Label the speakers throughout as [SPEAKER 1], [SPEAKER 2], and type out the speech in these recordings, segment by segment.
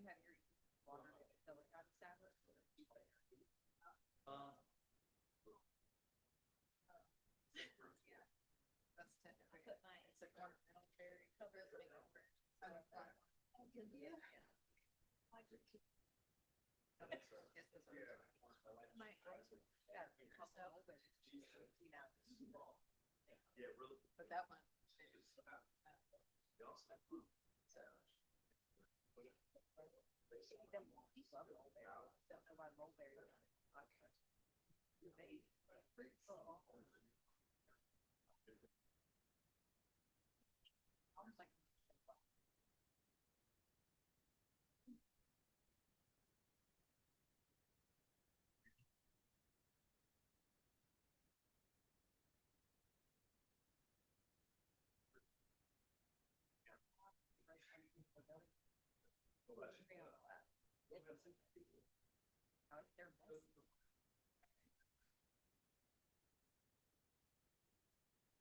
[SPEAKER 1] you have your water that was not established? Yeah, that's technically. I put mine. It's a continental cherry. But that one.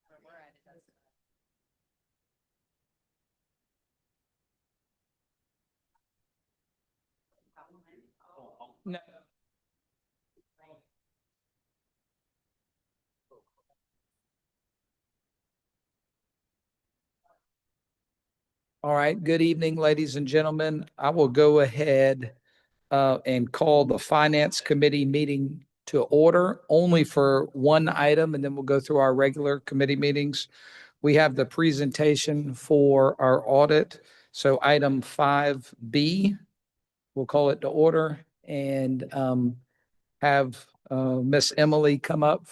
[SPEAKER 1] Where we're at, it doesn't.
[SPEAKER 2] No. All right. Good evening, ladies and gentlemen. I will go ahead and call the Finance Committee meeting to order only for one item, and then we'll go through our regular committee meetings. We have the presentation for our audit. So item 5B, we'll call it to order and have Miss Emily come up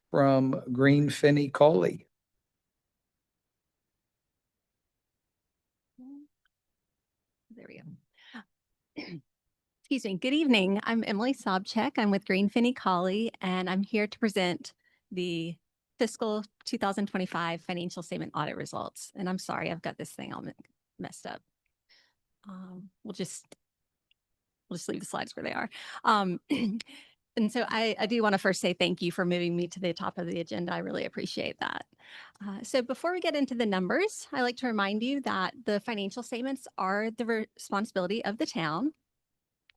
[SPEAKER 2] from Green Finney Colley.
[SPEAKER 3] There we go. Excuse me. Good evening. I'm Emily Sobchak. I'm with Green Finney Colley, and I'm here to present the fiscal 2025 financial statement audit results. And I'm sorry, I've got this thing all messed up. We'll just leave the slides where they are. And so I do want to first say thank you for moving me to the top of the agenda. I really appreciate that. So before we get into the numbers, I like to remind you that the financial statements are the responsibility of the town.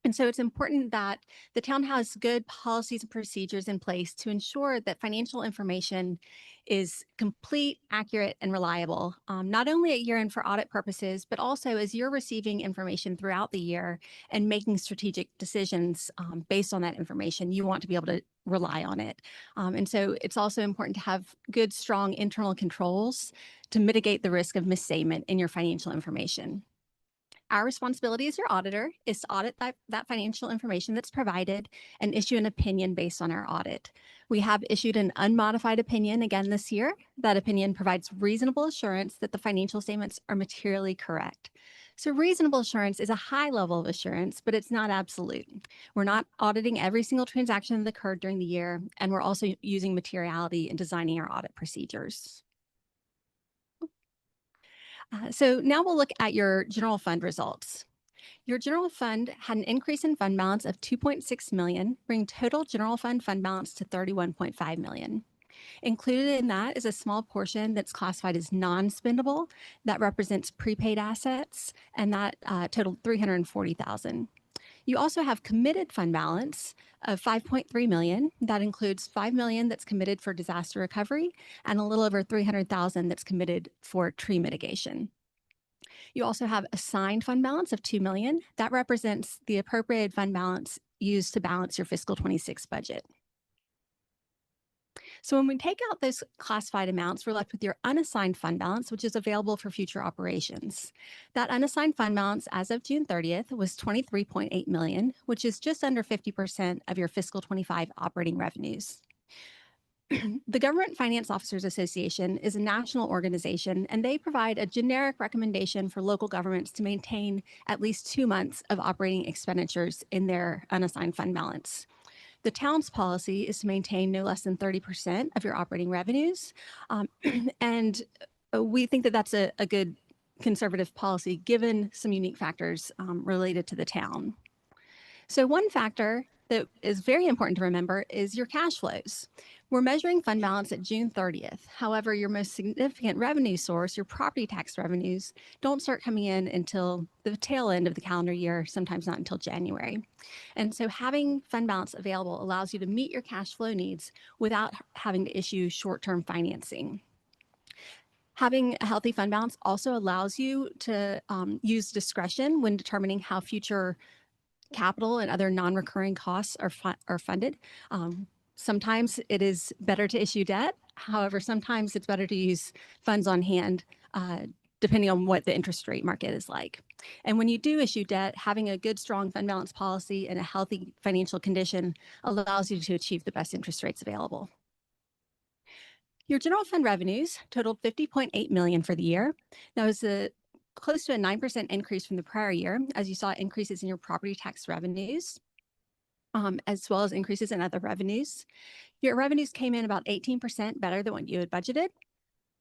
[SPEAKER 3] And so it's important that the town has good policies and procedures in place to ensure that financial information is complete, accurate, and reliable, not only at year-end for audit purposes, but also as you're receiving information throughout the year and making strategic decisions based on that information. You want to be able to rely on it. And so it's also important to have good, strong internal controls to mitigate the risk of misstatement in your financial information. Our responsibility as your auditor is to audit that financial information that's provided and issue an opinion based on our audit. We have issued an unmodified opinion again this year. That opinion provides reasonable assurance that the financial statements are materially correct. So reasonable assurance is a high level of assurance, but it's not absolute. We're not auditing every single transaction that occurred during the year, and we're also using materiality in designing our audit procedures. So now we'll look at your general fund results. Your general fund had an increase in fund balance of $2.6 million, bringing total general fund balance to $31.5 million. Included in that is a small portion that's classified as non-spendable that represents prepaid assets, and that totaled $340,000. You also have committed fund balance of $5.3 million. That includes $5 million that's committed for disaster recovery and a little over $300,000 that's committed for tree mitigation. You also have assigned fund balance of $2 million. That represents the appropriated fund balance used to balance your fiscal 26 budget. So when we take out those classified amounts, we're left with your unassigned fund balance, which is available for future operations. That unassigned fund balance as of June 30th was $23.8 million, which is just under 50% of your fiscal 25 operating revenues. The Government Finance Officers Association is a national organization, and they provide a generic recommendation for local governments to maintain at least 2 months of operating expenditures in their unassigned fund balance. The town's policy is to maintain no less than 30% of your operating revenues. And we think that that's a good conservative policy given some unique factors related to the town. So one factor that is very important to remember is your cash flows. We're measuring fund balance at June 30th. However, your most significant revenue source, your property tax revenues, don't start coming in until the tail end of the calendar year, sometimes not until January. And so having fund balance available allows you to meet your cash flow needs without having to issue short-term financing. Having a healthy fund balance also allows you to use discretion when determining how future capital and other non-recurring costs are funded. Sometimes it is better to issue debt. However, sometimes it's better to use funds on hand, depending on what the interest rate market is like. And when you do issue debt, having a good, strong fund balance policy and a healthy financial condition allows you to achieve the best interest rates available. Your general fund revenues totaled $50.8 million for the year. That was close to a 9% increase from the prior year, as you saw increases in your property tax revenues, as well as increases in other revenues. Your revenues came in about 18% better than what you had budgeted.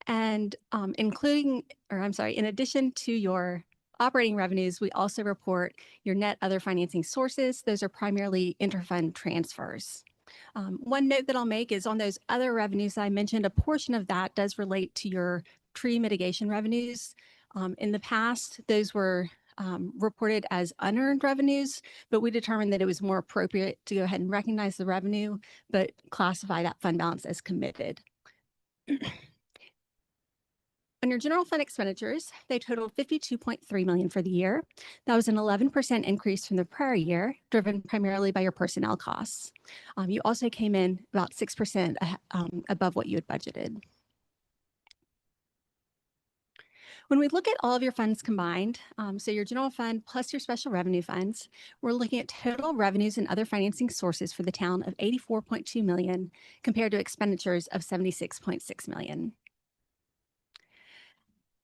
[SPEAKER 3] And in addition to your operating revenues, we also report your net other financing sources. Those are primarily interfund transfers. One note that I'll make is on those other revenues I mentioned, a portion of that does relate to your tree mitigation revenues. In the past, those were reported as unearned revenues, but we determined that it was more appropriate to go ahead and recognize the revenue, but classify that fund balance as committed. On your general fund expenditures, they totaled $52.3 million for the year. That was an 11% increase from the prior year, driven primarily by your personnel costs. You also came in about 6% above what you had budgeted. When we look at all of your funds combined, so your general fund plus your special revenue funds, we're looking at total revenues and other financing sources for the town of $84.2 million compared to expenditures of $76.6 million.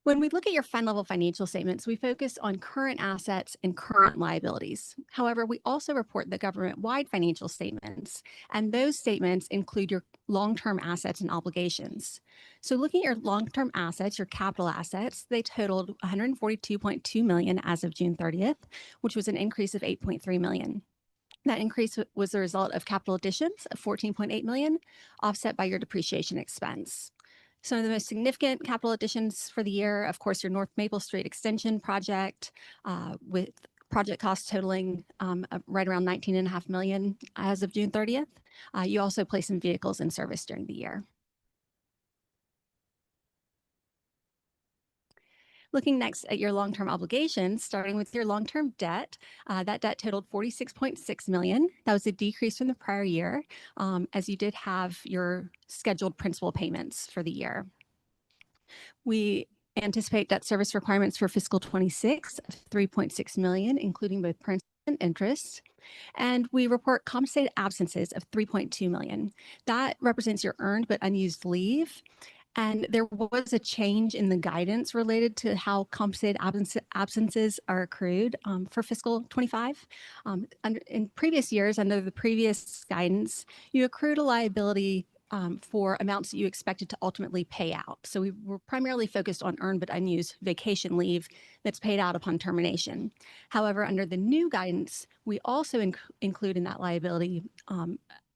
[SPEAKER 3] When we look at your fund level financial statements, we focus on current assets and current liabilities. However, we also report the government-wide financial statements, and those statements include your long-term assets and obligations. So looking at your long-term assets, your capital assets, they totaled $142.2 million as of June 30th, which was an increase of $8.3 million. That increase was the result of capital additions of $14.8 million, offset by your depreciation expense. Some of the most significant capital additions for the year, of course, your North Maple Street Extension project, with project costs totaling right around $19.5 million as of June 30th. You also placed some vehicles in service during the year. Looking next at your long-term obligations, starting with your long-term debt, that debt totaled $46.6 million. That was a decrease from the prior year, as you did have your scheduled principal payments for the year. We anticipate debt service requirements for fiscal 26 of $3.6 million, including both principal and interest. And we report compensated absences of $3.2 million. That represents your earned but unused leave. And there was a change in the guidance related to how compensated absences are accrued for fiscal 25. In previous years, under the previous guidance, you accrued a liability for amounts that you expected to ultimately pay out. So we were primarily focused on earned but unused vacation leave that's paid out upon termination. However, under the new guidance, we also include in that liability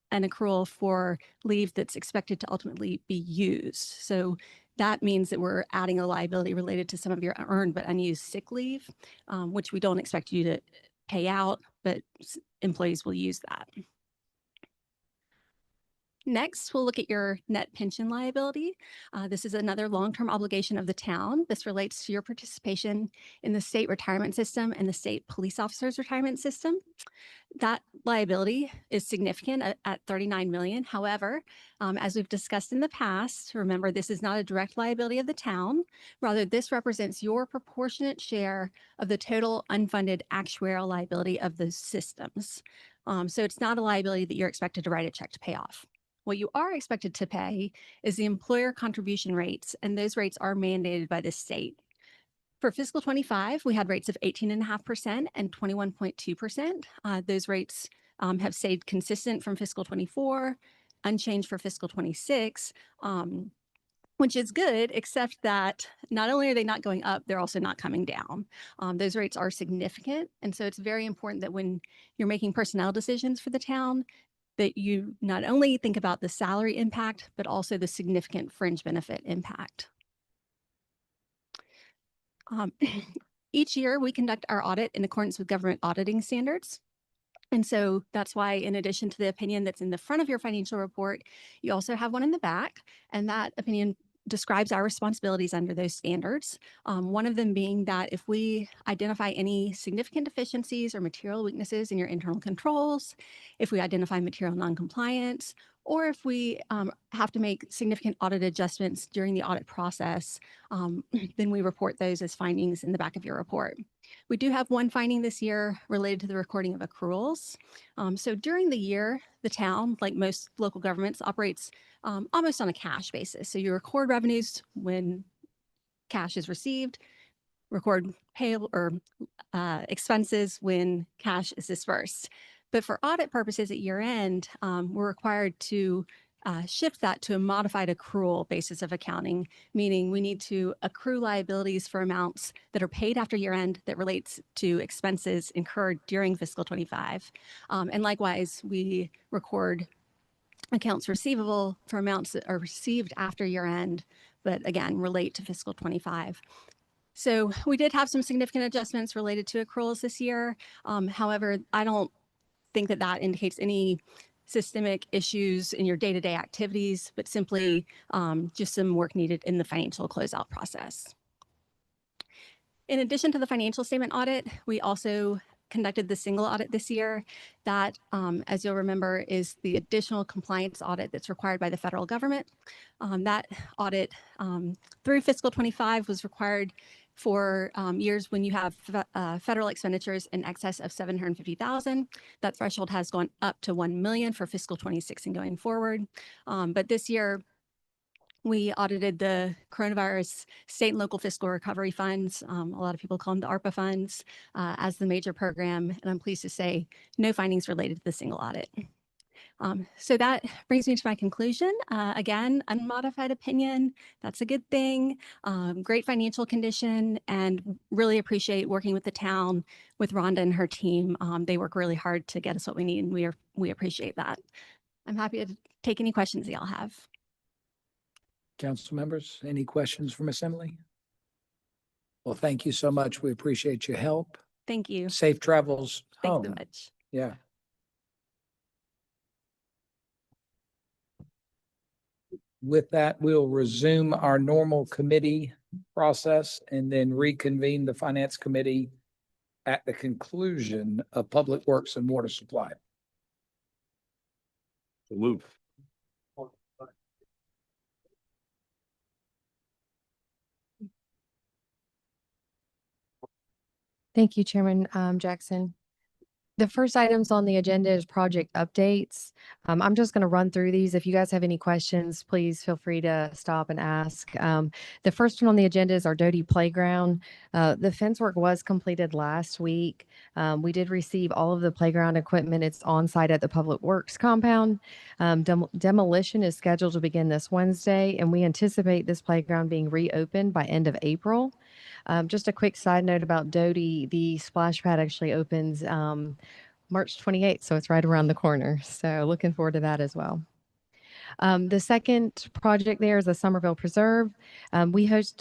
[SPEAKER 3] an accrual for leave that's expected to ultimately be used. So that means that we're adding a liability related to some of your earned but unused sick leave, which we don't expect you to pay out, but employees will use that. Next, we'll look at your net pension liability. This is another long-term obligation of the town. This relates to your participation in the state retirement system and the state police officers retirement system. That liability is significant at $39 million. However, as we've discussed in the past, remember, this is not a direct liability of the town. Rather, this represents your proportionate share of the total unfunded actuarial liability of those systems. So it's not a liability that you're expected to write a check to pay off. What you are expected to pay is the employer contribution rates, and those rates are mandated by the state. For fiscal 25, we had rates of 18.5% and 21.2%. Those rates have stayed consistent from fiscal 24, unchanged for fiscal 26. which is good, except that not only are they not going up, they're also not coming down. Those rates are significant. And so it's very important that when you're making personnel decisions for the town, that you not only think about the salary impact, but also the significant fringe benefit impact. Each year, we conduct our audit in accordance with government auditing standards. And so that's why, in addition to the opinion that's in the front of your financial report, you also have one in the back, and that opinion describes our responsibilities under those standards. One of them being that if we identify any significant deficiencies or material weaknesses in your internal controls, if we identify material noncompliance, or if we have to make significant audit adjustments during the audit process, then we report those as findings in the back of your report. We do have one finding this year related to the recording of accruals. So during the year, the town, like most local governments, operates almost on a cash basis. So you record revenues when cash is received, record payable or expenses when cash is dispersed. But for audit purposes at year end, we're required to shift that to a modified accrual basis of accounting, meaning we need to accrue liabilities for amounts that are paid after year end that relates to expenses incurred during fiscal 25. And likewise, we record accounts receivable for amounts that are received after year end, but again, relate to fiscal 25. So we did have some significant adjustments related to accruals this year. However, I don't think that that indicates any systemic issues in your day-to-day activities, but simply just some work needed in the financial closeout process. In addition to the financial statement audit, we also conducted the single audit this year. That, as you'll remember, is the additional compliance audit that's required by the federal government. That audit through fiscal 25 was required for years when you have federal expenditures in excess of $750,000. That threshold has gone up to $1 million for fiscal 26 and going forward. But this year, we audited the coronavirus state and local fiscal recovery funds. A lot of people call them the ARPA funds as the major program. And I'm pleased to say no findings related to the single audit. So that brings me to my conclusion. Again, unmodified opinion, that's a good thing. Great financial condition, and really appreciate working with the town, with Rhonda and her team. They work really hard to get us what we need, and we appreciate that. I'm happy to take any questions that y'all have.
[SPEAKER 2] Council members, any questions from Miss Emily? Well, thank you so much. We appreciate your help.
[SPEAKER 3] Thank you.
[SPEAKER 2] Safe travels
[SPEAKER 3] Thanks so
[SPEAKER 2] home.
[SPEAKER 3] much.
[SPEAKER 2] Yeah. With that, we'll resume our normal committee process and then reconvene the Finance Committee at the conclusion of Public Works and Water Supply.
[SPEAKER 4] Move.
[SPEAKER 5] Thank you, Chairman Jackson. The first items on the agenda is project updates. I'm just going to run through these. If you guys have any questions, please feel free to stop and ask. The first one on the agenda is our Doty Playground. The fence work was completed last week. We did receive all of the playground equipment. It's on site at the Public Works compound. Demolition is scheduled to begin this Wednesday, and we anticipate this playground being reopened by end of April. Just a quick side note about Doty, the splash pad actually opens March 28th, so it's right around the corner. So looking forward to that as well. The second project there is the Somerville Preserve. We held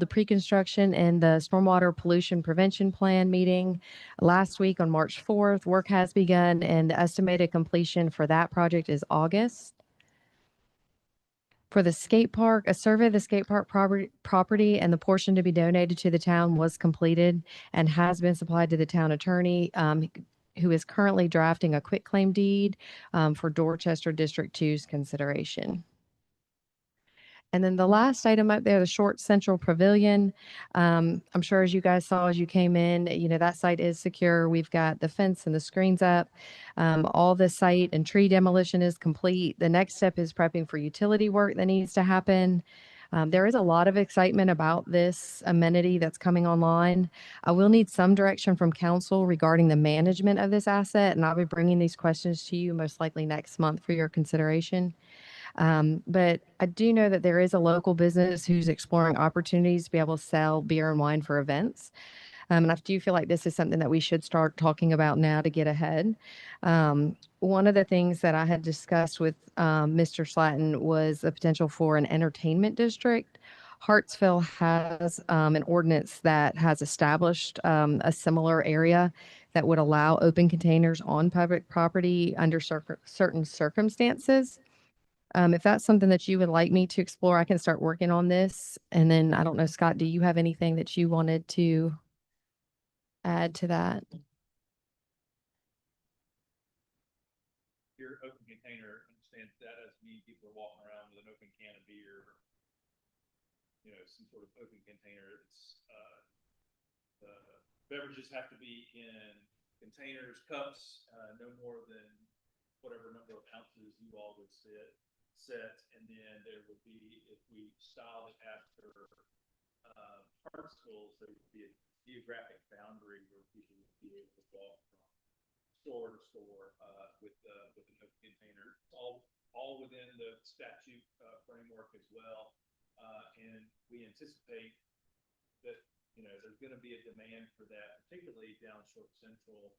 [SPEAKER 5] the pre-construction and the stormwater pollution prevention plan meeting last week on March 4th. Work has begun, and the estimated completion for that project is August. For the skate park, a survey of the skate park property and the portion to be donated to the town was completed and has been supplied to the town attorney, who is currently drafting a quitclaim deed for Dorchester District 2's consideration. And then the last item up there, the Short Central Pavilion. I'm sure as you guys saw as you came in, that site is secure. We've got the fence and the screens up. All the site and tree demolition is complete. The next step is prepping for utility work that needs to happen. There is a lot of excitement about this amenity that's coming online. I will need some direction from council regarding the management of this asset, and I'll be bringing these questions to you most likely next month for your consideration. But I do know that there is a local business who's exploring opportunities to be able to sell beer and wine for events. And I do feel like this is something that we should start talking about now to get ahead. One of the things that I had discussed with Mr. Slatton was the potential for an entertainment district. Hartsville has an ordinance that has established a similar area that would allow open containers on public property under certain circumstances. If that's something that you would like me to explore, I can start working on this. And then I don't know, Scott, do you have anything that you wanted to add to that?
[SPEAKER 4] Your open container, understand that as me, people are walking around with an open can of beer, some sort of open container. The beverages have to be in containers, cups, no more than whatever number of ounces you all would set, and then there would be, if we styled it after art schools, there would be a geographic boundary where people would be able to walk from store to store with an open container, all within the statute framework as well. And we anticipate that there's going to be a demand for that, particularly down Short Central,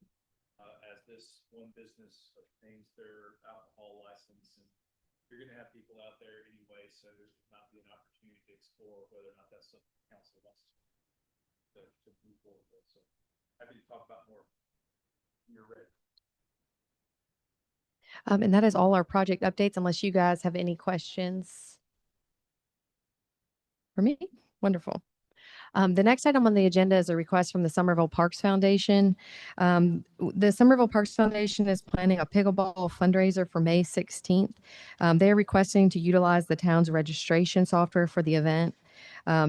[SPEAKER 4] as this one business obtains their alcohol license, and you're going to have people out there anyway, so there might be an opportunity to explore whether or not that's something the council wants to move forward with. So happy to talk about more when you're ready.
[SPEAKER 5] And that is all our project updates, unless you guys have any questions for me. Wonderful. The next item on the agenda is a request from the Somerville Parks Foundation. The Somerville Parks Foundation is planning a pickleball fundraiser for May 16th. They are requesting to utilize the town's registration software for the event.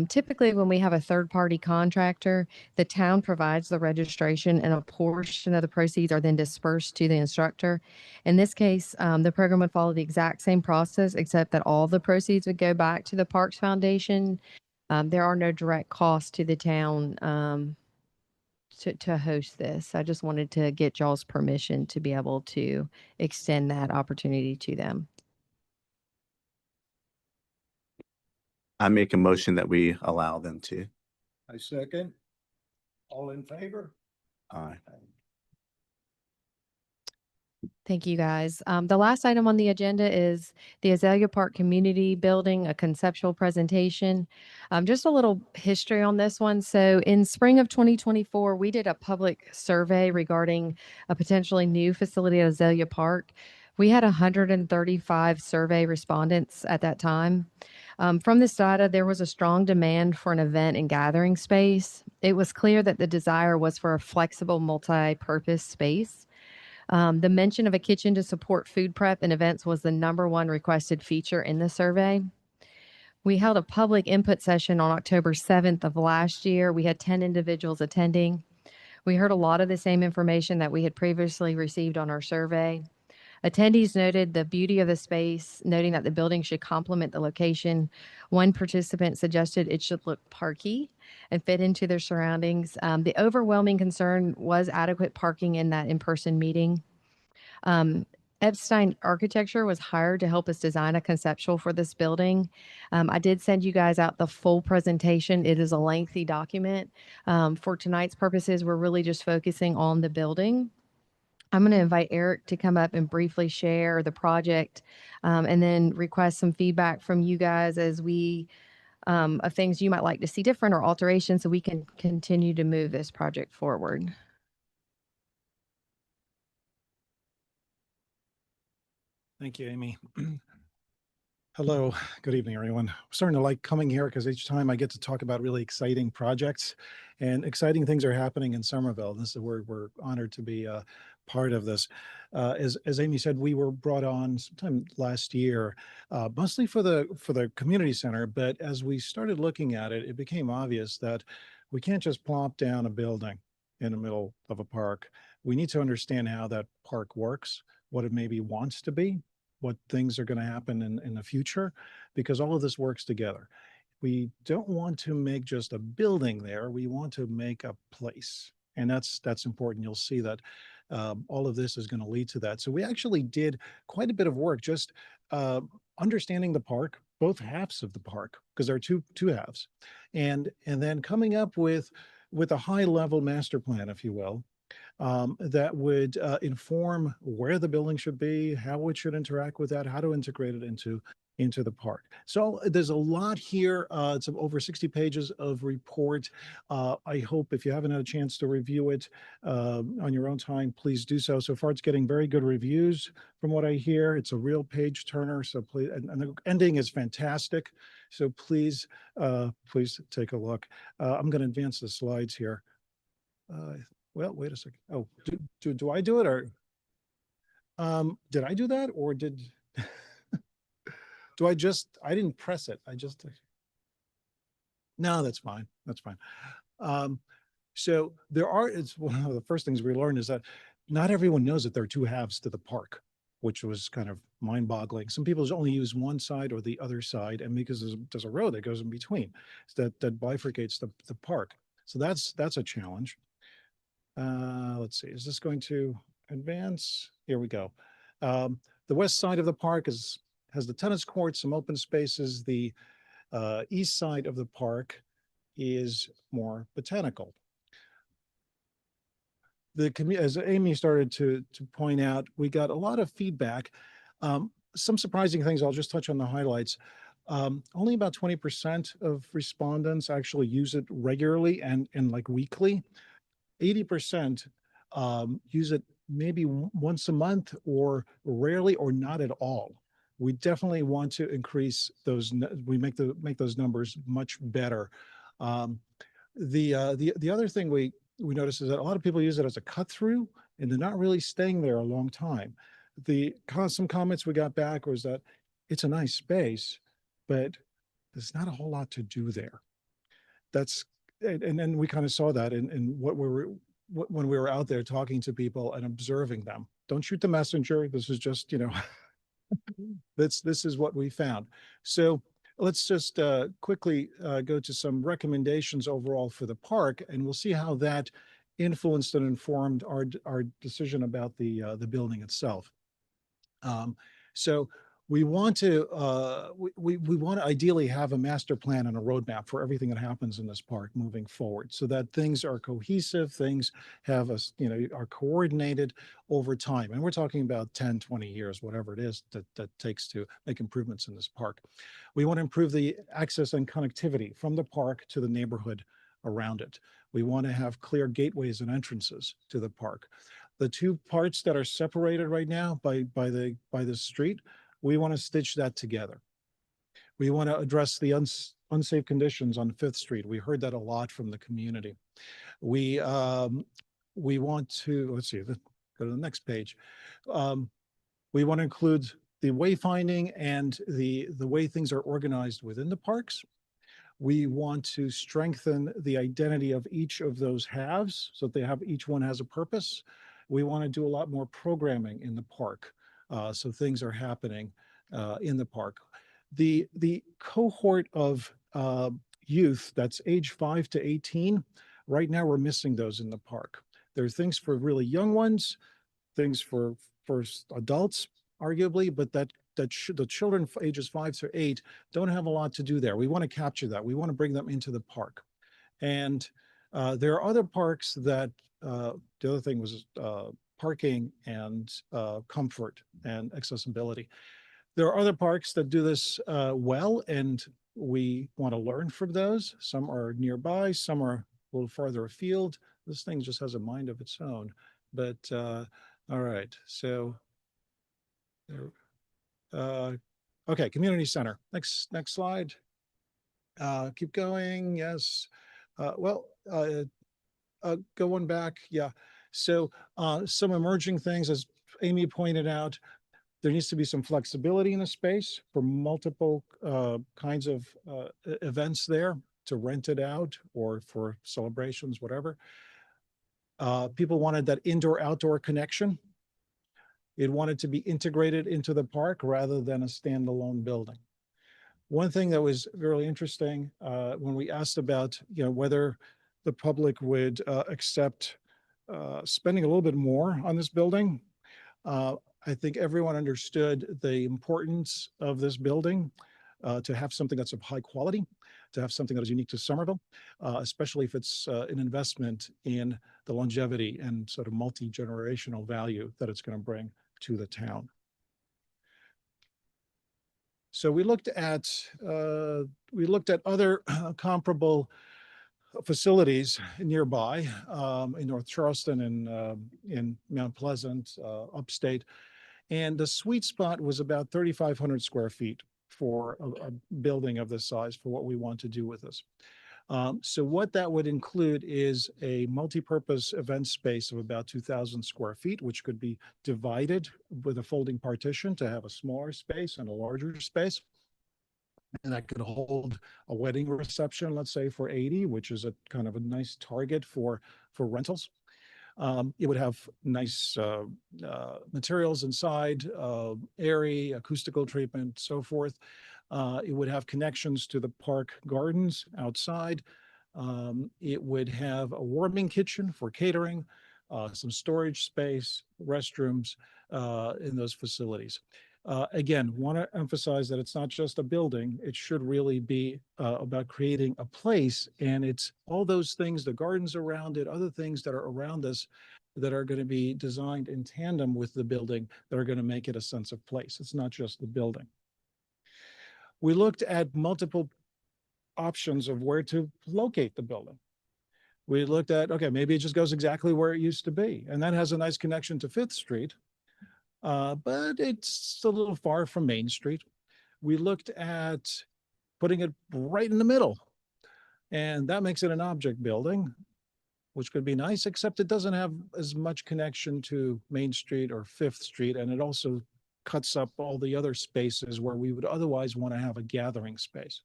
[SPEAKER 5] Typically, when we have a third-party contractor, the town provides the registration and a portion of the proceeds are then dispersed to the instructor. In this case, the program would follow the exact same process, except that all the proceeds would go back to the Parks Foundation. There are no direct costs to the town to host this. I just wanted to get y'all's permission to be able to extend that opportunity to them.
[SPEAKER 6] I make a motion that we allow them to.
[SPEAKER 7] I second. All in favor?
[SPEAKER 6] Aye.
[SPEAKER 5] Thank you, guys. The last item on the agenda is the Azalea Park Community Building, a conceptual presentation. Just a little history on this one. So in spring of 2024, we did a public survey regarding a potentially new facility at Azalea Park. We had 135 survey respondents at that time. From this data, there was a strong demand for an event and gathering space. It was clear that the desire was for a flexible, multi-purpose space. The mention of a kitchen to support food prep and events was the #1 requested feature in the survey. We held a public input session on October 7th of last year. We had 10 individuals attending. We heard a lot of the same information that we had previously received on our survey. Attendees noted the beauty of the space, noting that the building should complement the location. One participant suggested it should look parky and fit into their surroundings. The overwhelming concern was adequate parking in that in-person meeting. Epstein Architecture was hired to help us design a conceptual for this building. I did send you guys out the full presentation. It is a lengthy document. For tonight's purposes, we're really just focusing on the building. I'm going to invite Eric to come up and briefly share the project, and then request some feedback from you guys as we of things you might like to see different or alterations so we can continue to move this project forward.
[SPEAKER 7] Thank you, Amy. Hello, good evening, everyone. I'm starting to like coming here because each time I get to talk about really exciting projects, and exciting things are happening in Somerville. This is where we're honored to be a part of this. As Amy said, we were brought on sometime last year, mostly for the community center. But as we started looking at it, it became obvious that we can't just plop down a building in the middle of a park. We need to understand how that park works, what it maybe wants to be, what things are going to happen in the future, because all of this works together. We don't want to make just a building there. We want to make a place. And that's important. You'll see that all of this is going to lead to that. So we actually did quite a bit of work just understanding the park, both halves of the park, because there are two halves, and then coming up with a high level master plan, if you will, that would inform where the building should be, how it should interact with that, how to integrate it into the park. So there's a lot here. It's over 60 pages of report. I hope if you haven't had a chance to review it on your own time, please do so. So far, it's getting very good reviews from what I hear. It's a real page turner. So please, and the ending is fantastic. So please take a look. I'm going to advance the slides here. Well, wait a second. Oh, do I do it, or did I do that, or did do I didn't press it. No, that's fine. That's fine. So it's one of the first things we learned is that not everyone knows that there are two halves to the park, which was kind of mind boggling. Some people just only use one side or the other side. And because there's a road that goes in between that bifurcates the park. So that's a challenge. Let's see, is this going to advance? Here we go. The west side of the park has the tennis courts, some open spaces. The east side of the park is more botanical. As Amy started to point out, we got a lot of feedback. Some surprising things, I'll just touch on the highlights. Only about 20% of respondents actually use it regularly and like weekly. 80% use it maybe once a month or rarely or not at all. We definitely want to increase those. We make those numbers much better. The other thing we notice is that a lot of people use it as a cut through, and they're not really staying there a long time. Some comments we got back was that it's a nice space, but there's not a whole lot to do there. And then we kind of saw that in when we were out there talking to people and observing them. Don't shoot the messenger. This is just, this is what we found. So let's just quickly go to some recommendations overall for the park, and we'll see how that influenced and informed our decision about the building itself. So we want to we want to ideally have a master plan and a roadmap for everything that happens in this park moving forward, so that things are cohesive, things have are coordinated over time. And we're talking about 10, 20 years, whatever it is that takes to make improvements in this park. We want to improve the access and connectivity from the park to the neighborhood around it. We want to have clear gateways and entrances to the park. The two parts that are separated right now by the street, we want to stitch that together. We want to address the unsafe conditions on 5th Street. We heard that a lot from the community. We want to, let's see, go to the next page. We want to include the wayfinding and the way things are organized within the parks. We want to strengthen the identity of each of those halves so that each one has a purpose. We want to do a lot more programming in the park. So things are happening in the park. The cohort of youth that's age 5 to 18, right now we're missing those in the park. There are things for really young ones, things for adults, arguably, but the children ages 5 to 8 don't have a lot to do there. We want to capture that. We want to bring them into the park. And there are other parks that, the other thing was parking and comfort and accessibility. There are other parks that do this well, and we want to learn from those. Some are nearby, some are a little farther afield. This thing just has a mind of its own. But all right, so okay, community center. Next slide. Keep going. Yes. Well, go one back. Yeah. So some emerging things, as Amy pointed out, there needs to be some flexibility in the space for multiple kinds of events there, to rent it out or for celebrations, whatever. People wanted that indoor-outdoor connection. It wanted to be integrated into the park rather than a standalone building. One thing that was really interesting when we asked about, whether the public would accept spending a little bit more on this building, I think everyone understood the importance of this building, to have something that's of high quality, to have something that is unique to Somerville, especially if it's an investment in the longevity and sort of multi-generational value that it's going to bring to the town. So we looked at other comparable facilities nearby, in North Charleston and in Mount Pleasant, upstate. And the sweet spot was about 3,500 square feet for a building of this size for what we want to do with this. So what that would include is a multi-purpose event space of about 2,000 square feet, which could be divided with a folding partition to have a smaller space and a larger space. And that could hold a wedding reception, let's say for 80, which is a kind of a nice target for rentals. It would have nice materials inside, airy, acoustical treatment, so forth. It would have connections to the park gardens outside. It would have a warming kitchen for catering, some storage space, restrooms in those facilities. Again, want to emphasize that it's not just a building. It should really be about creating a place, and it's all those things, the gardens around it, other things that are around us that are going to be designed in tandem with the building that are going to make it a sense of place. It's not just the building. We looked at multiple options of where to locate the building. We looked at, okay, maybe it just goes exactly where it used to be, and that has a nice connection to 5th Street. But it's a little far from Main Street. We looked at putting it right in the middle, and that makes it an object building, which could be nice, except it doesn't have as much connection to Main Street or 5th Street, and it also cuts up all the other spaces where we would otherwise want to have a gathering space.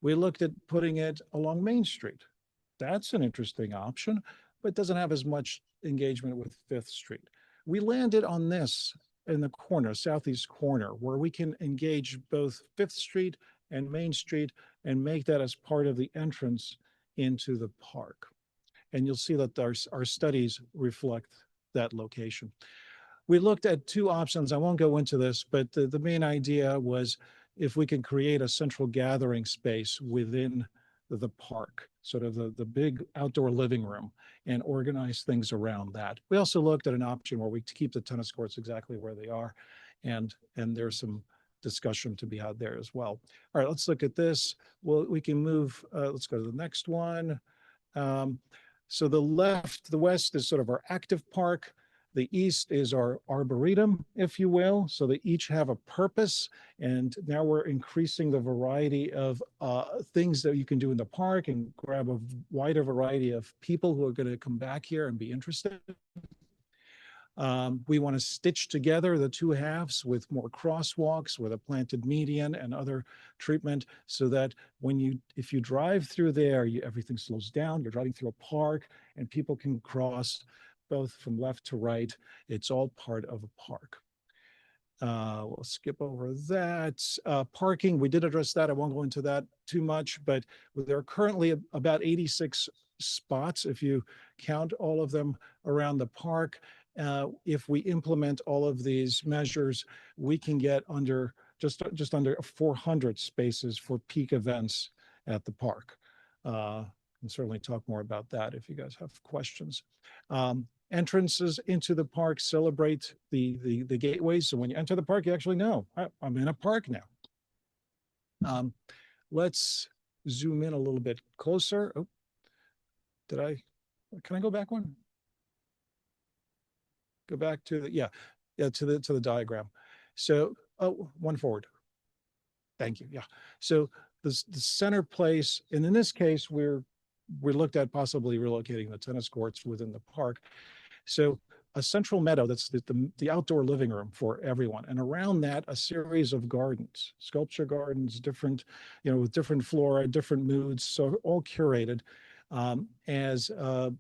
[SPEAKER 7] We looked at putting it along Main Street. That's an interesting option, but doesn't have as much engagement with 5th Street. We landed on this in the corner, southeast corner, where we can engage both 5th Street and Main Street and make that as part of the entrance into the park. And you'll see that our studies reflect that location. We looked at 2 options. I won't go into this, but the main idea was if we can create a central gathering space within the park, sort of the big outdoor living room, and organize things around that. We also looked at an option where we keep the tennis courts exactly where they are, and there's some discussion to be had there as well. All right, let's look at this. Well, we can move, let's go to the next one. So the west is sort of our active park. The east is our arboretum, if you will. So they each have a purpose. And now we're increasing the variety of things that you can do in the park and grab a wider variety of people who are going to come back here and be interested. We want to stitch together the 2 halves with more crosswalks, with a planted median and other treatment, so that if you drive through there, everything slows down. You're driving through a park and people can cross both from left to right. It's all part of a park. We'll skip over that. Parking, we did address that. I won't go into that too much, but there are currently about 86 spots, if you count all of them around the park. If we implement all of these measures, we can get under just under 400 spaces for peak events at the park. Can certainly talk more about that if you guys have questions. Entrances into the park celebrate the gateways. So when you enter the park, you actually know, I'm in a park now. Let's zoom in a little bit closer. Oh, can I go back one? Go back to to the diagram. So, one forward. Thank you. Yeah. So the center place, and in this case, we looked at possibly relocating the tennis courts within the park. So a central meadow, that's the outdoor living room for everyone. And around that, a series of gardens, sculpture gardens, different, with different flora, different moods. So all curated as a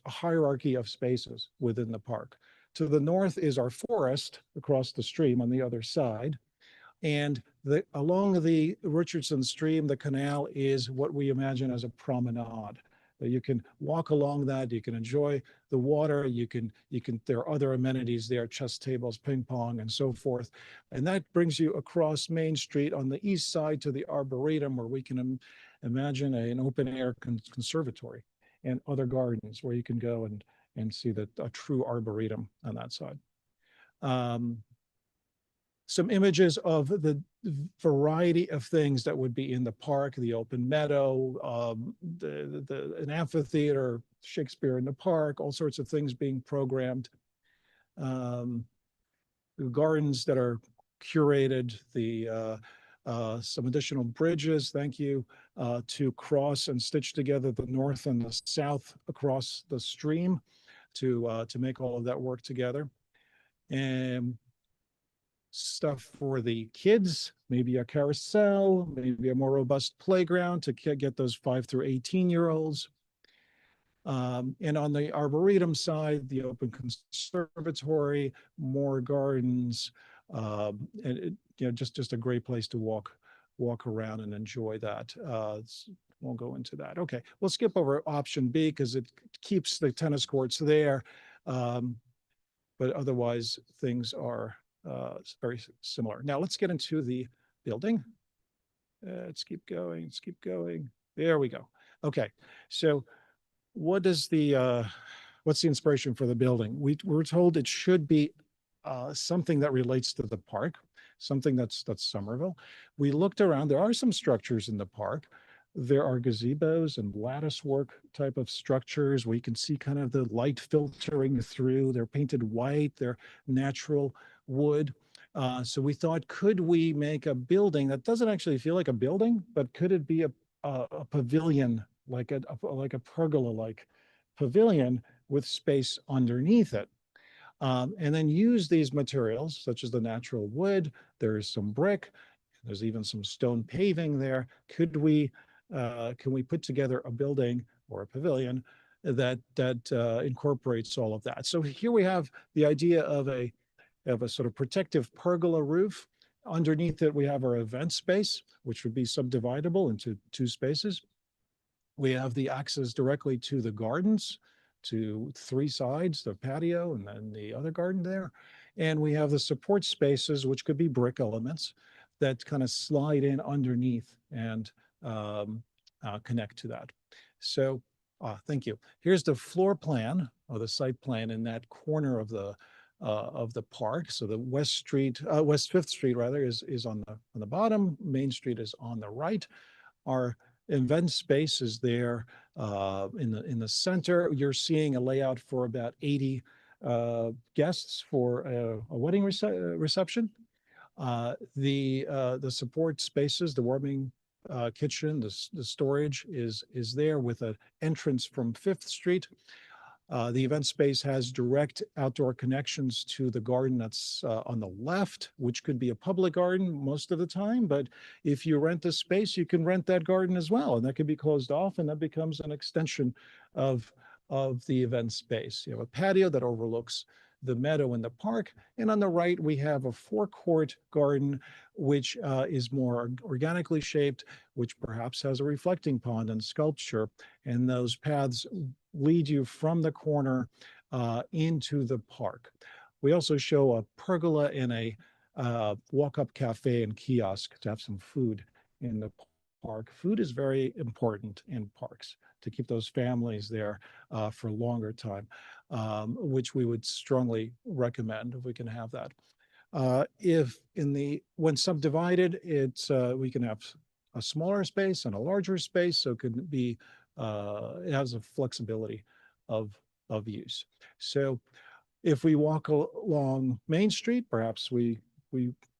[SPEAKER 7] hierarchy of spaces within the park. To the north is our forest across the stream on the other side. And along the Richardson Stream, the canal is what we imagine as a promenade You can walk along that, you can enjoy the water, there are other amenities there, chess tables, ping pong, and so forth. And that brings you across Main Street on the east side to the Arboretum, where we can imagine an open air conservatory and other gardens where you can go and see a true Arboretum on that side. Some images of the variety of things that would be in the park, the open meadow, an amphitheater, Shakespeare in the Park, all sorts of things being programmed. Gardens that are curated, some additional bridges, thank you, to cross and stitch together the north and the south across the stream to make all of that work together. And stuff for the kids, maybe a carousel, maybe a more robust playground to get those 5 through 18-year-olds. And on the Arboretum side, the open conservatory, more gardens, and just a great place to walk around and enjoy that. Won't go into that. Okay, we'll skip over option B because it keeps the tennis courts there. But otherwise, things are very similar. Now let's get into the building. Let's keep going. Let's keep going. There we go. Okay, so what's the inspiration for the building? We're told it should be something that relates to the park, something that's Somerville. We looked around. There are some structures in the park. There are gazebos and lattice work type of structures where you can see kind of the light filtering through. They're painted white. They're natural wood. So we thought, could we make a building that doesn't actually feel like a building, but could it be a pavilion, like a pergola-like pavilion with space underneath it? And then use these materials, such as the natural wood. There's some brick. There's even some stone paving there. Can we put together a building or a pavilion that incorporates all of that? So here we have the idea of a sort of protective pergola roof. Underneath it, we have our event space, which would be subdividable into 2 spaces. We have the access directly to the gardens, to 3 sides, the patio and then the other garden there. And we have the support spaces, which could be brick elements that kind of slide in underneath and connect to that. So thank you. Here's the floor plan or the site plan in that corner of the park. So the West 5th Street rather is on the bottom. Main Street is on the right. Our event space is there in the center. You're seeing a layout for about 80 guests for a wedding reception. The support spaces, the warming kitchen, the storage is there with an entrance from 5th Street. The event space has direct outdoor connections to the garden that's on the left, which could be a public garden most of the time. But if you rent the space, you can rent that garden as well. And that can be closed off and that becomes an extension of the event space. You have a patio that overlooks the meadow in the park. And on the right, we have a forecourt garden, which is more organically shaped, which perhaps has a reflecting pond and sculpture. And those paths lead you from the corner into the park. We also show a pergola and a walk-up cafe and kiosk to have some food in the park. Food is very important in parks to keep those families there for a longer time, which we would strongly recommend if we can have that. When subdivided, we can have a smaller space and a larger space, so it could be it has a flexibility of use. So if we walk along Main Street, perhaps we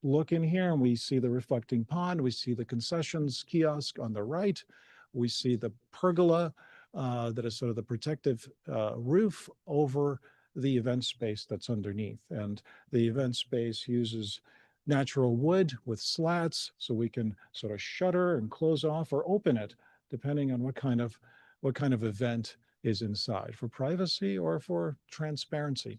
[SPEAKER 7] look in here and we see the reflecting pond, we see the concessions kiosk on the right, we see the pergola that is sort of the protective roof over the event space that's underneath. And the event space uses natural wood with slats, so we can sort of shutter and close off or open it depending on what kind of event is inside, for privacy or for transparency.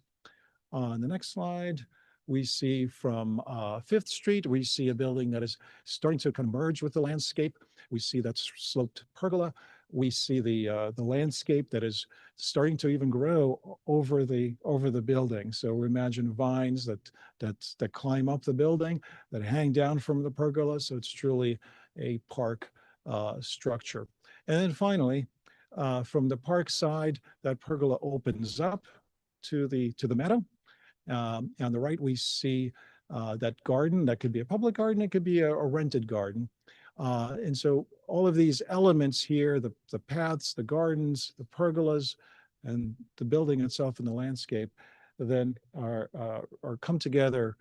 [SPEAKER 7] On the next slide, we see from 5th Street, we see a building that is starting to kind of merge with the landscape. We see that sloped pergola. we see the landscape that is starting to even grow over the building. So imagine vines that climb up the building, that hang down from the pergola. So it's truly a park structure. And then finally, from the park side, that pergola opens up to the meadow. On the right, we see that garden. That could be a public garden. It could be a rented garden. And so all of these elements here, the paths, the gardens, the pergolas, and the building itself and the landscape, then are come together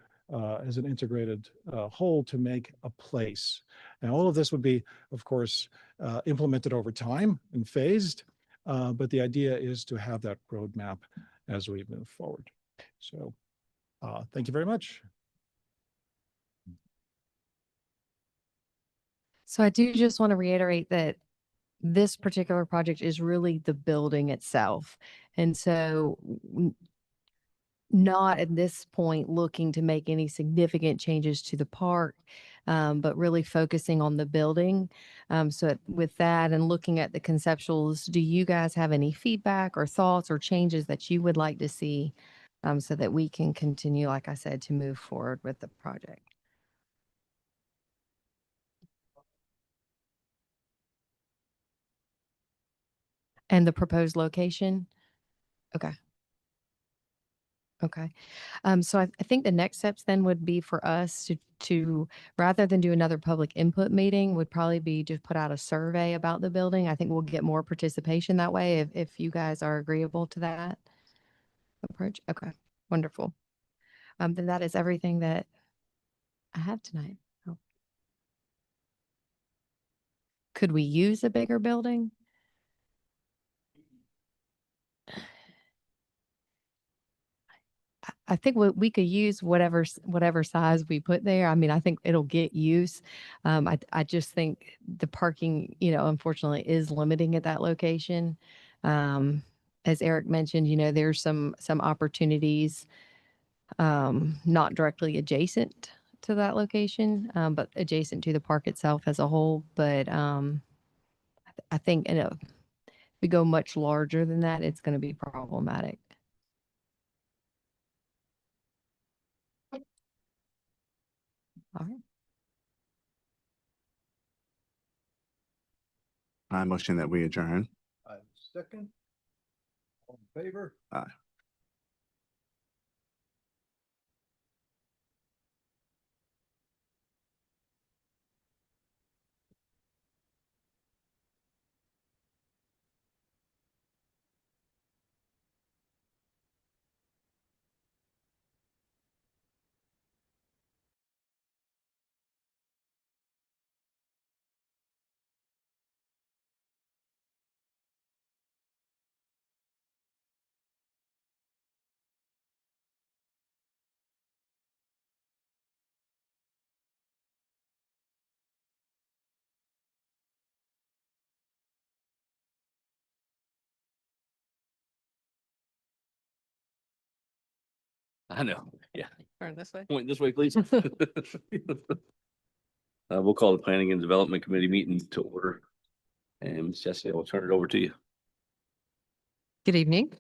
[SPEAKER 7] as an integrated whole to make a place. Now, all of this would be, of course, implemented over time and phased, but the idea is to have that roadmap as we move forward. So thank you very much.
[SPEAKER 5] So I do just want to reiterate that this particular project is really the building itself. And so not at this point looking to make any significant changes to the park, but really focusing on the building. So with that and looking at the conceptuals, do you guys have any feedback or thoughts or changes that you would like to see so that we can continue, like I said, to move forward with the project? And the proposed location? Okay. Okay. So I think the next steps then would be for us to rather than do another public input meeting, would probably be to put out a survey about the building. I think we'll get more participation that way if you guys are agreeable to that approach. Okay, wonderful. Then that is everything that I have tonight. Oh. Could we use a bigger building? I think we could use whatever size we put there. I mean, I think it'll get use. I just think the parking, unfortunately is limiting at that location. As Eric mentioned, there's some opportunities not directly adjacent to that location, but adjacent to the park itself as a whole. But I think if we go much larger than that, it's going to be problematic. All right.
[SPEAKER 6] I motion that we adjourn.
[SPEAKER 7] Second. All in favor?
[SPEAKER 6] Aye.
[SPEAKER 8] I know, yeah.
[SPEAKER 3] Turn this way.
[SPEAKER 8] Point this way, please. We'll call the Planning and Development Committee meeting to order. And Ms. Jessica, I'll turn it over to you.
[SPEAKER 9] Good evening.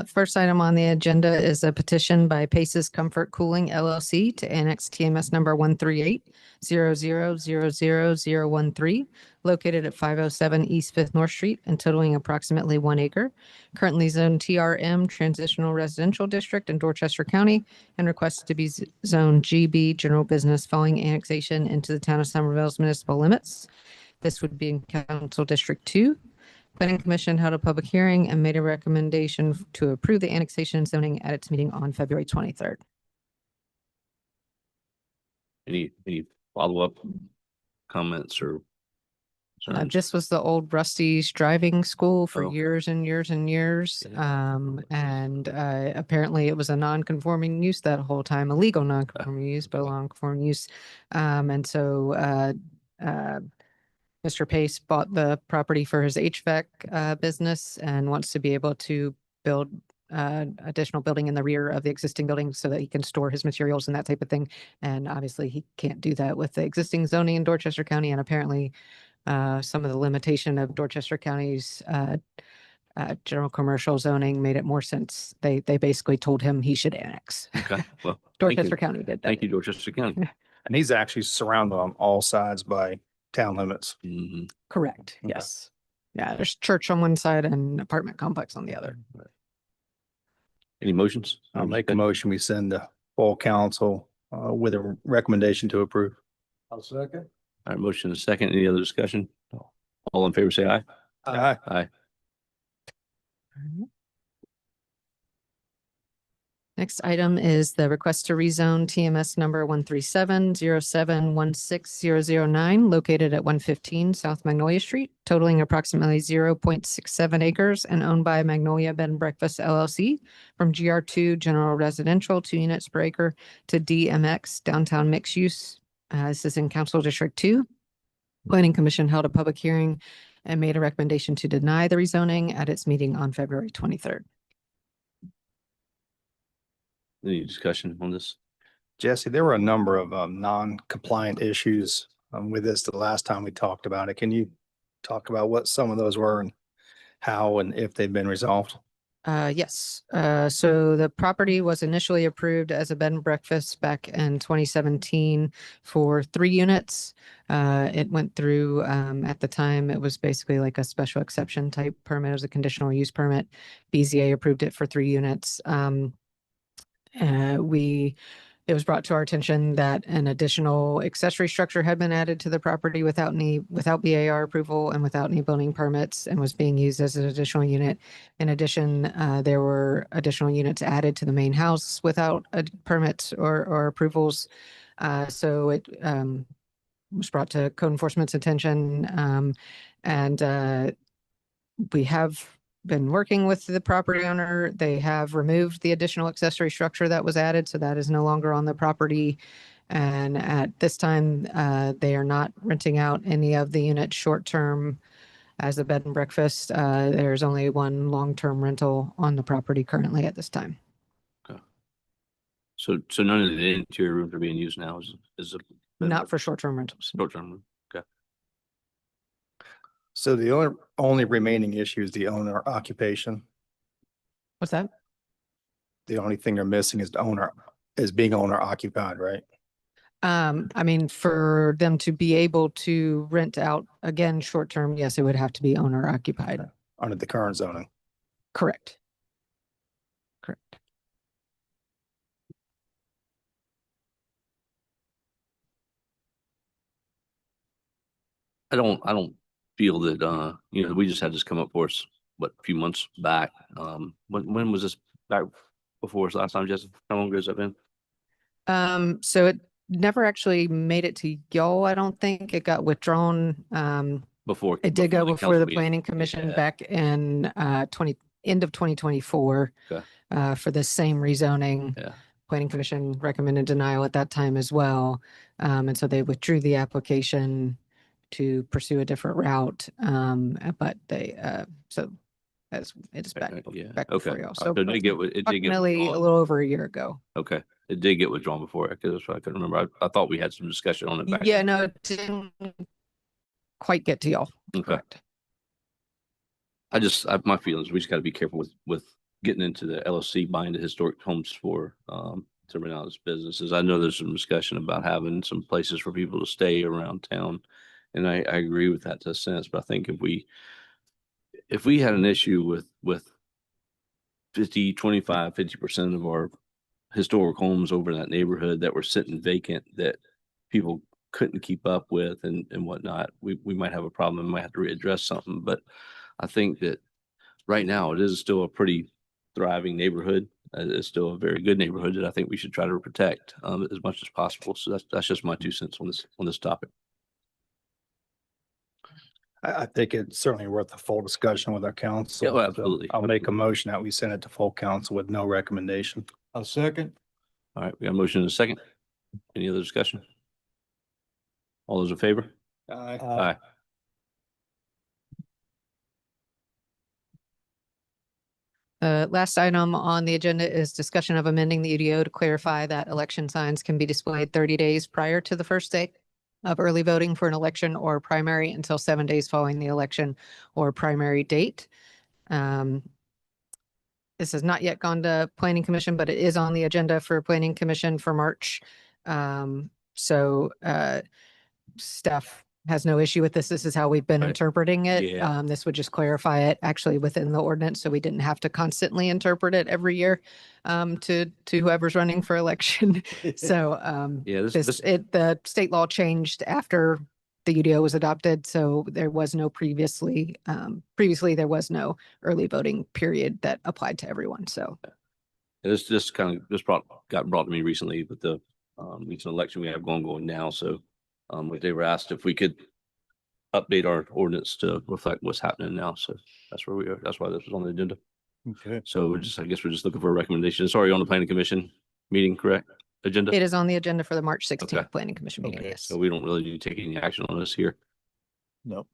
[SPEAKER 9] First item on the agenda is a petition by Paces Comfort Cooling LLC to annex TMS number 138-00000013, located at 507 East 5th North Street and totaling approximately 1 acre. Currently zoned TRM Transitional Residential District in Dorchester County and requested to be zoned GB General Business following annexation into the town of Somerville's municipal limits. This would be in Council District 2. Planning Commission held a public hearing and made a recommendation to approve the annexation and zoning at its meeting on February 23rd.
[SPEAKER 8] Any follow-up comments or? concerns?
[SPEAKER 9] This was the old Rusty's driving school for
[SPEAKER 8] Oh.
[SPEAKER 9] years and years and years. And apparently it was a non-conforming use that whole time, a legal non-conforming use, but a non-conforming use. And so Mr. Pace bought the property for his HVAC business and wants to be able to build additional building in the rear of the existing building so that he can store his materials and that type of thing. And obviously he can't do that with the existing zoning in Dorchester County. And apparently some of the limitation of Dorchester County's general commercial zoning made it more sense. They basically told him he should annex.
[SPEAKER 8] Okay, well, thank you.
[SPEAKER 9] Dorchester County did that.
[SPEAKER 8] Thank you, Dorchester County.
[SPEAKER 10] And he's actually surrounded on all sides by town limits.
[SPEAKER 8] Mhm.
[SPEAKER 9] Correct.
[SPEAKER 10] Okay.
[SPEAKER 9] Yes. Yeah, there's church on one side and apartment complex on the other.
[SPEAKER 8] Any motions?
[SPEAKER 10] I'll make a motion. We send the full council with a recommendation to approve.
[SPEAKER 2] I'll second.
[SPEAKER 8] All right, motion is second. Any other discussion? All in favor, say aye.
[SPEAKER 10] Aye.
[SPEAKER 8] Aye.
[SPEAKER 9] Next item is the request to rezone TMS number 13707160009 located at 115 South Magnolia Street, totaling approximately 0.67 acres and owned by Magnolia Bed and Breakfast LLC from GR2 General Residential 2 units per acre to DMX Downtown Mixed Use. This is in Council District 2. Planning Commission held a public hearing and made a recommendation to deny the rezoning at its meeting on February 23rd.
[SPEAKER 8] Any discussion on this?
[SPEAKER 10] Jesse, there were a number of non-compliant issues with this the last time we talked about it. Can you talk about what some of those were and how and if they've been resolved?
[SPEAKER 9] Yes. So the property was initially approved as a bed and breakfast back in 2017 for 3 units. It went through, at the time, it was basically like a special exception type permit. It was a conditional use permit. BZA approved it for 3 units. It was brought to our attention that an additional accessory structure had been added to the property without BAR approval and without any building permits and was being used as an additional unit. In addition, there were additional units added to the main house without permits or approvals. So it was brought to code enforcement's attention. We have been working with the property owner. They have removed the additional accessory structure that was added, so that is no longer on the property. And at this time, they are not renting out any of the units short-term as a bed and breakfast. There's only 1 long-term rental on the property currently at this time.
[SPEAKER 8] So none of the interior rooms are being used now is a.
[SPEAKER 9] Not for short-term rentals.
[SPEAKER 8] Short-term room. Okay.
[SPEAKER 10] So the only remaining issue is the owner occupation.
[SPEAKER 9] What's that?
[SPEAKER 10] The only thing they're missing is being owner occupied, right?
[SPEAKER 9] I mean, for them to be able to rent out again, short-term, yes, it would have to be owner occupied.
[SPEAKER 10] Under the current zoning.
[SPEAKER 9] Correct. Correct.
[SPEAKER 8] I don't feel that, we just had this come up for us, a few months back. When was this back before us last time, Jessica? How long ago has that been?
[SPEAKER 9] So it never actually made it to y'all, I don't think. It got withdrawn.
[SPEAKER 8] Before.
[SPEAKER 9] It did go
[SPEAKER 8] the
[SPEAKER 9] before
[SPEAKER 8] council
[SPEAKER 9] the
[SPEAKER 8] meeting.
[SPEAKER 9] planning commission
[SPEAKER 8] Yeah.
[SPEAKER 9] back in end of 2024
[SPEAKER 8] Okay.
[SPEAKER 9] for the same rezoning.
[SPEAKER 8] Yeah.
[SPEAKER 9] Planning commission recommended denial at that time as well. And so they withdrew the application to pursue a different route. But they, so as it's back,
[SPEAKER 8] Yeah,
[SPEAKER 9] back
[SPEAKER 8] okay.
[SPEAKER 9] before y'all.
[SPEAKER 8] So it did get
[SPEAKER 9] approximately a
[SPEAKER 8] withdrawn.
[SPEAKER 9] little over a year ago.
[SPEAKER 8] Okay, it did get withdrawn before, because that's what I couldn't remember. I thought we had some discussion on it back.
[SPEAKER 9] Yeah, no, it didn't quite get to y'all.
[SPEAKER 8] Okay.
[SPEAKER 9] Correct.
[SPEAKER 8] My feelings, we just gotta be careful with getting into the LLC buying the historic homes for, to rent out as businesses. I know there's some discussion about having some places for people to stay around town. And I agree with that to a sense, but I think if we had an issue with 50% of our historic homes over in that neighborhood that were sitting vacant, that people couldn't keep up with and whatnot, we might have a problem and might have to readdress something. But I think that right now it is still a pretty thriving neighborhood. It's still a very good neighborhood that I think we should try to protect as much as possible. So that's just my 2 cents on this topic.
[SPEAKER 10] I think it's certainly worth a full discussion with our council.
[SPEAKER 8] Yeah, well, absolutely.
[SPEAKER 10] So I'll make a motion that we send it to full council with no recommendation.
[SPEAKER 2] I'll second.
[SPEAKER 8] All right, we got a motion and a second. Any other discussion? All those in favor? Aye.
[SPEAKER 9] Last item on the agenda is discussion of amending the UDO to clarify that election signs can be displayed 30 days prior to the first day of early voting for an election or primary until 7 days following the election or primary date. This has not yet gone to Planning Commission, but it is on the agenda for Planning Commission for March. So staff has no issue with this. This is how we've been
[SPEAKER 8] Right.
[SPEAKER 9] interpreting it.
[SPEAKER 8] Yeah.
[SPEAKER 9] This would just clarify it actually within the ordinance, so we didn't have to constantly interpret it every year to whoever's running for election. So
[SPEAKER 8] Yeah,
[SPEAKER 9] the state law changed after the UDO was adopted, so there was no previously there was no early voting period that applied to everyone. So
[SPEAKER 8] this just got brought to me recently with the recent election we have going now. So they were asked if we could update our ordinance to reflect what's happening now. So that's where we are. That's why this was on the agenda.
[SPEAKER 7] Okay.
[SPEAKER 8] So I guess we're just looking for a recommendation. It's already on the Planning Commission meeting, correct? Agenda?
[SPEAKER 9] it is on the agenda for the March 16th
[SPEAKER 8] Okay.
[SPEAKER 9] Planning Commission meeting.
[SPEAKER 7] Okay.
[SPEAKER 9] Yes.
[SPEAKER 8] So we don't really need to take any action on this here.
[SPEAKER 7] No.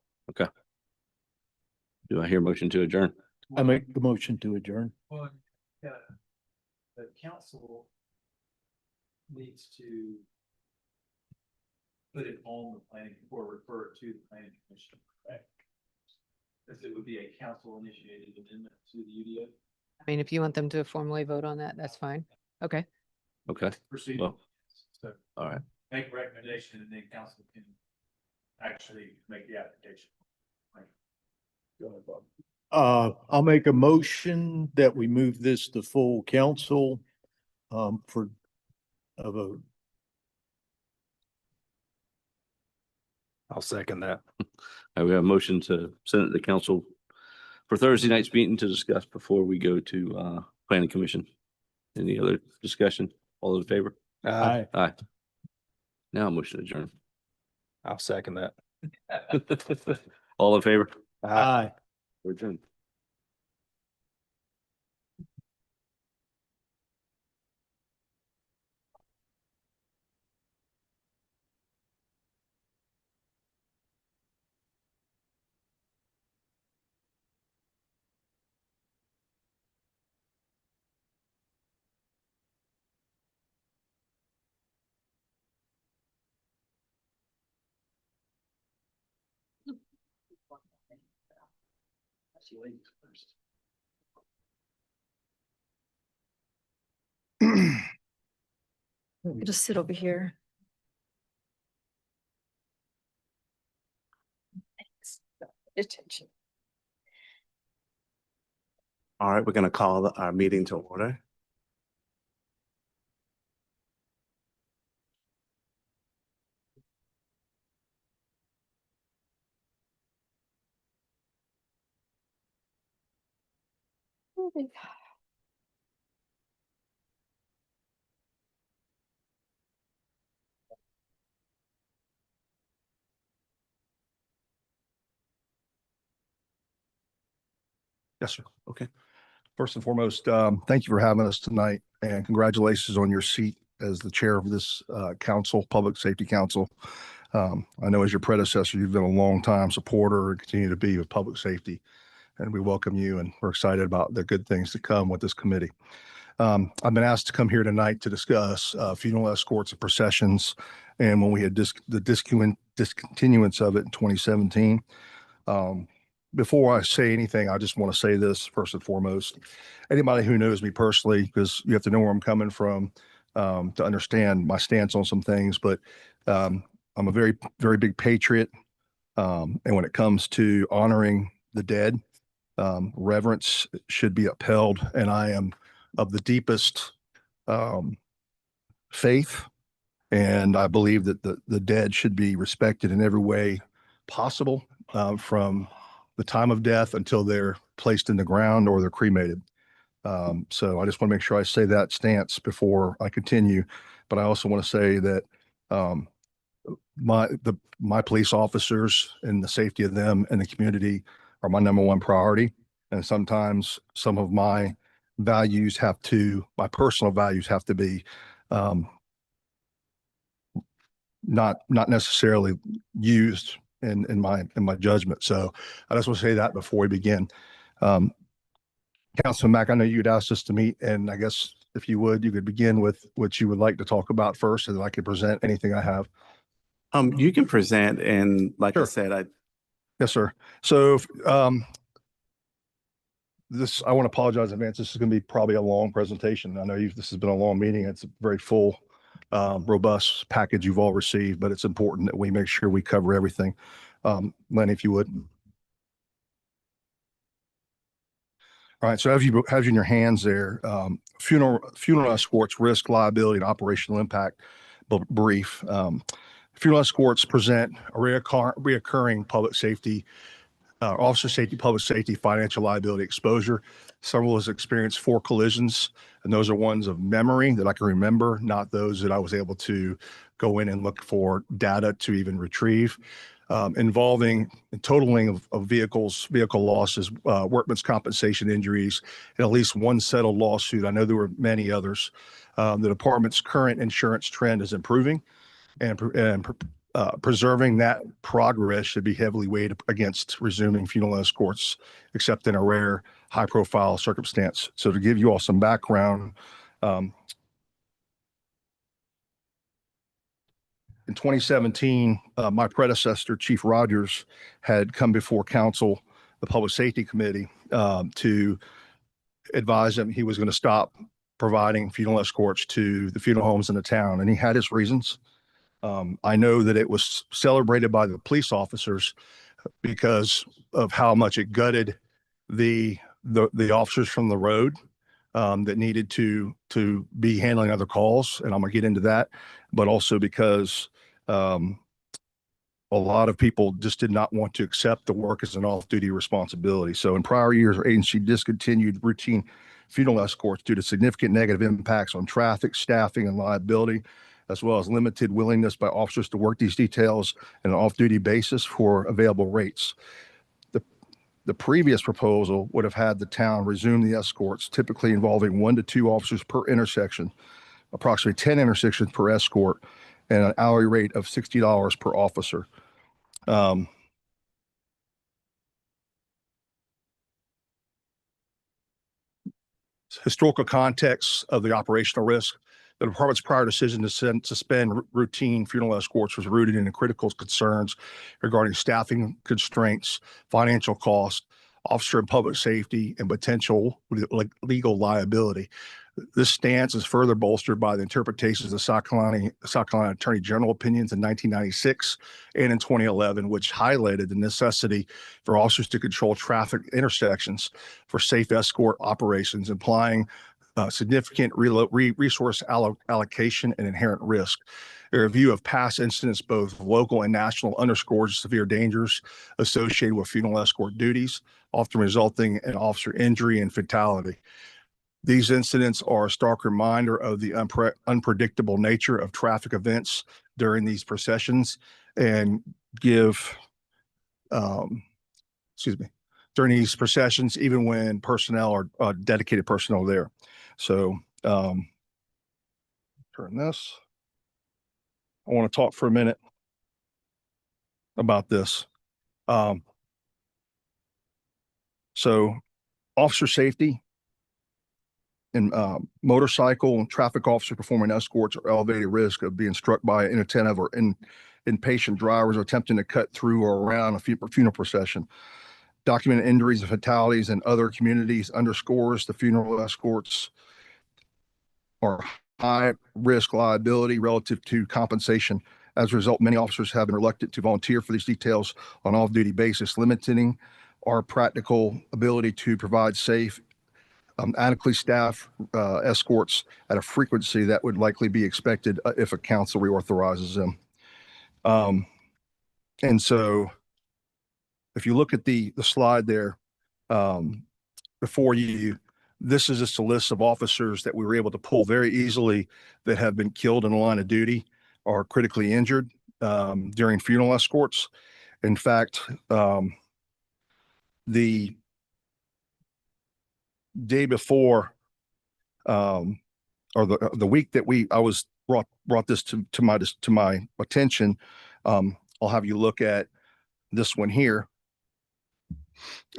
[SPEAKER 8] Do I hear a motion to adjourn?
[SPEAKER 7] I make the motion to adjourn.
[SPEAKER 2] Well, yeah, the council needs to put it on the planning or refer it to the planning commission, correct? Because it would be a council initiated amendment to the UDO.
[SPEAKER 9] I mean, if you want them to formally vote on that, that's fine. Okay.
[SPEAKER 8] Okay,
[SPEAKER 2] Proceed.
[SPEAKER 8] Well,
[SPEAKER 2] So
[SPEAKER 8] all right.
[SPEAKER 2] make a recommendation and then council can actually make the application. Go ahead, Bob.
[SPEAKER 11] I'll make a motion that we move this to full council, for a vote.
[SPEAKER 10] I'll second that.
[SPEAKER 8] We have a motion to send it to council for Thursday night's meeting to discuss before we go to Planning Commission. Any other discussion? All those in favor?
[SPEAKER 11] Aye.
[SPEAKER 8] Aye. Now motion to adjourn.
[SPEAKER 10] I'll second that.
[SPEAKER 8] All in favor?
[SPEAKER 11] Aye.
[SPEAKER 8] We're adjourned.
[SPEAKER 5] Just sit over here. Thanks. Attention.
[SPEAKER 6] All right, we're going to call our meeting to order.
[SPEAKER 12] Yes, sir.
[SPEAKER 6] Okay.
[SPEAKER 12] First and foremost, thank you for having us tonight and congratulations on your seat as the chair of this council, Public Safety Council. I know as your predecessor, you've been a long time supporter and continue to be with public safety. And we welcome you and we're excited about the good things to come with this committee. I've been asked to come here tonight to discuss funeral escorts and processions. And when we had the discontinuance of it in 2017, before I say anything, I just want to say this first and foremost. Anybody who knows me personally, because you have to know where I'm coming from to understand my stance on some things, but I'm a very, very big patriot. And when it comes to honoring the dead, reverence should be upheld. And I am of the deepest faith. And I believe that the dead should be respected in every way possible, from the time of death until they're placed in the ground or they're cremated. So I just want to make sure I say that stance before I continue. But I also want to say that my police officers and the safety of them and the community are my number one priority. And sometimes some of my my personal values have to be not necessarily used in my judgment. So I just want to say that before we begin. Councilman Mack, I know you'd asked us to meet, and I guess if you could begin with what you would like to talk about first, and then I could present anything I have.
[SPEAKER 6] You can present and like I
[SPEAKER 12] Sure.
[SPEAKER 6] said,
[SPEAKER 12] Yes, sir. So, I want to apologize in advance. This is going to be probably a long presentation. I know this has been a long meeting. It's a very full, robust package you've all received, but it's important that we make sure we cover everything. Lenny, if you would. All right. So as you have in your hands there, funeral escorts, risk, liability, and operational impact brief. Funeral escorts present a reoccurring public safety, officer safety, public safety, financial liability exposure. Several has experienced 4 collisions, and those are ones of memory that I can remember, not those that I was able to go in and look for data to even retrieve. Involving totaling of vehicle losses, workman's compensation injuries, and at least one settled lawsuit. I know there were many others. The department's current insurance trend is improving, and preserving that progress should be heavily weighed against resuming funeral escorts, except in a rare high-profile circumstance. So to give you all some background, in 2017, my predecessor, Chief Rogers, had come before council, the Public Safety Committee, to advise him he was going to stop providing funeral escorts to the funeral homes in the town. And he had his reasons. I know that it was celebrated by the police officers because of how much it gutted the officers from the road that needed to be handling other calls. And I'm going to get into that, but also because a lot of people just did not want to accept the work as an off-duty responsibility. So in prior years, our agency discontinued routine funeral escorts due to significant negative impacts on traffic, staffing, and liability, as well as limited willingness by officers to work these details on an off-duty basis for available rates. The previous proposal would have had the town resume the escorts, typically involving 1 to 2 officers per intersection, approximately 10 intersections per escort, and an hourly rate of $60 per officer. Historical context of the operational risk. The department's prior decision to suspend routine funeral escorts was rooted in critical concerns regarding staffing constraints, financial costs, officer and public safety, and potential legal liability. This stance is further bolstered by the interpretations of South Carolina Attorney General opinions in 1996 and in 2011, which highlighted the necessity for officers to control traffic intersections for safe escort operations, implying significant resource allocation and inherent risk. A review of past incidents, both local and national, underscores severe dangers associated with funeral escort duties, often resulting in officer injury and fatality. These incidents are a stark reminder of the unpredictable nature of traffic events during these processions and give, during these processions, even when personnel are dedicated personnel there. So, turn this. I want to talk for a minute about this. So officer safety and motorcycle and traffic officer performing escorts are elevated risk of being struck by inattentive or impatient drivers attempting to cut through or around a funeral procession. Documented injuries and fatalities in other communities underscores the funeral escorts are high risk liability relative to compensation. As a result, many officers have been reluctant to volunteer for these details on off-duty basis, limiting our practical ability to provide safe, adequately staffed escorts at a frequency that would likely be expected if a council reauthorizes them. And so if you look at the slide there before you, this is just a list of officers that we were able to pull very easily that have been killed in the line of duty or critically injured during funeral escorts. In fact, the day before, or the week that I was brought this to my attention, I'll have you look at this one here.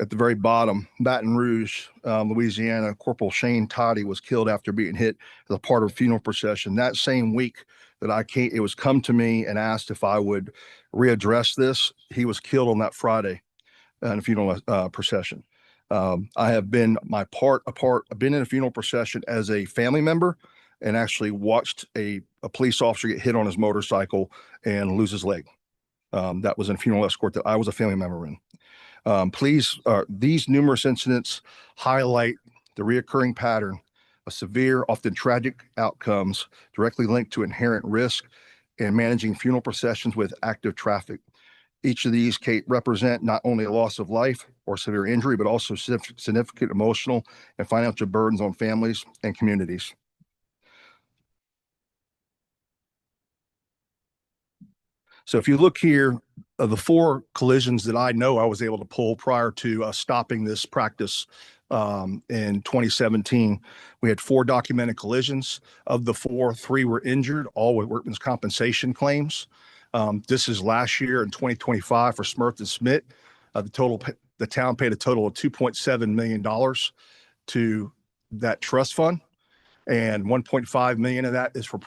[SPEAKER 12] At the very bottom, Baton Rouge, Louisiana, Corporal Shane Toddy was killed after being hit as a part of a funeral procession. That same week, that it was come to me and asked if I would readdress this. He was killed on that Friday in a funeral procession. I have been I've been in a funeral procession as a family member and actually watched a police officer get hit on his motorcycle and lose his leg. That was in a funeral escort that I was a family member in. These numerous incidents highlight the reoccurring pattern of severe, often tragic outcomes directly linked to inherent risk in managing funeral processions with active traffic. Each of these, Kate, represent not only a loss of life or severe injury, but also significant emotional and financial burdens on families and communities. So if you look here, the 4 collisions that I know I was able to pull prior to stopping this practice in 2017, we had 4 documented collisions. Of the 4, 3 were injured, all with workman's compensation claims. This is last year in 2025 for Smurth and Smith. The town paid a total of $2.7 million to that trust fund, and $1.5 million of that is for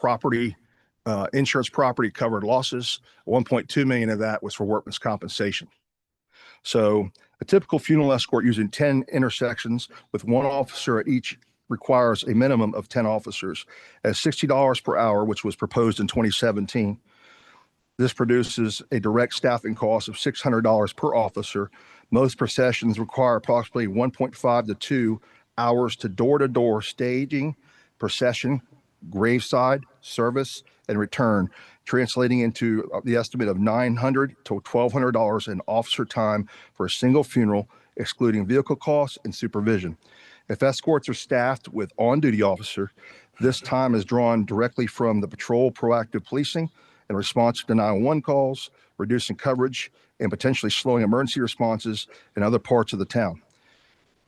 [SPEAKER 12] insurance property covered losses. 1.2 million of that was for workman's compensation. So a typical funeral escort using 10 intersections with 1 officer at each requires a minimum of 10 officers at $60 per hour, which was proposed in 2017. This produces a direct staffing cost of $600 per officer. Most processions require approximately 1.5 to 2 hours to door staging, procession, graveside, service, and return, translating into the estimate of $900 to $1,200 in officer time for a single funeral, excluding vehicle costs and supervision. If escorts are staffed with on-duty officer, this time is drawn directly from the patrol proactive policing in response to 911 calls, reducing coverage and potentially slowing emergency responses in other parts of the town.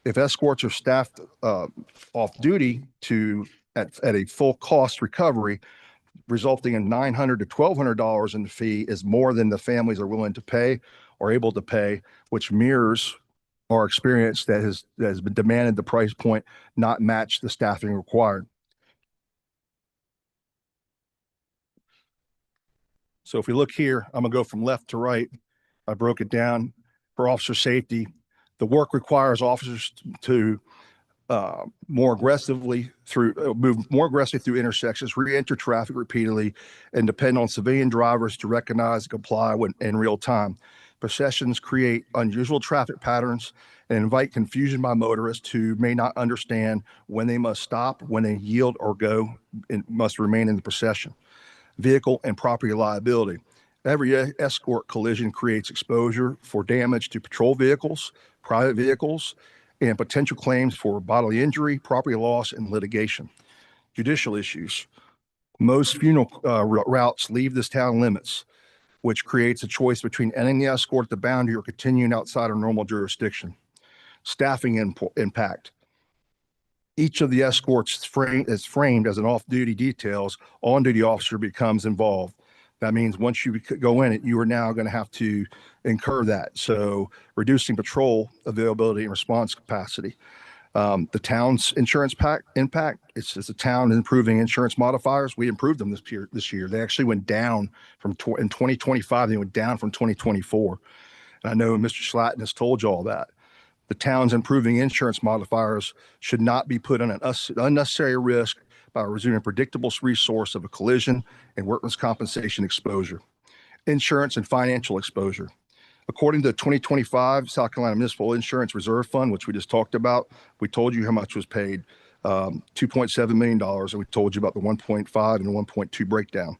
[SPEAKER 12] If escorts are staffed off duty at a full cost recovery, resulting in $900 to $1,200 in the fee is more than the families are willing to pay or able to pay, which mirrors our experience that has been demanded the price point not match the staffing required. So if we look here, I'm gonna go from left to right. I broke it down for officer safety. The work requires officers to move more aggressively through intersections, re-enter traffic repeatedly, and depend on civilian drivers to recognize and comply in real time. Processions create unusual traffic patterns and invite confusion by motorists who may not understand when they must stop, when they yield or go, and must remain in the procession. Vehicle and property liability. Every escort collision creates exposure for damage to patrol vehicles, private vehicles, and potential claims for bodily injury, property loss, and litigation. Judicial issues. Most funeral routes leave this town limits, which creates a choice between ending the escort at the boundary or continuing outside our normal jurisdiction. Staffing impact. Each of the escorts is framed as an off-duty details, on-duty officer becomes involved. That means once you go in it, you are now going to have to incur that. So reducing patrol availability and response capacity. The town's insurance impact, it's the town improving insurance modifiers. We improved them this year. They actually went down in 2025, they went down from 2024. And I know Mr. Slatton has told you all that. The town's improving insurance modifiers should not be put on an unnecessary risk by resuming a predictable resource of a collision and workman's compensation exposure. Insurance and financial exposure. According to the 2025 South Carolina Municipal Insurance Reserve Fund, which we just talked about, we told you how much was paid, $2.7 million, and we told you about the 1.5 and the 1.2 breakdown.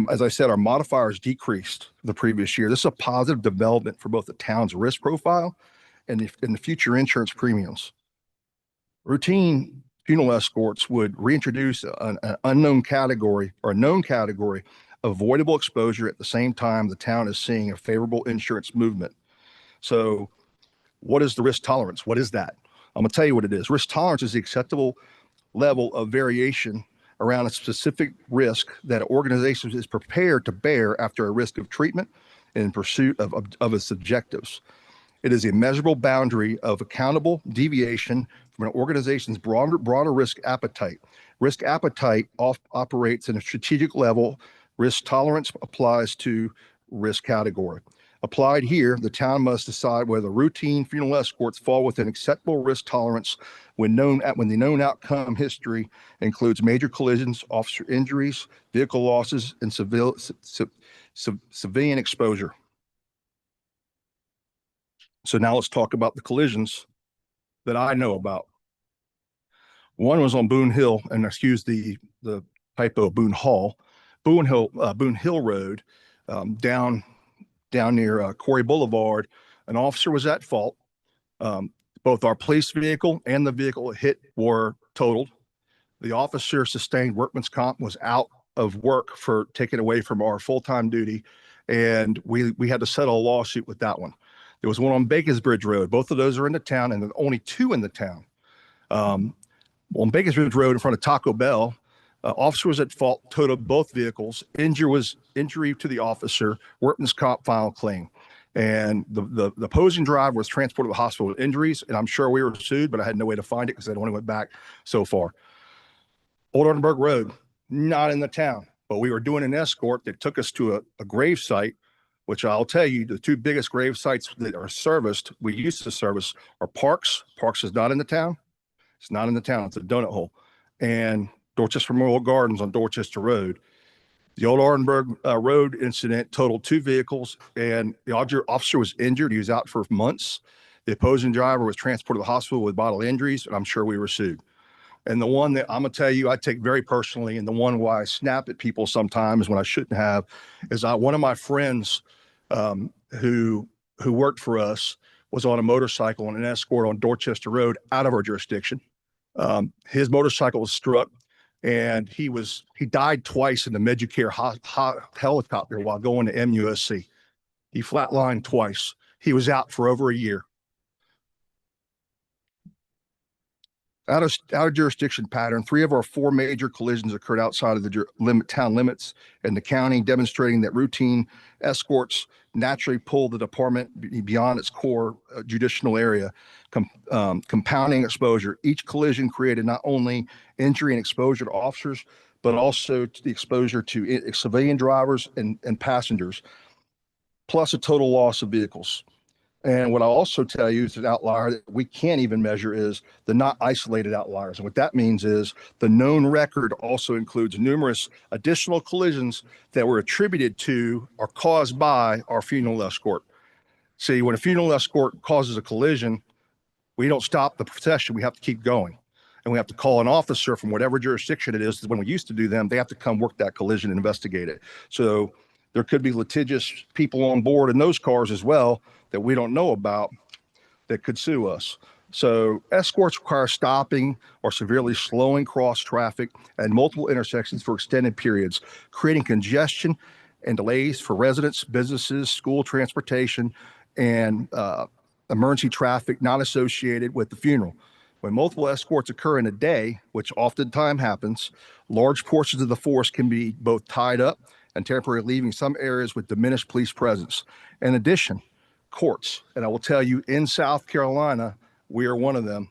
[SPEAKER 12] As I said, our modifiers decreased the previous year. This is a positive development for both the town's risk profile and the future insurance premiums. Routine funeral escorts would reintroduce an unknown category or a known category of avoidable exposure at the same time the town is seeing a favorable insurance movement. So what is the risk tolerance? What is that? I'm gonna tell you what it is. Risk tolerance is the acceptable level of variation around a specific risk that an organization is prepared to bear after a risk of treatment and in pursuit of its objectives. It is a measurable boundary of accountable deviation from an organization's broader risk appetite, Risk appetite operates in a strategic level. Risk tolerance applies to risk category. Applied here, the town must decide whether routine funeral escorts fall within acceptable risk tolerance when the known outcome history includes major collisions, officer injuries, vehicle losses, and civilian exposure. So now let's talk about the collisions that I know about. One was on Boone Hill, and excuse the typo, Boone Hall, Boone Hill Road, down near Corey Boulevard. An officer was at fault. Both our police vehicle and the vehicle hit were totaled. The officer sustained workman's comp, was out of work for taking away from our full-time duty, and we had to settle a lawsuit with that one. There was one on Baconsbridge Road. Both of those are in the town, and there are only two in the town. On Baconsbridge Road in front of Taco Bell, officer was at fault, totaled both vehicles. Injury to the officer, workman's comp final claim. And the opposing driver was transported to the hospital with injuries, and I'm sure we were sued, but I had no way to find it because I'd only went back so far. Old Ortenburg Road, not in the town, but we were doing an escort that took us to a grave site, which I'll tell you, the two biggest grave sites that are serviced, we used to service, are Parks. Parks is not in the town. It's not in the town. It's a donut hole. And Dorchester Memorial Gardens on Dorchester Road. The Old Ortenburg Road incident totaled two vehicles, and the officer was injured. He was out for months. The opposing driver was transported to the hospital with bodily injuries, and I'm sure we were sued. And the one that I'm going to tell you I take very personally, and the one why I snap at people sometimes when I shouldn't have, is one of my friends who worked for us was on a motorcycle on an escort on Dorchester Road out of our jurisdiction. His motorcycle was struck, and he died twice in the Medicare helicopter while going to MUSC. He flatlined twice. He was out for over a year. Out of jurisdiction pattern, 3 of our 4 major collisions occurred outside of the town limits in the county, demonstrating that routine escorts naturally pull the department beyond its core judicial area, compounding exposure. Each collision created not only injury and exposure to officers, but also to the exposure to civilian drivers and passengers, plus a total loss of vehicles. And what I'll also tell you is an outlier that we can't even measure is the not isolated outliers. And what that means is the known record also includes numerous additional collisions that were attributed to or caused by our funeral escort. See, when a funeral escort causes a collision, we don't stop the procession. We have to keep going. And we have to call an officer from whatever jurisdiction it is. When we used to do them, they have to come work that collision and investigate it. So there could be litigious people on board in those cars as well that we don't know about that could sue us. So escorts require stopping or severely slowing cross traffic at multiple intersections for extended periods, creating congestion and delays for residents, businesses, school transportation, and emergency traffic not associated with the funeral. When multiple escorts occur in a day, which oftentimes happens, large portions of the force can be both tied up and temporarily leaving some areas with diminished police presence. In addition, courts, and I will tell you in South Carolina, we are one of them.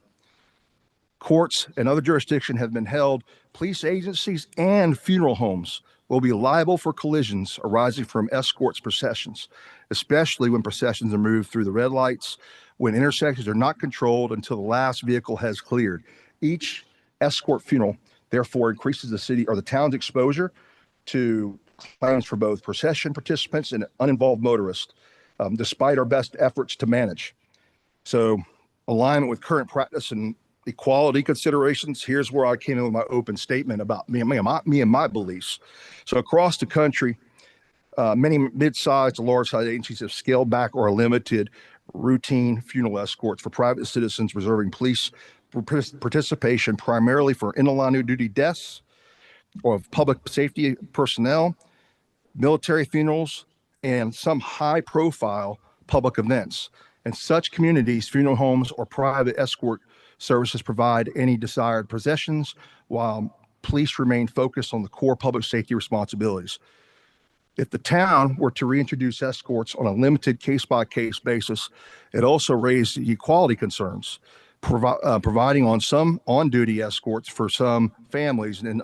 [SPEAKER 12] Courts and other jurisdictions have been held. Police agencies and funeral homes will be liable for collisions arising from escorts processions, especially when processions are moved through the red lights, when intersections are not controlled until the last vehicle has cleared. Each escort funeral, therefore, increases the city or the town's exposure to claims for both procession participants and uninvolved motorists, despite our best efforts to manage. So alignment with current practice and equality considerations, here's where I came in with my open statement about me and my beliefs. So across the country, many mid-sized to large-sized agencies have scaled back or limited routine funeral escorts for private citizens, reserving police participation primarily for in-the-line of duty deaths or of public safety personnel, military funerals, and some high-profile public events. In such communities, funeral homes or private escort services provide any desired possessions, while police remain focused on the core public safety responsibilities. If the town were to reintroduce escorts on a limited case-by-case basis, it also raised equality concerns. providing on some on-duty escorts for some families and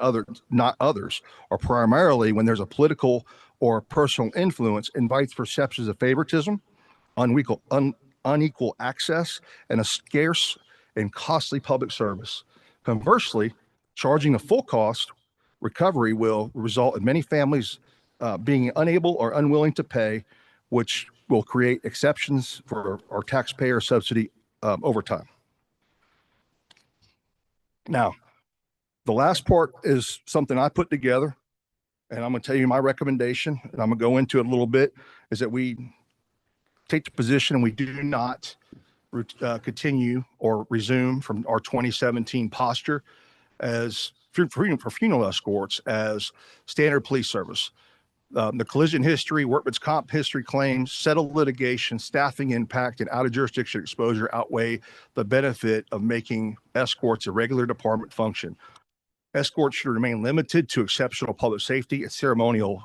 [SPEAKER 12] not others, or primarily when there's a political or personal influence, invites perceptions of favoritism, unequal access, and a scarce and costly public service. Conversely, charging a full cost recovery will result in many families being unable or unwilling to pay, which will create exceptions for our taxpayer subsidy over time. Now, the last part is something I put together, and I'm going to tell you my recommendation, and I'm going to go into it a little bit, is that we take the position and we do not continue or resume from our 2017 posture as for funeral escorts as standard police service. The collision history, workman's comp history claims, settled litigation, staffing impact, and out of jurisdiction exposure outweigh the benefit of making escorts a regular department function. Escorts should remain limited to exceptional public safety and ceremonial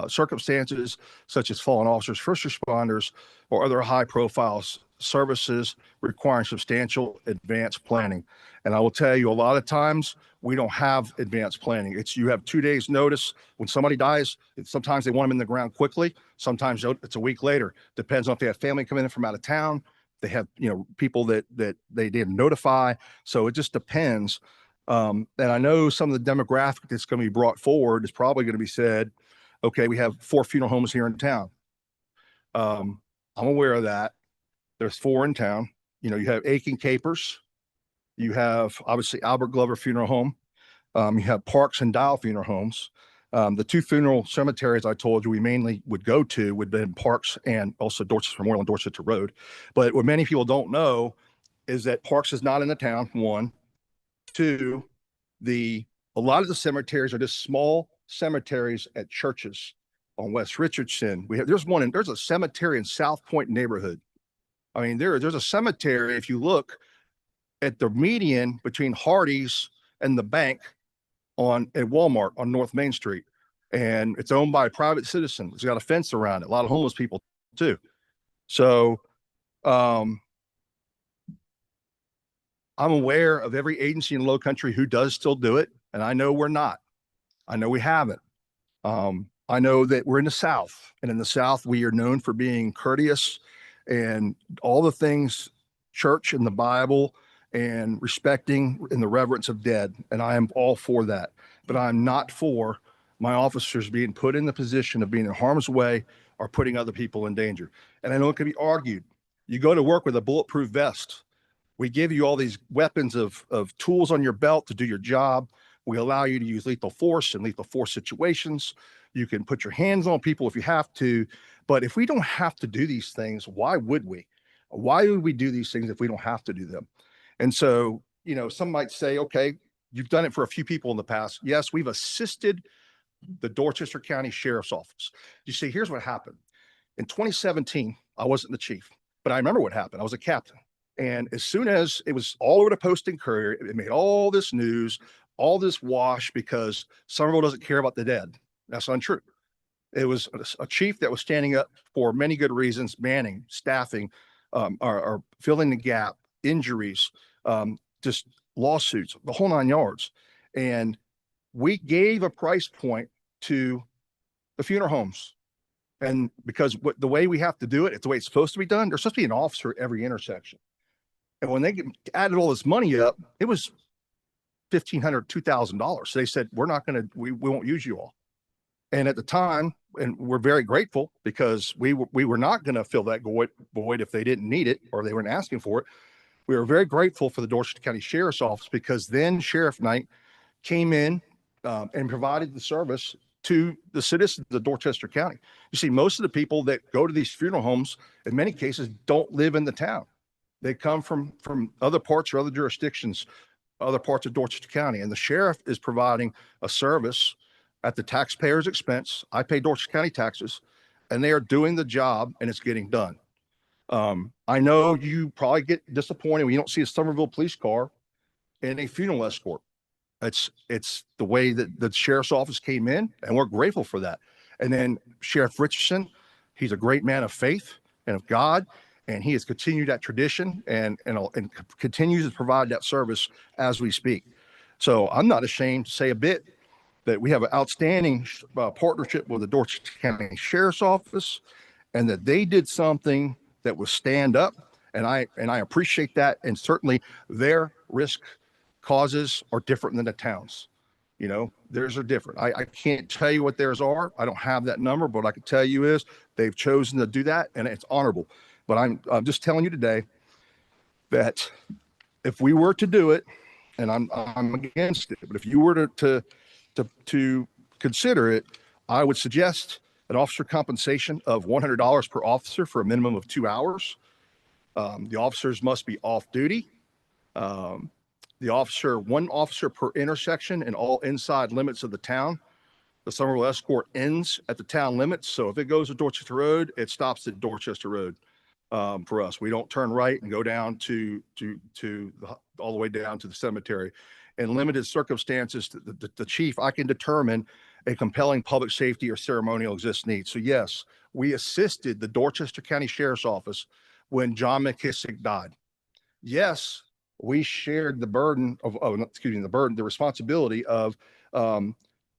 [SPEAKER 12] circumstances, such as fallen officers, first responders, or other high-profile services requiring substantial advanced planning. And I will tell you, a lot of times we don't have advanced planning. You have 2 days notice when somebody dies. Sometimes they want them in the ground quickly. Sometimes it's a week later. Depends on if they have family coming in from out of town. They have, people that they didn't notify. So it just depends. And I know some of the demographic that's going to be brought forward is probably going to be said, okay, we have 4 funeral homes here in town. I'm aware of that. There's 4 in town. You have Aiken Capers. You have obviously Albert Glover Funeral Home. You have Parks and Dial Funeral Homes. The 2 funeral cemeteries I told you we mainly would go to would be Parks and also Dorchester Memorial and Dorchester Road. But what many people don't know is that Parks is not in the town, 1. 2, a lot of the cemeteries are just small cemeteries at churches on West Richardson. There's a cemetery in South Point neighborhood. I mean, there's a cemetery, if you look at the median between Hardee's and the bank at Walmart on North Main Street. And it's owned by a private citizen. It's got a fence around it. A lot of homeless people too. So, I'm aware of every agency in Low Country who does still do it. And I know we're not. I know we haven't. I know that we're in the South, and in the South, we are known for being courteous and all the things church and the Bible and respecting in the reverence of dead. And I am all for that, but I'm not for my officers being put in the position of being in harm's way or putting other people in danger. And I know it can be argued. You go to work with a bulletproof vest. We give you all these weapons of tools on your belt to do your job. We allow you to use lethal force in lethal force situations. You can put your hands on people if you have to. But if we don't have to do these things, why would we? Why would we do these things if we don't have to do them? And so, some might say, okay, you've done it for a few people in the past. Yes, we've assisted the Dorchester County Sheriff's Office. You see, here's what happened. In 2017, I wasn't the chief, but I remember what happened. I was a captain. And as soon as it was all over the Post and Courier, it made all this news, all this wash because Somerville doesn't care about the dead. That's untrue. It was a chief that was standing up for many good reasons, manning, staffing, or filling the gap, injuries, just lawsuits, the whole 9 yards. And we gave a price point to the funeral homes. And because the way we have to do it, it's the way it's supposed to be done. There's supposed to be an officer at every intersection. And when they added all this money up, it was $1,500, $2,000. So they said, we won't use you all. And at the time, and we're very grateful because we were not going to fill that void if they didn't need it or they weren't asking for it. We were very grateful for the Dorchester County Sheriff's Office because then Sheriff Knight came in and provided the service to the citizens of Dorchester County. You see, most of the people that go to these funeral homes, in many cases, don't live in the town. They come from other parts or other jurisdictions, other parts of Dorchester County. And the sheriff is providing a service at the taxpayer's expense. I pay Dorchester County taxes, and they are doing the job, and it's getting done. I know you probably get disappointed when you don't see a Somerville police car in a funeral escort. It's the way that the sheriff's office came in, and we're grateful for that. And then Sheriff Richardson, he's a great man of faith and of God, And he has continued that tradition and continues to provide that service as we speak. So I'm not ashamed to say a bit that we have an outstanding partnership with the Dorchester County Sheriff's Office, and that they did something that was stand up. And I appreciate that. And certainly their risk causes are different than the towns. You know, theirs are different. I can't tell you what theirs are. I don't have that number, but what I can tell you is they've chosen to do that, and it's honorable. But I'm just telling you today that if we were to do it, and I'm against it, but if you were to consider it, I would suggest an officer compensation of $100 per officer for a minimum of 2 hours. The officers must be off duty. One officer per intersection in all inside limits of the town. The Somerville escort ends at the town limits. So if it goes to Dorchester Road, it stops at Dorchester Road. For us, we don't turn right and go down all the way down to the cemetery. In limited circumstances, the chief, I can determine a compelling public safety or ceremonial exists need. So yes, we assisted the Dorchester County Sheriff's Office when John McKissick died. Yes, we shared the burden of, the responsibility of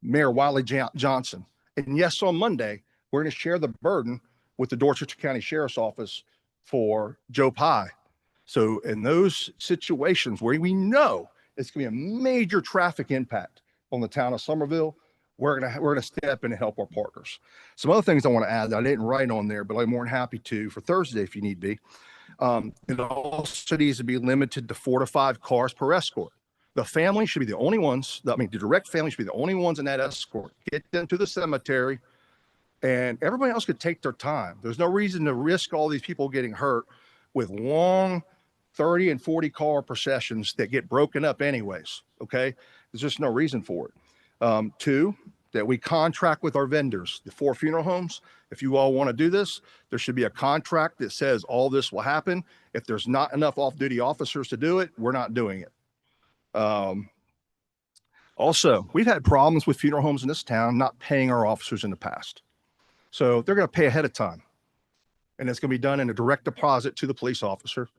[SPEAKER 12] Mayor Wiley Johnson. And yes, on Monday, we're going to share the burden with the Dorchester County Sheriff's Office for Joe Pye. So in those situations where we know it's going to be a major traffic impact on the town of Somerville, we're going to step in and help our partners. Some other things I want to add that I didn't write on there, but I'm more than happy to for Thursday if you need be. It also needs to be limited to 4 to 5 cars per escort. The family should be the only ones, the direct family should be the only ones in that escort. Get them to the cemetery, and everybody else could take their time. There's no reason to risk all these people getting hurt with long 30 and 40 car processions that get broken up anyways. Okay. There's just no reason for it. 2, that we contract with our vendors, the 4 funeral homes. If you all want to do this, there should be a contract that says all this will happen. If there's not enough off-duty officers to do it, we're not doing it. Also, we've had problems with funeral homes in this town not paying our officers in the past. So they're going to pay ahead of time, and it's going to be done in a direct deposit to the police officer.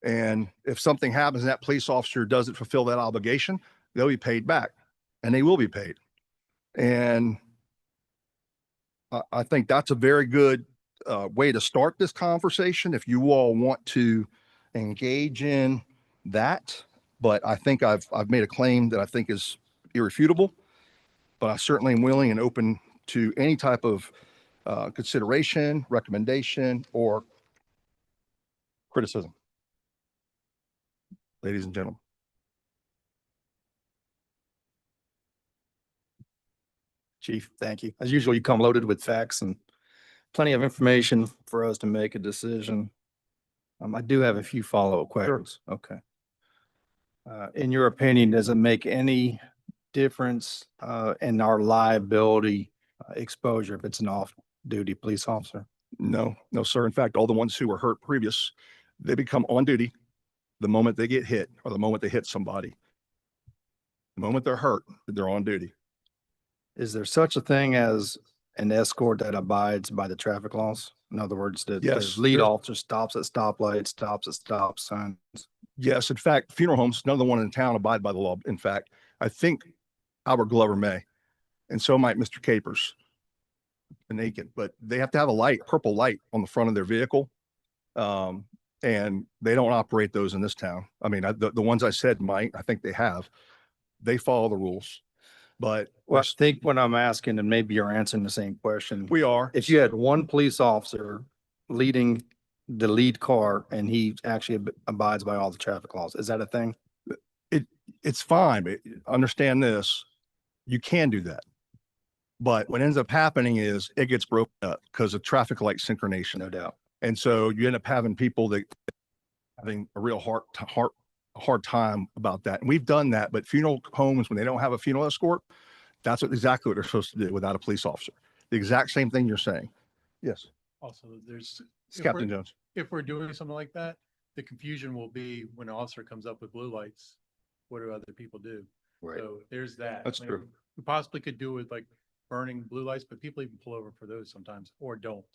[SPEAKER 12] And if something happens and that police officer doesn't fulfill that obligation, they'll be paid back, and they will be paid. And I think that's a very good way to start this conversation if you all want to engage in that. But I think I've made a claim that I think is irrefutable, but I certainly am willing and open to any type of consideration, recommendation, or criticism. Ladies and gentlemen.
[SPEAKER 10] Chief, thank you. As usual, you come loaded with facts and plenty of information for us to make a decision. I do have a few follow-up questions. Sure. Okay. In your opinion, does it make any difference in our liability exposure if it's an off-duty police officer?
[SPEAKER 12] No, sir. In fact, all the ones who were hurt previous, they become on duty the moment they get hit or the moment they hit somebody. The moment they're hurt, they're on duty.
[SPEAKER 10] Is there such a thing as an escort that abides by the traffic laws? In other words, the lead officer stops at stoplights, stops at stop signs.
[SPEAKER 12] Yes. In fact, funeral homes, none of the one in town abide by the law. In fact, I think Albert Glover may, and so might Mr. Capers and Aiken, but they have to have a purple light on the front of their vehicle. And they don't operate those in this town. I mean, the ones I said might, I think they have, they follow the rules. But
[SPEAKER 10] well, I think what I'm asking, and maybe you're answering the same question.
[SPEAKER 12] We are.
[SPEAKER 10] If you had one police officer leading the lead car and he actually abides by all the traffic laws, is that a thing?
[SPEAKER 12] It's fine, but understand this, you can do that. But what ends up happening is it gets broken up because of traffic light synchronization.
[SPEAKER 10] No doubt.
[SPEAKER 12] And so you end up having people that having a real hard time about that. And we've done that, but funeral homes, when they don't have a funeral escort, that's exactly what they're supposed to do without a police officer. The exact same thing you're saying. Yes.
[SPEAKER 13] Also, there's
[SPEAKER 12] Captain Jones.
[SPEAKER 13] If we're doing something like that, the confusion will be when an officer comes up with blue lights, what do other people do?
[SPEAKER 10] Right.
[SPEAKER 13] So there's that.
[SPEAKER 12] That's true.
[SPEAKER 13] We possibly could do with like burning blue lights, but people even pull over for those sometimes or don't.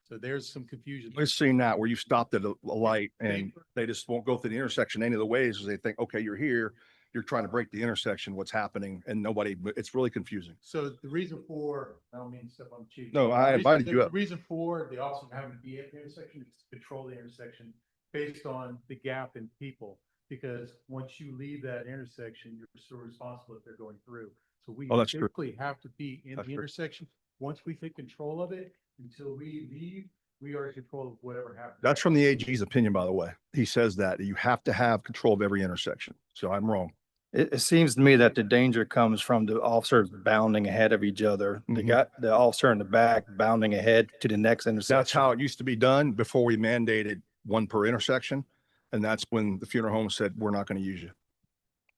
[SPEAKER 13] So there's some confusion.
[SPEAKER 12] We've seen that where you stopped at a light and they just won't go through the intersection any of the ways because they think, okay, you're here, you're trying to break the intersection, what's happening, and nobody, it's really confusing.
[SPEAKER 13] So the reason for, I don't mean to step on the chief.
[SPEAKER 12] No, I
[SPEAKER 13] The reason-
[SPEAKER 12] invited you
[SPEAKER 13] the
[SPEAKER 12] up.
[SPEAKER 13] reason for the officer having to be at the intersection is to control the intersection based on the gap in people. Because once you leave that intersection, you're still responsible if they're going through. So we
[SPEAKER 12] Oh, that's true.
[SPEAKER 13] typically have to be in
[SPEAKER 12] That's
[SPEAKER 13] the
[SPEAKER 12] true.
[SPEAKER 13] intersection. Once we take control of it, until we leave, we are in control of whatever happens.
[SPEAKER 12] That's from the AG's opinion, by the way. He says that you have to have control of every intersection. So I'm wrong.
[SPEAKER 10] It seems to me that the danger comes from the officers bounding ahead of each other. They
[SPEAKER 12] Mhm.
[SPEAKER 10] got the officer in the back bounding ahead to the next intersection.
[SPEAKER 12] That's how it used to be done before we mandated one per intersection. And that's when the funeral home said, we're not going to use you.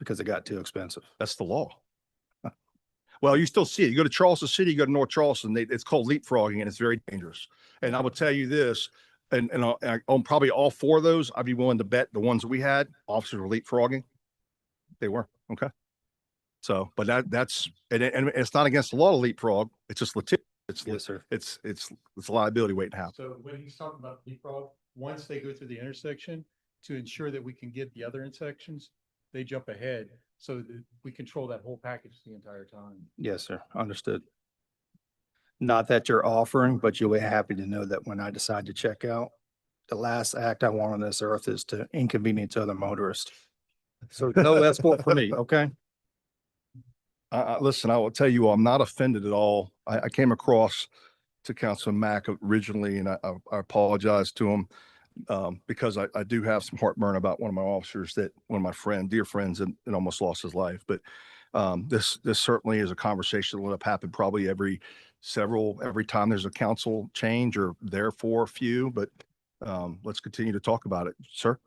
[SPEAKER 10] Because it got too expensive.
[SPEAKER 12] That's the law. Well, you still see it. You go to Charleston City, you go to North Charleston, it's called leapfrogging and it's very dangerous. And I will tell you this, and on probably all four of those, I'd be willing to bet the ones that we had, officers were leapfrogging. They were, okay. So, but that's, and it's not against the law to leapfrog. It's just
[SPEAKER 10] Yes, sir.
[SPEAKER 12] it's a liability waiting to happen.
[SPEAKER 13] So when he's talking about leapfrog, once they go through the intersection, to ensure that we can get the other intersections, they jump ahead so that we control that whole package the entire time.
[SPEAKER 10] Yes, sir. Understood. Not that you're offering, but you'll be happy to know that when I decide to check out, the last act I want on this earth is to inconvenience other motorists. So no escort for me, okay?
[SPEAKER 12] Listen, I will tell you, I'm not offended at all. I came across to Councilman Mack originally, and I apologize to him because I do have some heartburn about one of my officers that one of my dear friends, and almost lost his life. But this certainly is a conversation that will happen probably every time there's a council change or therefore a few. But let's continue to talk about it, sir.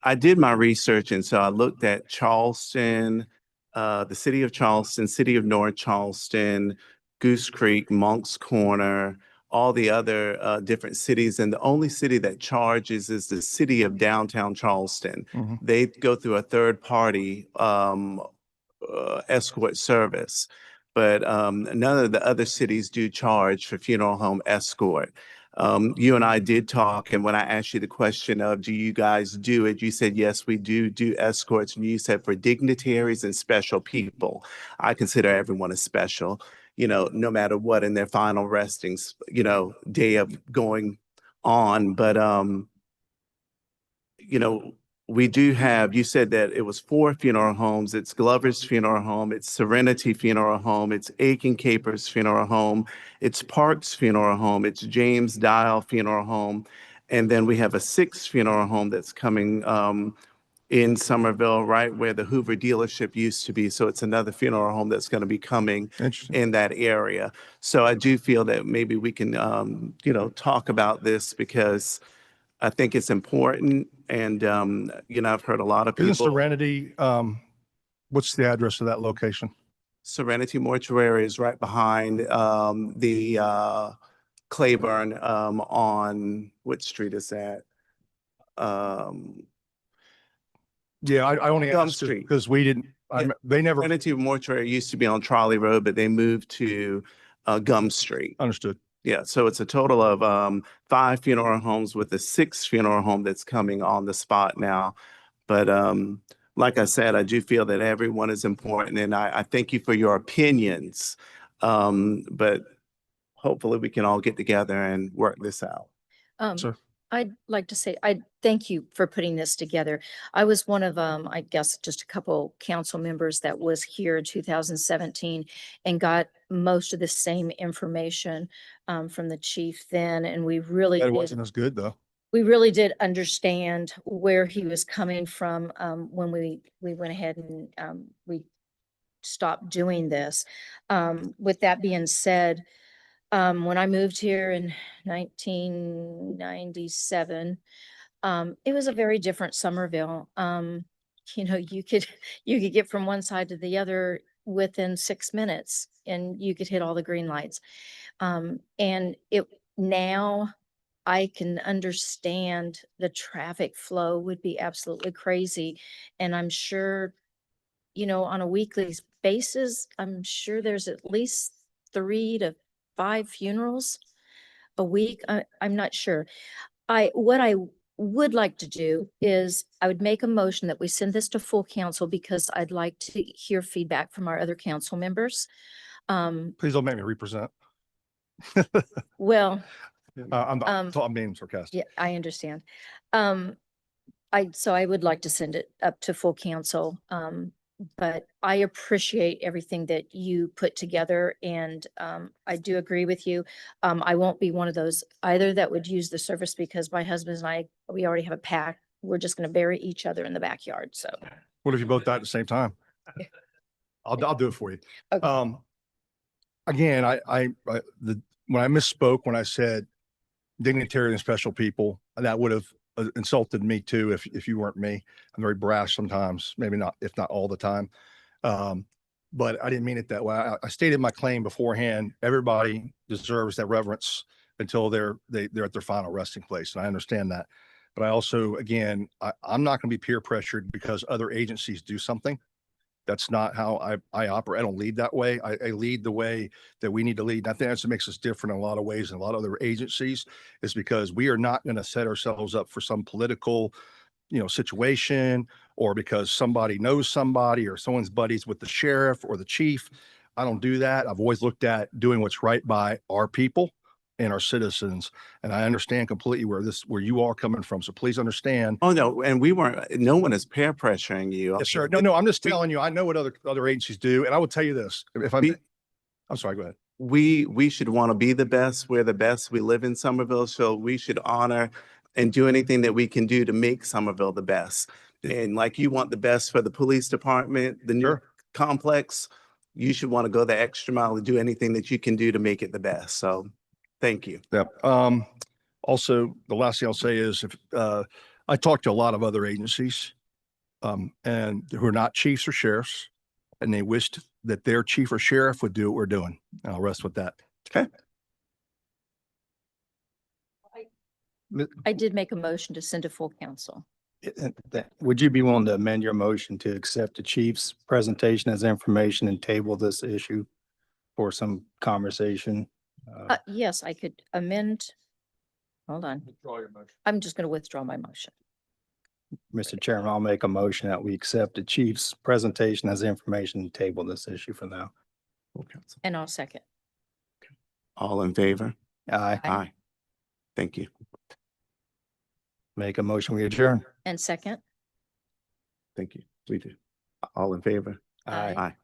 [SPEAKER 6] I did my research, and so I looked at Charleston, the city of Charleston, city of North Charleston, Goose Creek, Monk's Corner, all the other different cities. And the only city that charges is the city of downtown Charleston.
[SPEAKER 12] Mhm.
[SPEAKER 6] They go through a third party escort service. But none of the other cities do charge for funeral home escort. You and I did talk, and when I asked you the question of, do you guys do it? You said, yes, we do escorts. And you said for dignitaries and special people. I consider everyone as special, no matter what in their final restings, day of going on. But, we do have, you said that it was 4 funeral homes. It's Glover's Funeral Home. It's Serenity Funeral Home. It's Aiken Capers Funeral Home. It's Parks Funeral Home. It's James Dial Funeral Home. And then we have a 6th funeral home that's coming in Somerville, right where the Hoover dealership used to be. So it's another funeral home that's going to be coming in that area. So I do feel that maybe we can, talk about this because I think it's important. And, I've heard a lot of
[SPEAKER 12] Isn't
[SPEAKER 6] people.
[SPEAKER 12] Serenity, what's the address of that location?
[SPEAKER 6] Serenity Mortuary is right behind the Claiborne on, what street is that?
[SPEAKER 12] Yeah, I only
[SPEAKER 6] Gum
[SPEAKER 12] asked
[SPEAKER 6] Street.
[SPEAKER 12] because we didn't, they never
[SPEAKER 6] Serenity Mortuary used to be on Trolley Road, but they moved to Gum Street.
[SPEAKER 12] understood.
[SPEAKER 6] Yeah, so it's a total of 5 funeral homes with a 6th funeral home that's coming on the spot now. But like I said, I do feel that everyone is important, and I thank you for your opinions. But hopefully we can all get together and work this out.
[SPEAKER 12] Sir.
[SPEAKER 1] I'd like to say, I thank you for putting this together. I was one of, I guess, just a couple council members that was here in 2017 and got most of the same information from the chief then. And we really
[SPEAKER 12] That
[SPEAKER 1] did,
[SPEAKER 12] wasn't as good though.
[SPEAKER 1] we really did understand where he was coming from when we went ahead and we stopped doing this. With that being said, when I moved here in 1997, it was a very different Somerville. You could get from one side to the other within 6 minutes, and you could hit all the green lights. And now I can understand the traffic flow would be absolutely crazy, and I'm sure, on a weekly basis, I'm sure there's at least 3 to 5 funerals. a week. I'm not sure. What I would like to do is I would make a motion that we send this to full council because I'd like to hear feedback from our other council members.
[SPEAKER 12] Please don't make me represent.
[SPEAKER 1] Well,
[SPEAKER 12] I'm being sarcastic.
[SPEAKER 1] yeah, I understand. So I would like to send it up to full council. But I appreciate everything that you put together and, I do agree with you. I won't be one of those either that would use the service because my husband and I, we already have a pact. We're just going to bury each other in the backyard. So,
[SPEAKER 12] What if you both died at the same time? I'll do it for you.
[SPEAKER 1] okay.
[SPEAKER 12] Again, when I misspoke, when I said dignitary and special people, that would have insulted me too if you weren't me. I'm very brash sometimes, maybe not, if not all the time. But I didn't mean it that way. I stated my claim beforehand. Everybody deserves that reverence until they're at their final resting place. And I understand that. But I also, again, I'm not going to be peer pressured because other agencies do something. That's not how I operate. I don't lead that way. I lead the way that we need to lead. And I think that's what makes us different in a lot of ways than a lot of other agencies, is because we are not going to set ourselves up for some political, situation, or because somebody knows somebody or someone's buddies with the sheriff or the chief. I don't do that. I've always looked at doing what's right by our people and our citizens. And I understand completely where you are coming from. So please understand.
[SPEAKER 6] Oh, no, and no one is peer pressuring you.
[SPEAKER 12] Yes, sir. No, I'm just telling you, I know what other agencies do. And I will tell you this, I'm sorry, go ahead.
[SPEAKER 6] We should want to be the best. We're the best. We live in Somerville, so we should honor and do anything that we can do to make Somerville the best. And like you want the best for the police department, the new complex, you should want to go the extra mile and do anything that you can do to make it the best. So thank you.
[SPEAKER 12] Yep. Also, the last thing I'll say is I talked to a lot of other agencies and who are not chiefs or sheriffs, and they wished that their chief or sheriff would do what we're doing. And I'll rest with that.
[SPEAKER 6] Okay.
[SPEAKER 1] I did make a motion to send to full council.
[SPEAKER 10] Would you be willing to amend your motion to accept the chief's presentation as information and table this issue for some conversation?
[SPEAKER 1] Yes, I could amend. Hold on.
[SPEAKER 2] Withdraw your motion.
[SPEAKER 1] I'm just going to withdraw my motion.
[SPEAKER 10] Mr. Chairman, I'll make a motion that we accept the chief's presentation as information and table this issue for now.
[SPEAKER 1] And I'll second.
[SPEAKER 6] All in favor?
[SPEAKER 10] Aye.
[SPEAKER 6] Aye. Thank you.
[SPEAKER 10] Make a motion, we adjourn.
[SPEAKER 1] And second.
[SPEAKER 6] Thank you. We do. All in favor?
[SPEAKER 1] Aye.
[SPEAKER 6] Aye.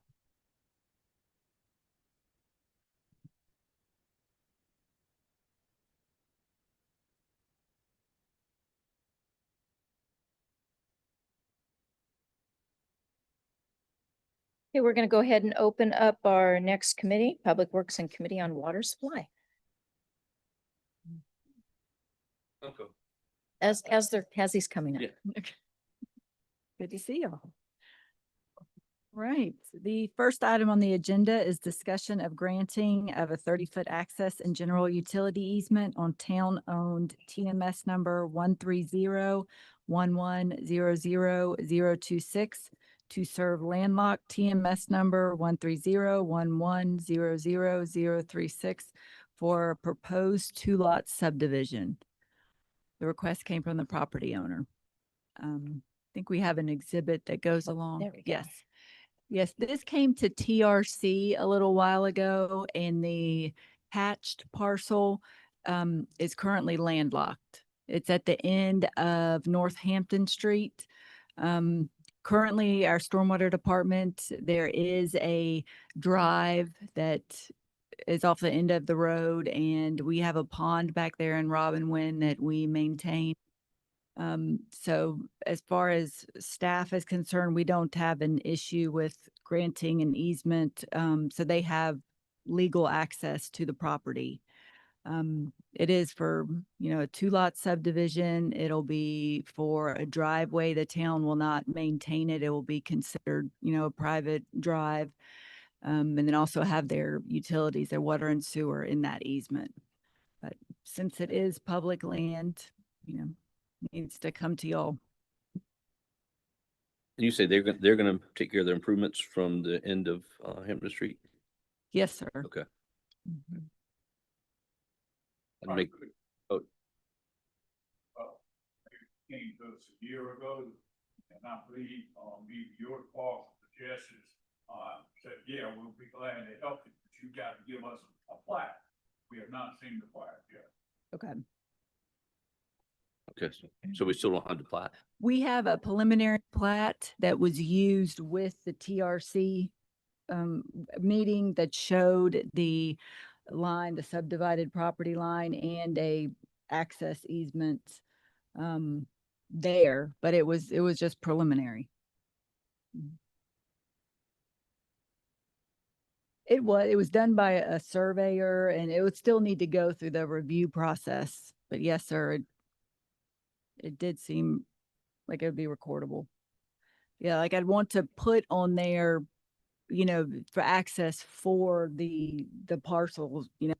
[SPEAKER 1] Okay, we're going to go ahead and open up our next committee, Public Works and Committee on Water Supply.
[SPEAKER 8] Okay.
[SPEAKER 1] As he's coming up.
[SPEAKER 8] Yeah.
[SPEAKER 14] Good to see you. Right. The first item on the agenda is discussion of granting of a 30-foot access and general utility easement on town-owned TMS number 130-1100-026 to serve landlocked TMS number 130-1100-036 for a proposed two-lot subdivision. The request came from the property owner. I think we have an exhibit that goes along.
[SPEAKER 1] There we go.
[SPEAKER 14] Yes. Yes, this came to TRC a little while ago, and the hatched parcel is currently landlocked. It's at the end of Northampton Street. Currently, our stormwater department, there is a drive that is off the end of the road, and we have a pond back there in Robinwin that we maintain. So as far as staff is concerned, we don't have an issue with granting an easement. So they have legal access to the property. It is for, a two-lot subdivision. It'll be for a driveway. The town will not maintain it. It will be considered, a private drive. And then also have their utilities, their water and sewer in that easement. But since it is public land, needs to come to y'all.
[SPEAKER 8] You say they're gonna take care of the improvements from the end of Hampton Street?
[SPEAKER 14] Yes, sir.
[SPEAKER 8] Okay.
[SPEAKER 14] Mhm.
[SPEAKER 8] I'd make,
[SPEAKER 4] Came to us a year ago, and I believe, your department suggestions, said, yeah, we'll be glad to help you, but you got to give us a plat. We have not seen the plat yet.
[SPEAKER 14] Okay.
[SPEAKER 8] okay, so we still don't have the plat.
[SPEAKER 14] We have a preliminary plat that was used with the TRC meeting that showed the line, the subdivided property line and a access easement there, but it was just preliminary. It was done by a surveyor and it would still need to go through the review process. But yes, sir, it did seem like it would be recordable. Yeah, like I'd want to put on there, you know, for access for the parcels, you know,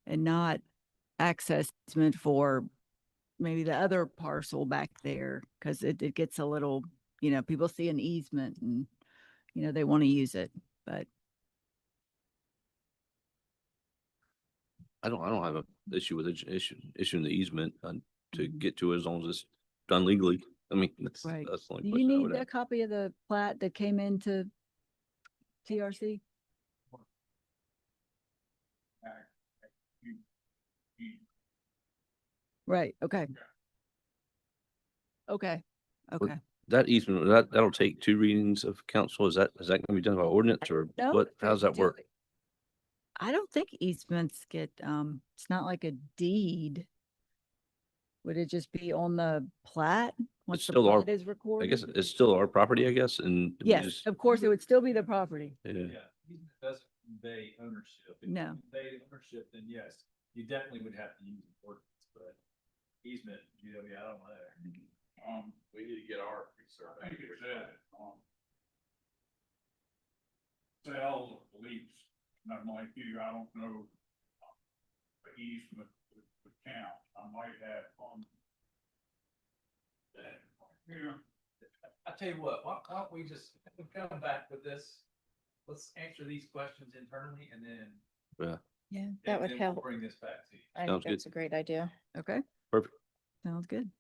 [SPEAKER 14] and not access meant for maybe the other parcel back there, because it gets a little, you know, people see an easement and, you know, they want to use it, but
[SPEAKER 8] I don't have an issue with issuing the easement to get to it as long as it's done legally. I mean, that's
[SPEAKER 14] right.
[SPEAKER 8] the only
[SPEAKER 14] Do you
[SPEAKER 8] question I
[SPEAKER 14] need
[SPEAKER 8] would
[SPEAKER 14] a
[SPEAKER 8] have.
[SPEAKER 14] copy of the plat that came into TRC? Right, okay. Okay, okay.
[SPEAKER 8] That easement, that'll take 2 readings of council. Is that gonna be done by ordinance or
[SPEAKER 14] No,
[SPEAKER 8] what? How does that
[SPEAKER 14] do-
[SPEAKER 8] work?
[SPEAKER 14] I don't think easements get, it's not like a deed. Would it just be on the plat? Once the
[SPEAKER 8] still our-
[SPEAKER 14] plat is
[SPEAKER 8] I
[SPEAKER 14] recorded?
[SPEAKER 8] guess it's still our property, I guess, and we
[SPEAKER 14] Yes,
[SPEAKER 8] just-
[SPEAKER 14] of course, it would still be the property.
[SPEAKER 8] yeah.
[SPEAKER 4] Easement doesn't convey ownership. If
[SPEAKER 14] No.
[SPEAKER 4] it conveyed ownership, then yes, you definitely would have to use the ordinance, but easement, you know, yeah, I don't know. We need to get our research. I think it said, sell beliefs, not like you, I don't know. The easement would count, I might have on. That, yeah.
[SPEAKER 2] I tell you what, why don't we just come back with this? Let's answer these questions internally and then.
[SPEAKER 1] Yeah, that would help.
[SPEAKER 2] Bring this back to you.
[SPEAKER 1] I
[SPEAKER 8] Sounds
[SPEAKER 1] think that's a great idea.
[SPEAKER 14] Okay.
[SPEAKER 8] Perfect.
[SPEAKER 14] Sounds good.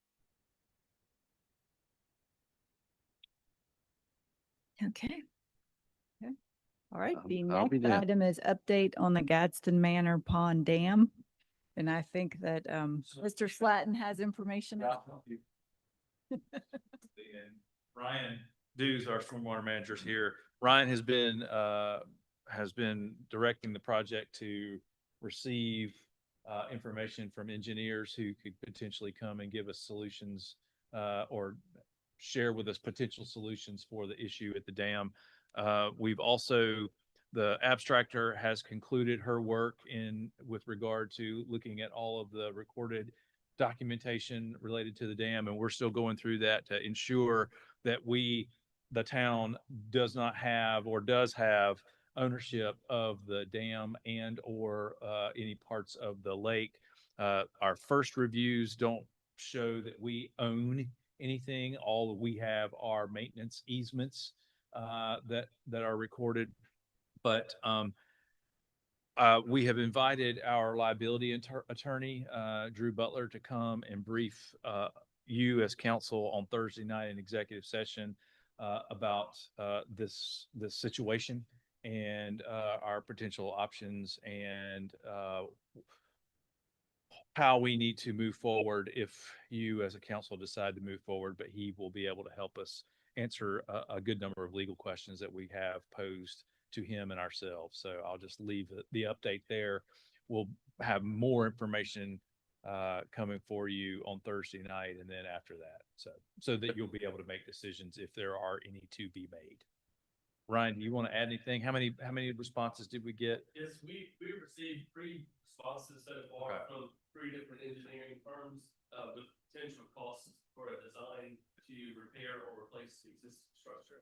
[SPEAKER 14] Okay. Okay. All right, the
[SPEAKER 8] I'll be
[SPEAKER 14] next
[SPEAKER 8] down.
[SPEAKER 14] item is update on the Gadsden Manor Pond Dam. And I think that Mr. Slatton has information.
[SPEAKER 4] And Ryan Dews, our stormwater manager's here. Ryan has been directing the project to receive information from engineers who could potentially come and give us solutions or share with us potential solutions for the issue at the dam. We've also, the abstractor has concluded her work with regard to looking at all of the recorded documentation related to the dam, and we're still going through that to ensure that the town does not have or does have ownership of the dam and or any parts of the lake. Our first reviews don't show that we own anything. All we have are maintenance easements that are recorded. But we have invited our liability attorney, Drew Butler, to come and brief you as counsel on Thursday night in executive session about this situation and our potential options and how we need to move forward if you as a council decide to move forward. But he will be able to help us answer a good number of legal questions that we have posed to him and ourselves. So I'll just leave the update there. We'll have more information coming for you on Thursday night and then after that. So that you'll be able to make decisions if there are any to be made. Ryan, do you want to add anything? How many responses did we get?
[SPEAKER 15] Yes, we received 3 responses so far
[SPEAKER 4] Okay.
[SPEAKER 15] from 3 different engineering firms with potential costs for a design to repair or replace the existing structure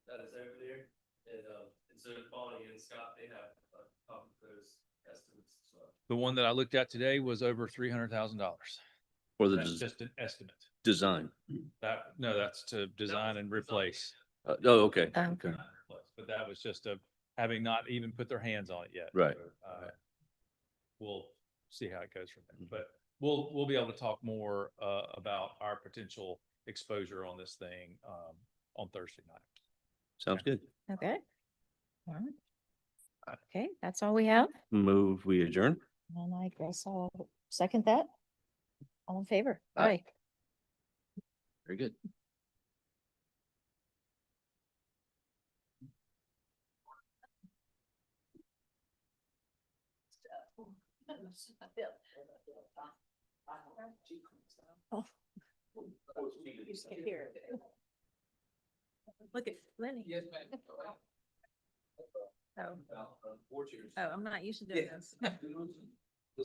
[SPEAKER 15] that is over there. And so Bonnie and Scott, they have a copy of those estimates as well.
[SPEAKER 4] The one that I looked at today was over $300,000.
[SPEAKER 8] For the
[SPEAKER 4] That's just an estimate.
[SPEAKER 8] design.
[SPEAKER 4] That's to design and replace.
[SPEAKER 8] Oh, okay.
[SPEAKER 1] Okay.
[SPEAKER 8] Okay.
[SPEAKER 4] But that was just having not even put their hands on it yet.
[SPEAKER 8] Right.
[SPEAKER 4] So, see how it goes from there. But we'll be able to talk more, about our potential exposure on this thing, on Thursday night.
[SPEAKER 8] Sounds good.
[SPEAKER 1] Okay. All right. Okay, that's all we have.
[SPEAKER 8] Move, we adjourn.
[SPEAKER 1] And I guess I'll second that. All in favor?
[SPEAKER 8] Aye. Very good.
[SPEAKER 1] Oh. Look at Lenny. Oh. Oh, I'm not used to doing this.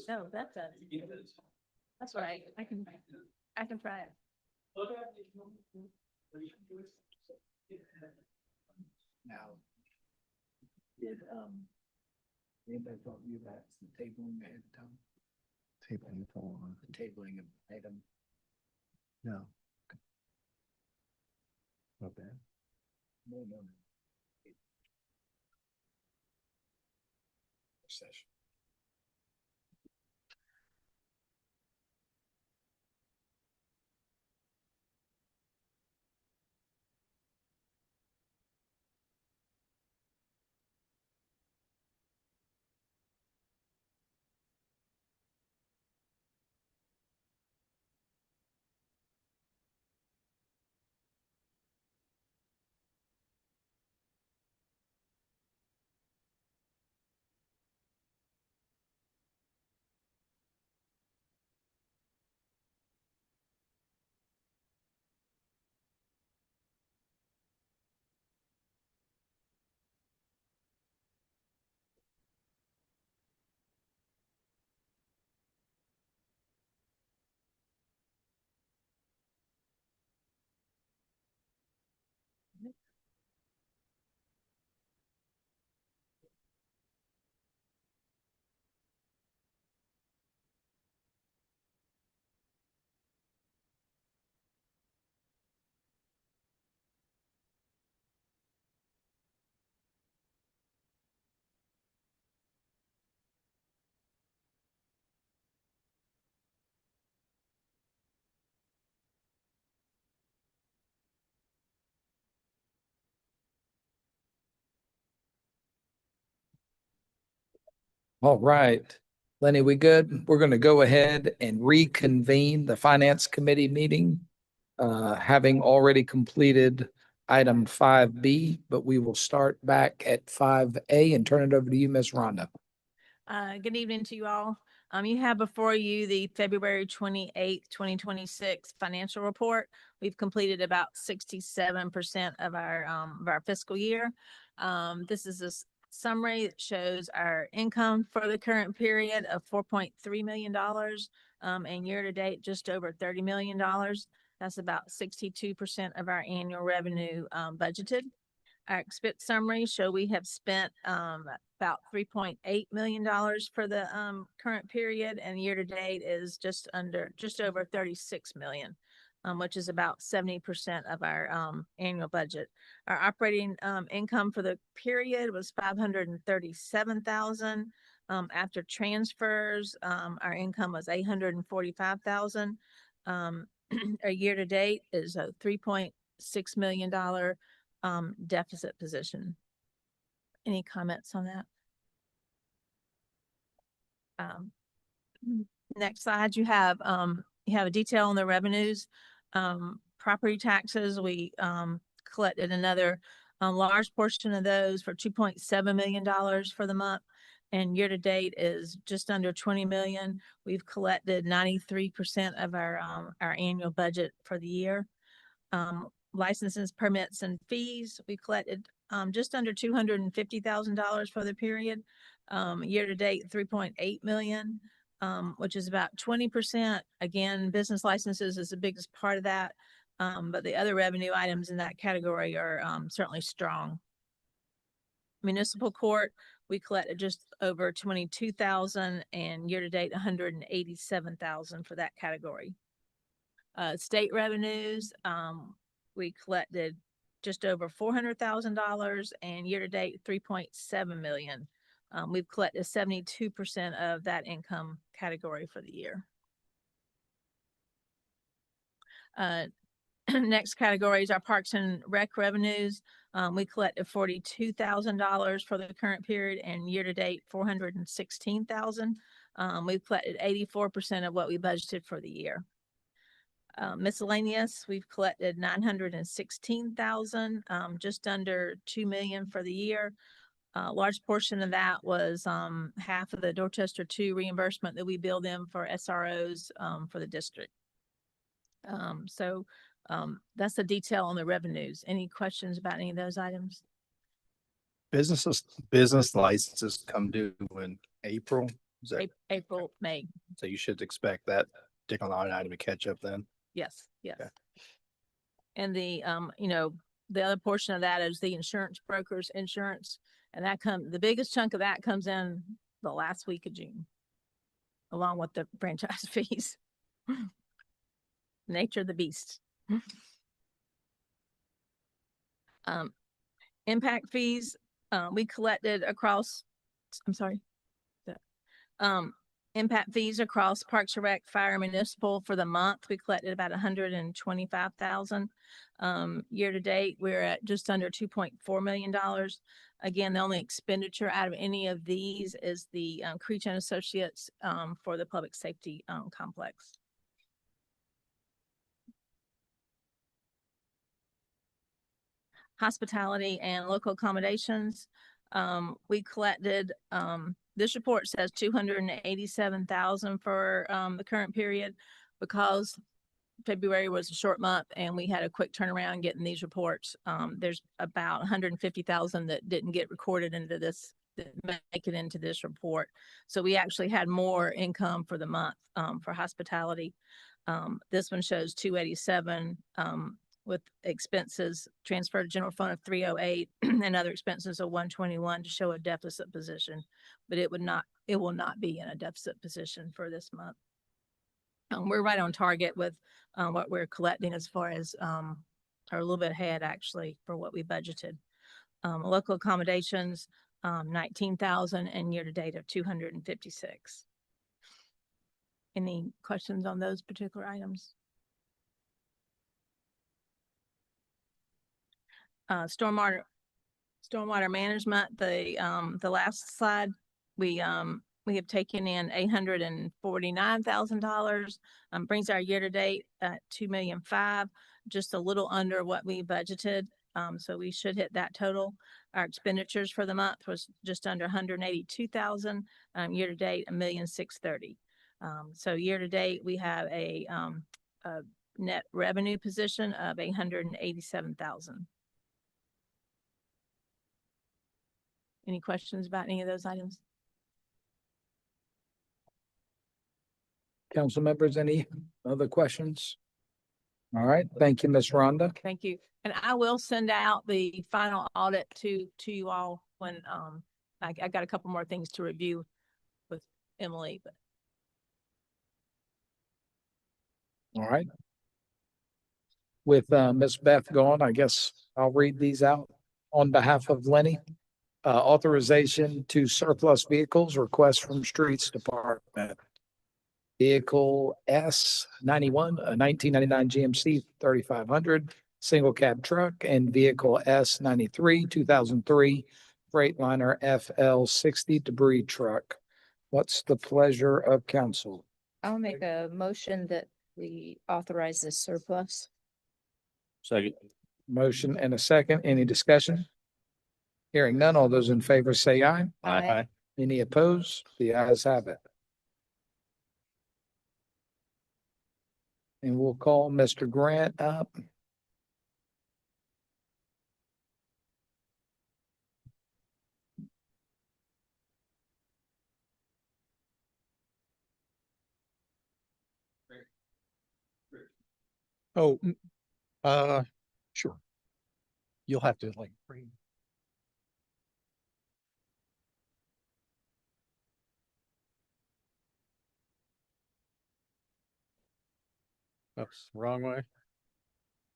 [SPEAKER 1] No, that's it. That's right. I can try it.
[SPEAKER 2] Now, did, anybody talk to you about the tabling ahead of time?
[SPEAKER 12] Tabling for.
[SPEAKER 2] The tabling of item?
[SPEAKER 12] No.
[SPEAKER 2] Not bad. No. Session. All right. Lenny, we good? We're going to go ahead and reconvene the Finance Committee meeting, having already completed item 5B, but we will start back at 5A and turn it over to you, Ms. Rhonda.
[SPEAKER 16] Good evening to you all. You have before you the February 28th, 2026 financial report. We've completed about 67% of our fiscal year. This is a summary that shows our income for the current period of $4.3 million, and year to date, just over $30 million. That's about 62% of our annual revenue, budgeted. Our expense summary show we have spent about $3.8 million for the current period, and year to date is just over 36 million, which is about 70% of our annual budget. Our operating income for the period was 537,000. After transfers, our income was 845,000. Our year to date is a $3.6 million deficit position. Any comments on that? Next slide, you have a detail on the revenues. Property taxes, we collected another large portion of those for $2.7 million for the month, and year to date is just under 20 million. We've collected 93% of our annual budget for the year. Licenses, permits, and fees, we collected just under $250,000 for the period. Year to date, 3.8 million, which is about 20%. Again, business licenses is the biggest part of that, but the other revenue items in that category are certainly strong. Municipal court, we collected just over 22,000, and year to date, 187,000 for that category. State revenues, we collected just over $400,000, and year to date, 3.7 million. We've collected 72% of that income category for the year. Next category is our Parks and Rec revenues. We collected $42,000 for the current period, and year-to-date, $416,000. We've collected 84% of what we budgeted for the year. Miscellaneous, we've collected $916,000, just under $2 million for the year. Large portion of that was half of the Dorchester 2 reimbursement that we bill them for SROs for the district. That's the detail on the revenues. Any questions about any of those items?
[SPEAKER 10] Business licenses come due in April. Is that,
[SPEAKER 16] April, May.
[SPEAKER 10] so you should expect that particular line item to catch up then?
[SPEAKER 16] Yes, yes.
[SPEAKER 10] Okay.
[SPEAKER 16] And the, the other portion of that is the insurance brokers insurance. And the biggest chunk of that comes in the last week of June, along with the franchise fees. Nature of the beast. Impact fees, we collected across, I'm sorry. Impact fees across Parks and Rec, Fire, and Municipal for the month, we collected about $125,000. Year to date, we're at just under $2.4 million. Again, the only expenditure out of any of these is the Creech and Associates for the public safety complex. Hospitality and local accommodations, we collected, this report says $287,000 for the current period, because February was a short month and we had a quick turnaround getting these reports. There's about $150,000 that didn't get recorded into this, that make it into this report. So we actually had more income for the month for hospitality. This one shows $287,000 with expenses transferred to general fund of $308 and other expenses of $121 to show a deficit position, but it will not be in a deficit position for this month. We're right on target with what we're collecting as far as, or a little bit ahead actually for what we budgeted. Local accommodations, 19,000 and year to date of 256. Any questions on those particular items? Stormwater management, the last slide, we have taken in $849,000, brings our year to date at $2.5 million, just a little under what we budgeted. So we should hit that total. Our expenditures for the month was just under $182,000. Year to date, $1,630,000. So year to date, we have a net revenue position of $887,000. Any questions about any of those items?
[SPEAKER 2] Council members, any other questions? All right, thank you, Ms. Rhonda.
[SPEAKER 16] Thank you. And I will send out the final audit to you all when I got a couple more things to review with Emily. But
[SPEAKER 2] All right. With Ms. Beth gone, I guess I'll read these out on behalf of Lenny. Authorization to surplus vehicles, request from Streets Department. Vehicle S91, a 1999 GMC 3500 single cab truck, and vehicle S93, 2003 Freightliner FL60 debris truck. What's the pleasure of council?
[SPEAKER 1] I'll make a motion that we authorize this surplus.
[SPEAKER 8] Second.
[SPEAKER 2] Motion and a second. Any discussion? Hearing none, all those in favor say aye.
[SPEAKER 1] Aye.
[SPEAKER 2] Any opposed? The ayes have it. And we'll call Mr. Grant up.
[SPEAKER 11] Oh, sure. You'll have to like bring. Oops, wrong way.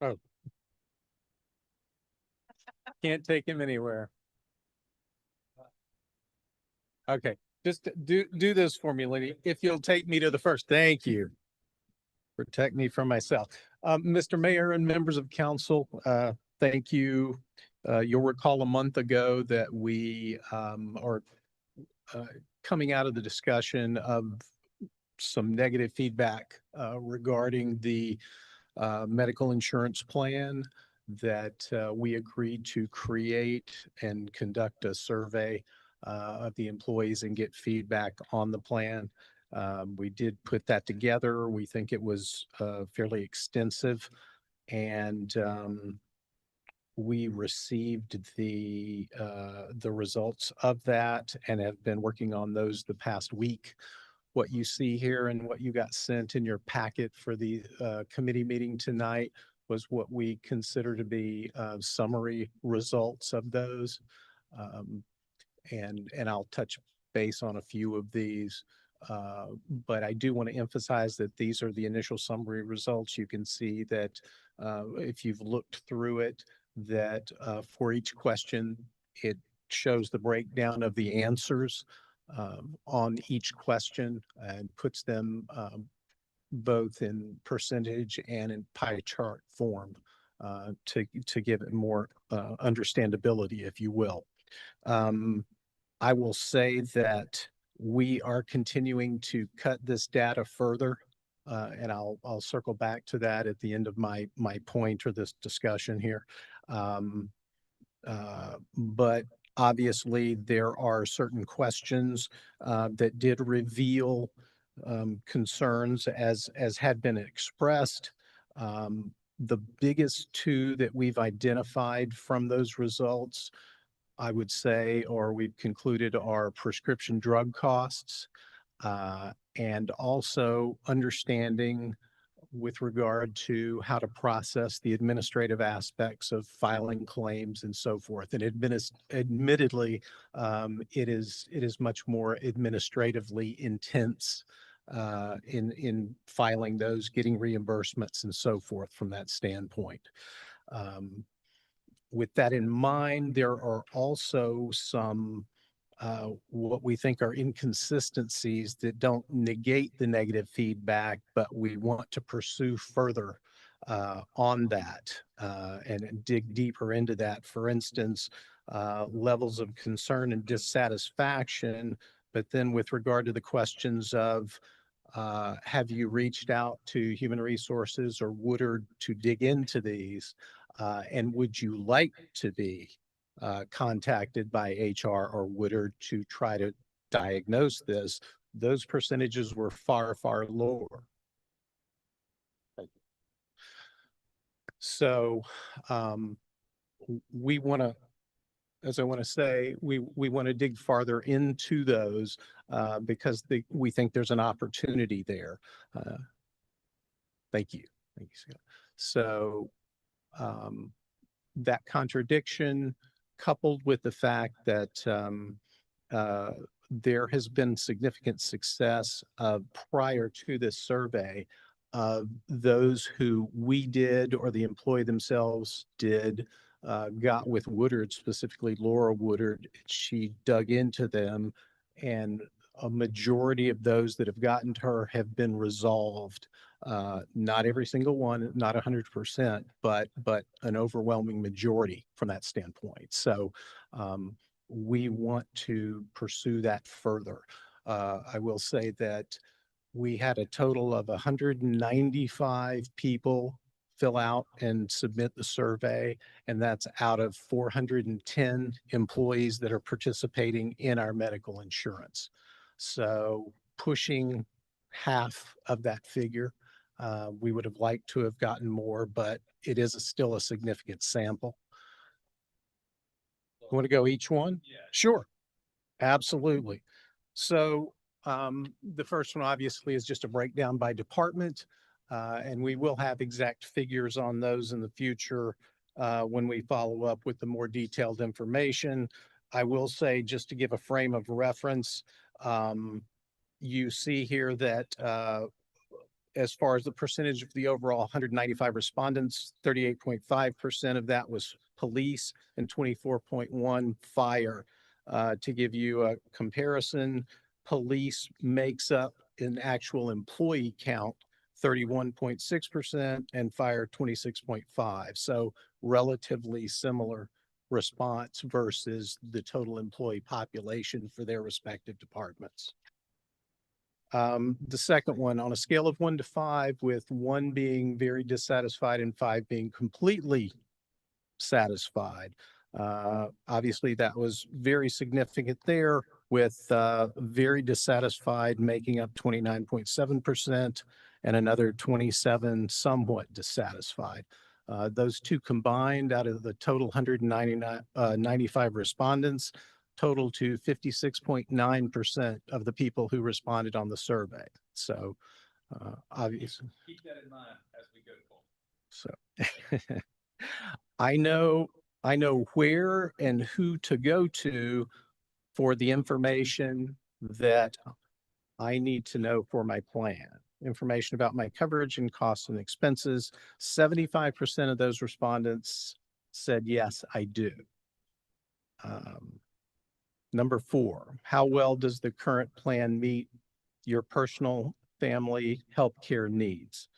[SPEAKER 11] Oh. Can't take him anywhere.
[SPEAKER 13] Okay, just do this for me, Lenny. If you'll take me to the first, thank you. Protect me from myself. Mr. Mayor and members of council, thank you. You'll recall a month ago that we are coming out of the discussion of some negative feedback regarding the medical insurance plan that we agreed to create and conduct a survey of the employees and get feedback on the plan. We did put that together. We think it was fairly extensive, and we received the results of that and have been working on those the past week. What you see here and what you got sent in your packet for the committee meeting tonight was what we consider to be summary results of those. And I'll touch base on a few of these. But I do want to emphasize that these are the initial summary results. You can see that if you've looked through it, that for each question, it shows the breakdown of the answers on each question and puts them both in percentage and in pie chart form to give it more understandability, if you will. I will say that we are continuing to cut this data further, and I'll circle back to that at the end of my point or this discussion here. But obviously, there are certain questions that did reveal concerns as had been expressed. The biggest two that we've identified from those results, I would say, or we've concluded, are prescription drug costs and also understanding with regard to how to process the administrative aspects of filing claims and so forth. And admittedly, it is much more administratively intense in filing those, getting reimbursements and so forth from that standpoint. With that in mind, there are also some what we think are inconsistencies that don't negate the negative feedback, but we want to pursue further on that and dig deeper into that. For instance, levels of concern and dissatisfaction, but then with regard to the questions of have you reached out to Human Resources or Woodard to dig into these? And would you like to be contacted by HR or Woodard to try to diagnose this? Those percentages were far, far lower. So we want to, as I want to say, we want to dig farther into those because we think there's an opportunity there. Thank you. Thank you, Scott. So that contradiction, coupled with the fact that there has been significant success prior to this survey of those who we did or the employee themselves did, got with Woodard, specifically Laura Woodard. She dug into them, and a majority of those that have gotten to her have been resolved. Not every single one, not 100%, but an overwhelming majority from that standpoint. So we want to pursue that further. I will say that we had a total of 195 people fill out and submit the survey, and that's out of 410 employees that are participating in our medical insurance. So pushing half of that figure. We would have liked to have gotten more, but it is still a significant sample. You want to go each one?
[SPEAKER 4] Yeah.
[SPEAKER 13] Sure. Absolutely. So the first one obviously is just a breakdown by department. And we will have exact figures on those in the future when we follow up with the more detailed information. I will say, just to give a frame of reference, you see here that as far as the percentage of the overall 195 respondents, 38.5% of that was police and 24.1 fire. To give you a comparison, police makes up an actual employee count 31.6% and fire 26.5. So relatively similar response versus the total employee population for their respective departments. The second one, on a scale of 1 to 5, with 1 being very dissatisfied and 5 being completely satisfied. Obviously, that was very significant there, with very dissatisfied making up 29.7% and another 27 somewhat dissatisfied. Those two combined out of the total 195 respondents total to 56.9% of the people who responded on the survey. So obviously.
[SPEAKER 4] Keep that in mind as we go forward.
[SPEAKER 13] So I know where and who to go to for the information that I need to know for my plan. Information about my coverage and costs and expenses. 75% of those respondents said, yes, I do. Number 4, how well does the current plan meet your personal family healthcare needs?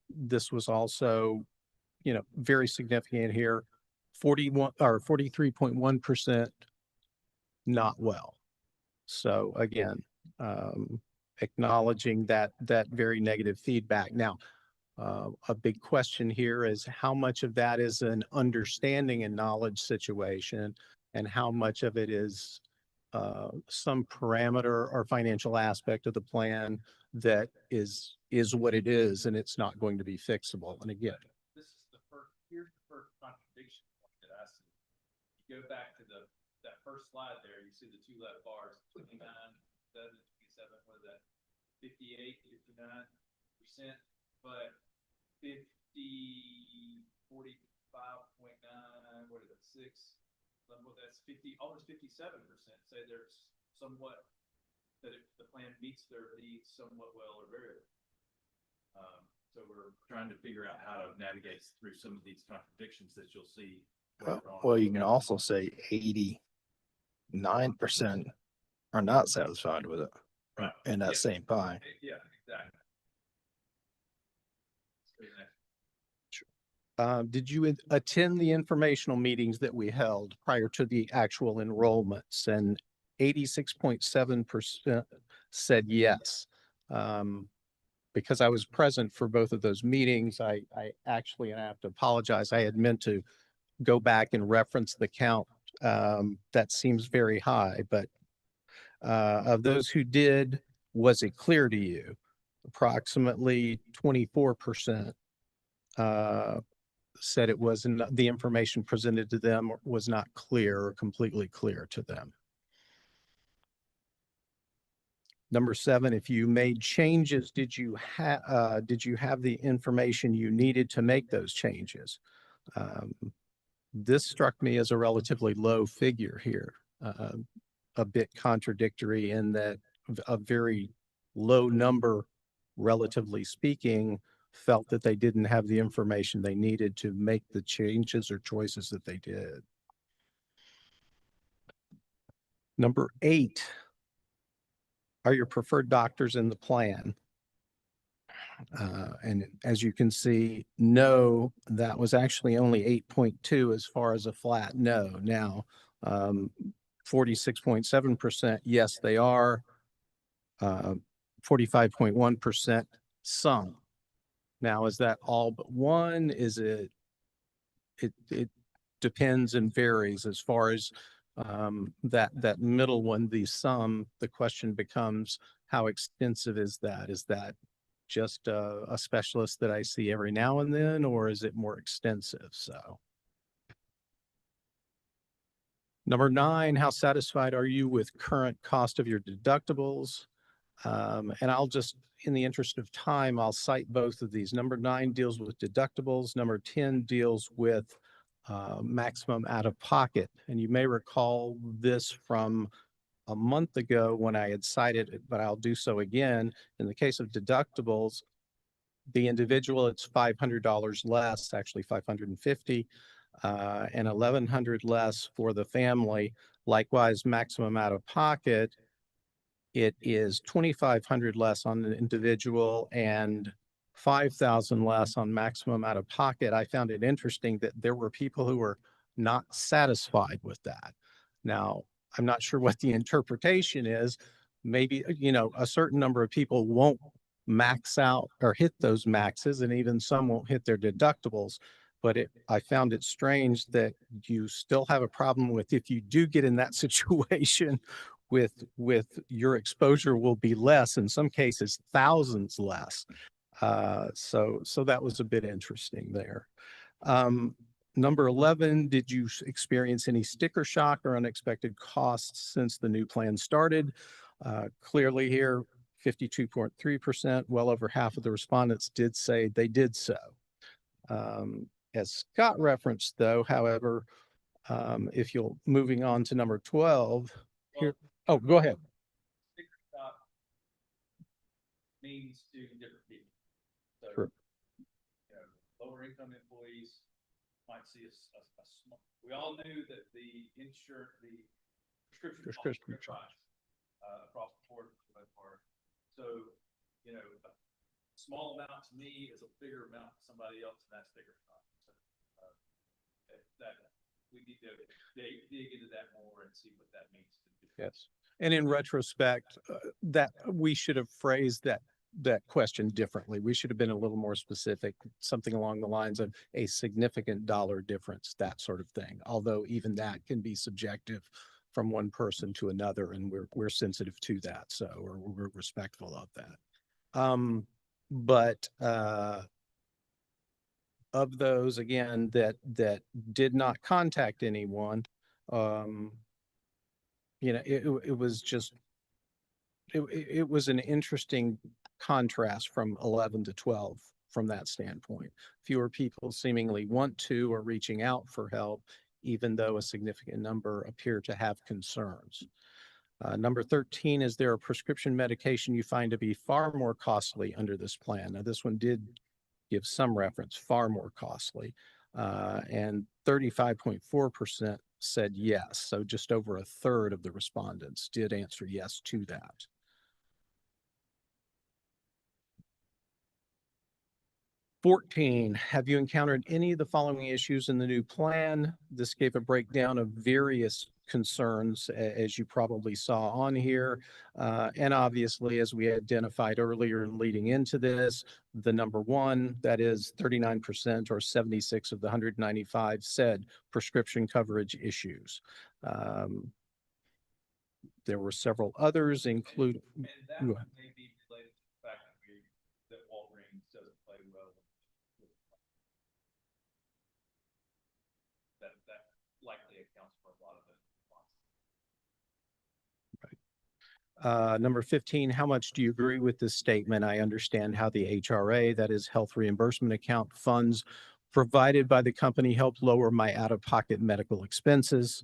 [SPEAKER 13] This was also, very significant here. 43.1% not well. So again, acknowledging that very negative feedback. Now, a big question here is how much of that is an understanding and knowledge situation, and how much of it is some parameter or financial aspect of the plan that is what it is, and it's not going to be fixable. And again,
[SPEAKER 4] Here's the first contradiction that I see. You go back to that first slide there, you see the 2 left bars, 29, 27, what is that? 58, 59%, but 50, 45.9, what is it, 6? Well, that's 50, almost 57% say there's somewhat, that if the plan meets their needs somewhat well or very well. So we're trying to figure out how to navigate through some of these contradictions that you'll see.
[SPEAKER 10] Well, you can also say 89% are not satisfied with it.
[SPEAKER 4] Right.
[SPEAKER 10] In that same pie.
[SPEAKER 4] Yeah, exactly.
[SPEAKER 13] Did you attend the informational meetings that we held prior to the actual enrollments? And 86.7% said yes. Because I was present for both of those meetings, I actually, and I have to apologize, I had meant to go back and reference the count. That seems very high, but of those who did, was it clear to you? Approximately 24% said it wasn't, the information presented to them was not clear or completely clear to them. Number 7, if you made changes, did you have the information you needed to make those changes? This struck me as a relatively low figure here, a bit contradictory in that a very low number, relatively speaking, felt that they didn't have the information they needed to make the changes or choices that they did. Number 8, are your preferred doctors in the plan? And as you can see, no, that was actually only 8.2 as far as a flat no. Now, 46.7%, yes, they are. 45.1% some. Now, is that all but one? Is it depends and varies as far as that middle one, the sum. The question becomes, how extensive is that? Is that just a specialist that I see every now and then, or is it more extensive? So number 9, how satisfied are you with current cost of your deductibles? And I'll just, in the interest of time, I'll cite both of these. Number 9 deals with deductibles. Number 10 deals with maximum out of pocket. And you may recall this from a month ago when I had cited it, but I'll do so again. In the case of deductibles, the individual, it's $500 less, actually $550. and 1,100 less for the family. Likewise, maximum out of pocket, it is 2,500 less on the individual and 5,000 less on maximum out of pocket. I found it interesting that there were people who were not satisfied with that. Now, I'm not sure what the interpretation is. Maybe, a certain number of people won't max out or hit those maxes, and even some won't hit their deductibles. But I found it strange that you still have a problem with, if you do get in that situation, with your exposure will be less, in some cases, thousands less. So that was a bit interesting there. Number 11, did you experience any sticker shock or unexpected costs since the new plan started? Clearly here, 52.3%, well over half of the respondents did say they did so. As Scott referenced though, however, if you'll moving on to number 12 here. Oh, go ahead.
[SPEAKER 4] Sticker shock means to different people. So,
[SPEAKER 13] True.
[SPEAKER 4] Lower income employees might see a small. We all knew that the prescription costs were rise, across the board for the most part. So, a small amount to me is a bigger amount to somebody else, and that's bigger. So, that we need to dig into that more and see what that means.
[SPEAKER 13] Yes. And in retrospect, that we should have phrased that question differently. We should have been a little more specific, something along the lines of a significant dollar difference, that sort of thing. Although even that can be subjective from one person to another, and we're sensitive to that. So we're respectful of that. But of those, again, that did not contact anyone, it was just, it was an interesting contrast from 11 to 12 from that standpoint. Fewer people seemingly want to or reaching out for help, even though a significant number appear to have concerns. Number 13, is there a prescription medication you find to be far more costly under this plan? Now, this one did give some reference, far more costly, and 35.4% said yes. So just over a third of the respondents did answer yes to that. Have you encountered any of the following issues in the new plan? This gave a breakdown of various concerns, as you probably saw on here. And obviously, as we identified earlier leading into this, the number one, that is 39% or 76 of the 195 said prescription coverage issues. There were several others, including.
[SPEAKER 4] And that one may be related to the fact that Walgreens doesn't play well. That likely accounts for a lot of it.
[SPEAKER 13] Right. Number 15, how much do you agree with this statement? I understand how the HRA, that is Health Reimbursement Account, funds provided by the company help lower my out-of-pocket medical expenses.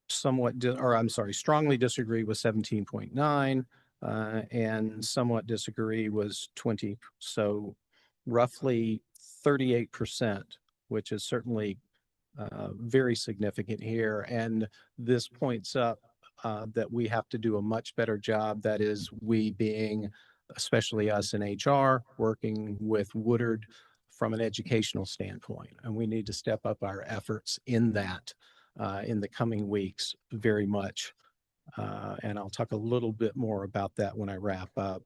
[SPEAKER 13] Strongly disagree with 17.9, and somewhat disagree was 20. So roughly 38%, which is certainly very significant here. And this points up that we have to do a much better job. That is, we being, especially us in HR, working with Woodard from an educational standpoint. And we need to step up our efforts in that in the coming weeks very much. And I'll talk a little bit more about that when I wrap up.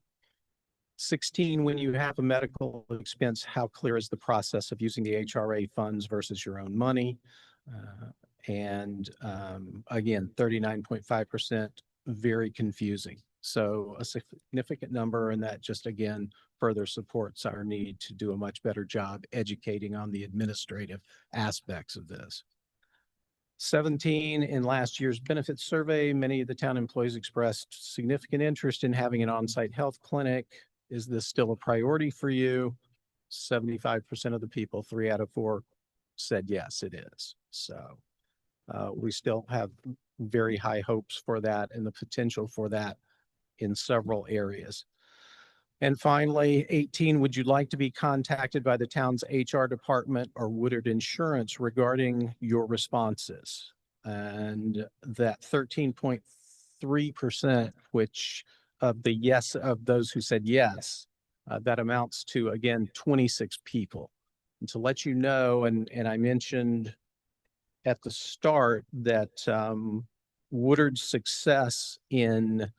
[SPEAKER 13] 16, when you have a medical expense, how clear is the process of using the HRA funds versus your own money? Again, 39.5%, very confusing. So a significant number, and that just, again, further supports our need to do a much better job educating on the administrative aspects of this. 17, in last year's benefits survey, many of the town employees expressed significant interest in having an on-site health clinic. Is this still a priority for you? 75% of the people, 3 out of 4, said yes, it is. So we still have very high hopes for that and the potential for that in several areas. And finally, 18, would you like to be contacted by the town's HR department or Woodard Insurance regarding your responses? And that 13.3%, which of the yes of those who said yes, that amounts to, again, 26 people. And to let you know, and I mentioned at the start that Woodard's success in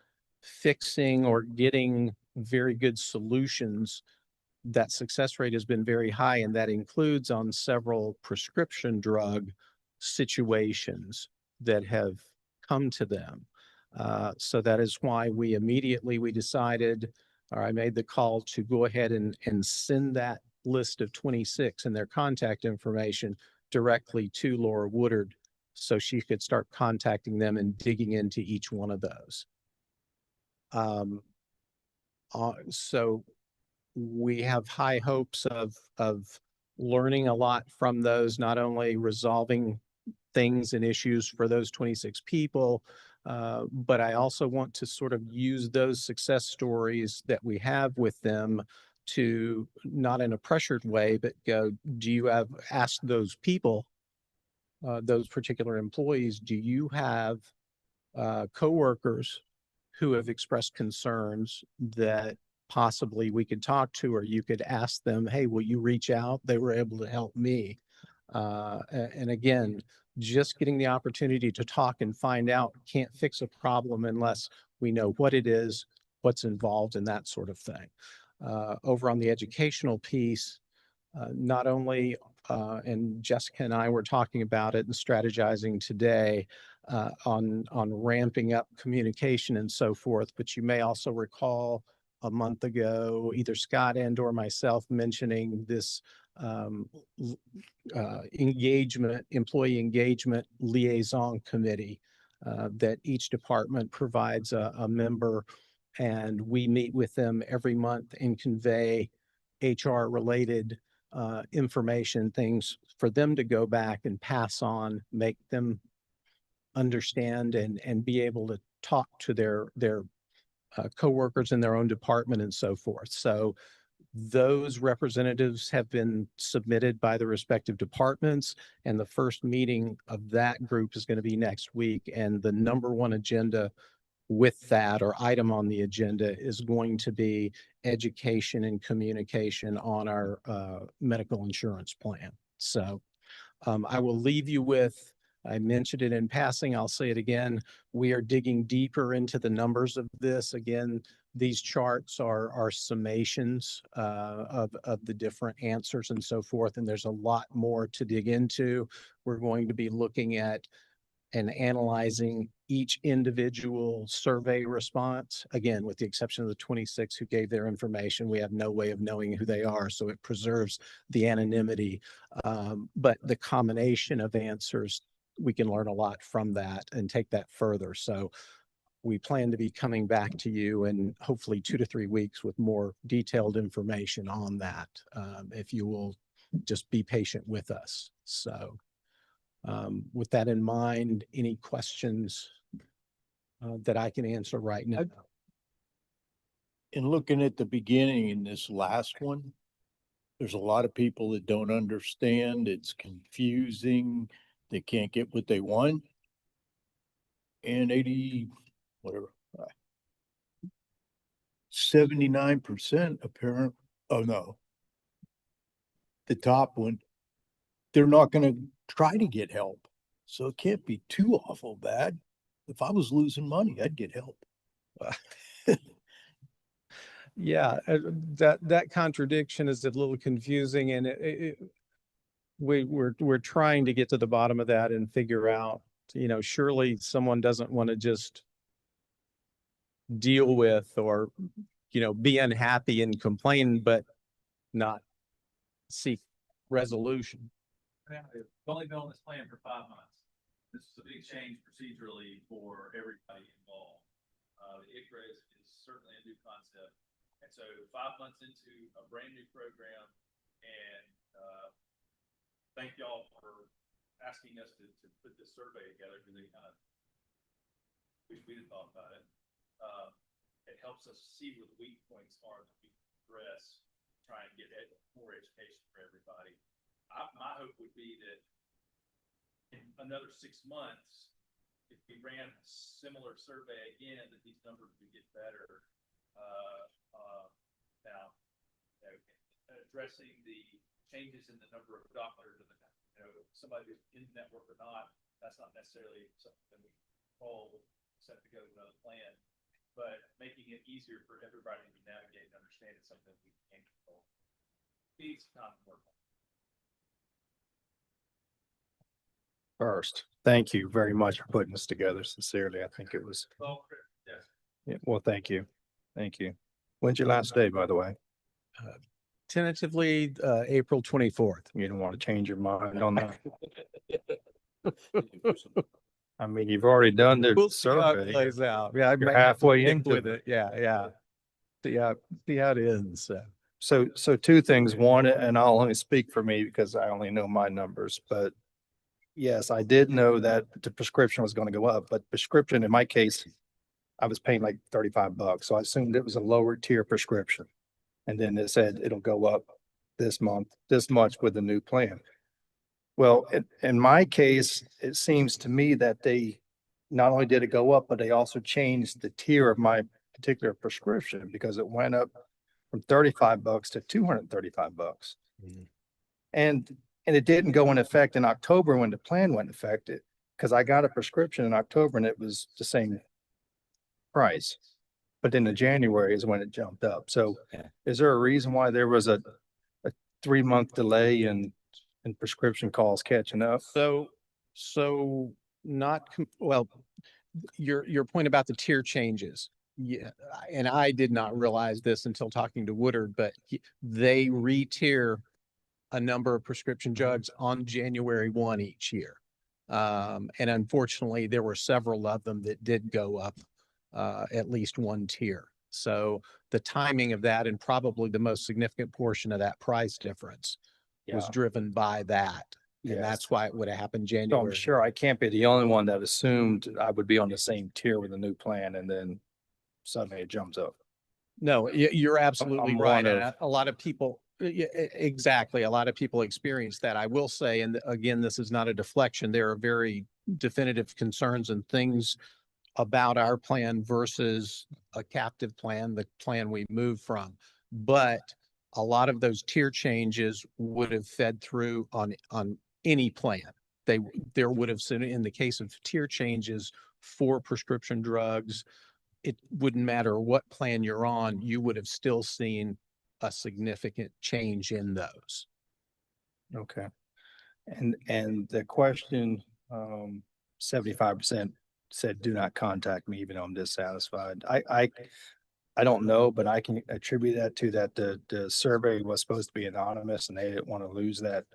[SPEAKER 13] fixing or getting very good solutions, that success rate has been very high, and that includes on several prescription drug situations that have come to them. So that is why we decided, or I made the call to go ahead and send that list of 26 and their contact information directly to Laura Woodard so she could start contacting them and digging into each one of those. So we have high hopes of learning a lot from those, not only resolving things and issues for those 26 people, but I also want to sort of use those success stories that we have with them to, not in a pressured way, but go, do you have asked those people, those particular employees, do you have coworkers who have expressed concerns that possibly we could talk to, or you could ask them, hey, will you reach out? They were able to help me. And again, just getting the opportunity to talk and find out can't fix a problem unless we know what it is, what's involved, and that sort of thing. Over on the educational piece, not only, and Jessica and I were talking about it and strategizing today on ramping up communication and so forth, but you may also recall a month ago, either Scott and or myself mentioning this employee engagement liaison committee that each department provides a member, and we meet with them every month and convey HR related information, things for them to go back and pass on, make them understand and be able to talk to their coworkers in their own department and so forth. So those representatives have been submitted by the respective departments, and the first meeting of that group is going to be next week. And the number one agenda with that, or item on the agenda, is going to be education and communication on our medical insurance plan. So I will leave you with, I mentioned it in passing, I'll say it again, we are digging deeper into the numbers of this. Again, these charts are summations of the different answers and so forth, and there's a lot more to dig into. We're going to be looking at and analyzing each individual survey response. Again, with the exception of the 26 who gave their information, we have no way of knowing who they are, so it preserves the anonymity. But the combination of answers, we can learn a lot from that and take that further. So we plan to be coming back to you in hopefully 2 to 3 weeks with more detailed information on that, if you will just be patient with us. So with that in mind, any questions that I can answer right now?
[SPEAKER 11] In looking at the beginning in this last one, there's a lot of people that don't understand. It's confusing. They can't get what they want. And 79% apparent, oh no. The top one, they're not going to try to get help. So it can't be too awful bad. If I was losing money, I'd get help.
[SPEAKER 13] Yeah, that contradiction is a little confusing, and we're trying to get to the bottom of that and figure out, surely someone doesn't want to just deal with or, be unhappy and complain, but not seek resolution.
[SPEAKER 4] Yeah, I've only been on this plan for 5 months. This is a big change procedurally for everybody involved. The ICRA is certainly a new concept. And so 5 months into a brand new program, and thank y'all for asking us to put this survey together, because they kind of wish we'd have thought about it. it helps us see where the weak points are that we can address, try and get more education for everybody. My hope would be that in another 6 months, if we ran a similar survey again, that these numbers would get better. Now, addressing the changes in the number of doctors and somebody who's in network or not, that's not necessarily something we all set to go to another plan. But making it easier for everybody to navigate and understand is something we can't control. Needs time to work on.
[SPEAKER 10] First, thank you very much for putting this together. Sincerely, I think it was,
[SPEAKER 4] Well, yes.
[SPEAKER 10] yeah, well, thank you. Thank you. When's your last day, by the way?
[SPEAKER 13] Tentatively, April 24th.
[SPEAKER 10] You don't want to change your mind on that? I mean, you've already done the
[SPEAKER 13] We'll see how it
[SPEAKER 10] survey.
[SPEAKER 13] plays out. Yeah, I
[SPEAKER 10] You're
[SPEAKER 13] might have to
[SPEAKER 10] halfway
[SPEAKER 13] stick
[SPEAKER 10] into
[SPEAKER 13] with it. Yeah, yeah. See how it ends.
[SPEAKER 10] So two things. One, and I'll only speak for me because I only know my numbers, but yes, I did know that the prescription was going to go up, but prescription in my case, I was paying like $35. So I assumed it was a lower tier prescription. And then it said it'll go up this month, this much with the new plan. Well, in my case, it seems to me that they not only did it go up, but they also changed the tier of my particular prescription because it went up from $35 to $235. And it didn't go in effect in October when the plan went in effect, because I got a prescription in October and it was the same price. But then in January is when it jumped up. So is there a reason why there was a 3-month delay in prescription calls catching up?
[SPEAKER 13] So well, your point about the tier changes. Yeah, and I did not realize this until talking to Woodard, but they re-tier a number of prescription drugs on January 1 each year. And unfortunately, there were several of them that did go up at least one tier. So the timing of that and probably the most significant portion of that price difference was driven by that. And
[SPEAKER 10] Yes.
[SPEAKER 13] that's why it would have happened
[SPEAKER 10] So
[SPEAKER 13] January.
[SPEAKER 10] I'm sure I can't be the only one that assumed I would be on the same tier with a new plan and then suddenly it jumps up.
[SPEAKER 13] No, you're absolutely
[SPEAKER 10] I'm
[SPEAKER 13] right.
[SPEAKER 10] one
[SPEAKER 13] And
[SPEAKER 10] of-
[SPEAKER 13] a lot of people, exactly. A lot of people experience that. I will say, and again, this is not a deflection. There are very definitive concerns and things about our plan versus a captive plan, the plan we moved from. But a lot of those tier changes would have fed through on any plan. There would have been, in the case of tier changes for prescription drugs, it wouldn't matter what plan you're on, you would have still seen a significant change in those.
[SPEAKER 10] Okay. And the question, 75% said, do not contact me even though I'm dissatisfied. I don't know, but I can attribute that to that the survey was supposed to be anonymous and they didn't want to lose that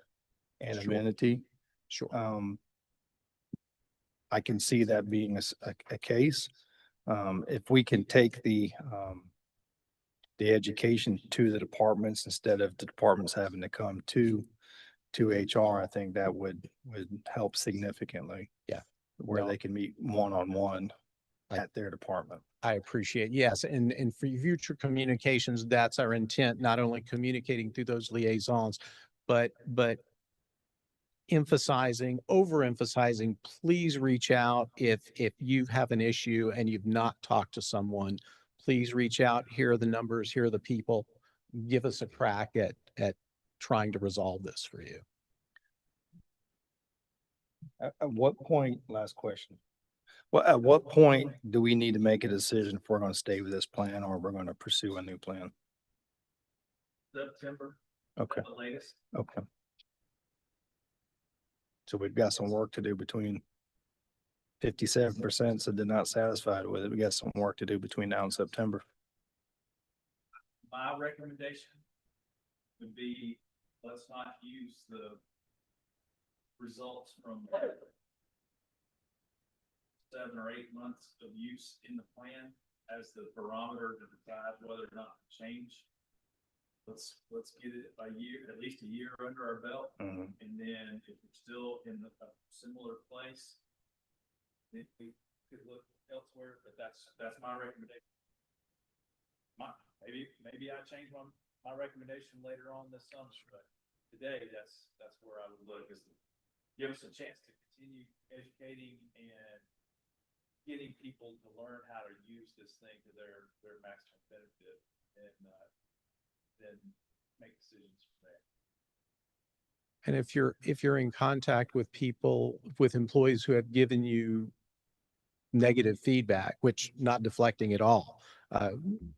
[SPEAKER 10] anonymity.
[SPEAKER 13] Sure.
[SPEAKER 10] I can see that being a case. If we can take the education to the departments instead of the departments having to come to HR, I think that would help significantly.
[SPEAKER 13] Yeah.
[SPEAKER 10] Where
[SPEAKER 13] No.
[SPEAKER 10] they can meet one-on-one at their department.
[SPEAKER 13] I appreciate, yes, and for future communications, that's our intent, not only communicating through those liaisons, but overemphasizing, please reach out if you have an issue and you've not talked to someone, please reach out. Here are the numbers, here are the people. Give us a crack at trying to resolve this for you.
[SPEAKER 10] At what point, last question. Well, at what point do we need to make a decision if we're going to stay with this plan or we're going to pursue a new plan?
[SPEAKER 4] September.
[SPEAKER 10] Okay.
[SPEAKER 4] The latest.
[SPEAKER 10] Okay. So we've got some work to do between 57% said they're not satisfied with it. We got some work to do between now and September.
[SPEAKER 4] My recommendation would be, let's not use the results from 7 or 8 months of use in the plan as the barometer to decide whether or not to change. Let's get it a year, at least a year under our belt.
[SPEAKER 10] Mhm.
[SPEAKER 4] And then if we're still in a similar place, then we could look elsewhere, but that's my recommendation. maybe I change my recommendation later on this summer, but today, that's where I would look, is to give us a chance to continue educating and getting people to learn how to use this thing to their maximum benefit, and then make decisions from there.
[SPEAKER 13] And if you're in contact with people, with employees who have given you negative feedback, which not deflecting at all,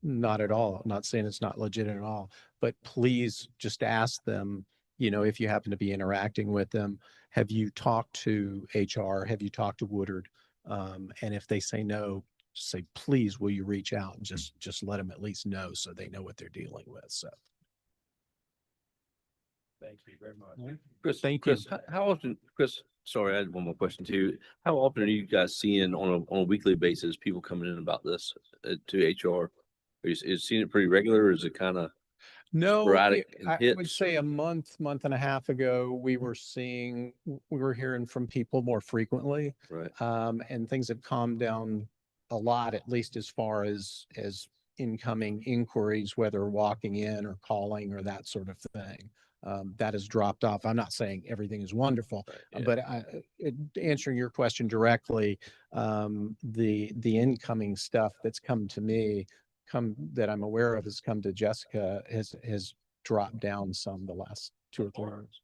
[SPEAKER 13] not at all, not saying it's not legit at all, but please just ask them, you know, if you happen to be interacting with them, have you talked to HR? Have you talked to Woodard? And if they say no, say, please, will you reach out and just let them at least know so they know what they're dealing with. So.
[SPEAKER 10] Thank you very much.
[SPEAKER 8] Chris,
[SPEAKER 13] Thank you.
[SPEAKER 8] Chris, how often, Chris, sorry, I had one more question too. How often are you guys seeing on a weekly basis, people coming in about this to HR? Are you seeing it pretty regular, or is it kind of
[SPEAKER 13] No,
[SPEAKER 8] sporadic and
[SPEAKER 13] I would
[SPEAKER 8] hits?
[SPEAKER 13] say a month and a half ago, we were hearing from people more frequently.
[SPEAKER 8] Right.
[SPEAKER 13] And things have calmed down a lot, at least as far as incoming inquiries, whether walking in or calling or that sort of thing. That has dropped off. I'm not saying everything is wonderful,
[SPEAKER 8] Yeah.
[SPEAKER 13] but answering your question directly, the incoming stuff that's come to me, that I'm aware of, has come to Jessica, has dropped down some the last 2 or 3 months.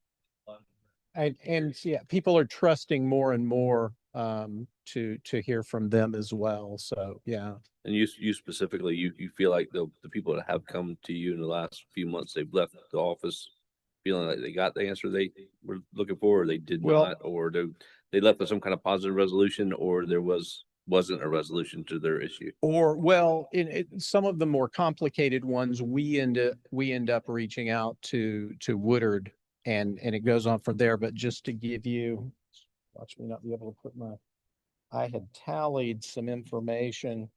[SPEAKER 13] And yeah, people are trusting more and more to hear from them as well. So yeah.
[SPEAKER 8] And you specifically, you feel like the people that have come to you in the last few months, they've left the office feeling like they got the answer they were looking for, or they did not, or they left with some kind of positive resolution, or there wasn't a resolution to their issue.
[SPEAKER 13] Or, well, in some of the more complicated ones, we end up reaching out to Woodard, and it goes on from there. But just to give you, watch me not be able to put I had tallied some information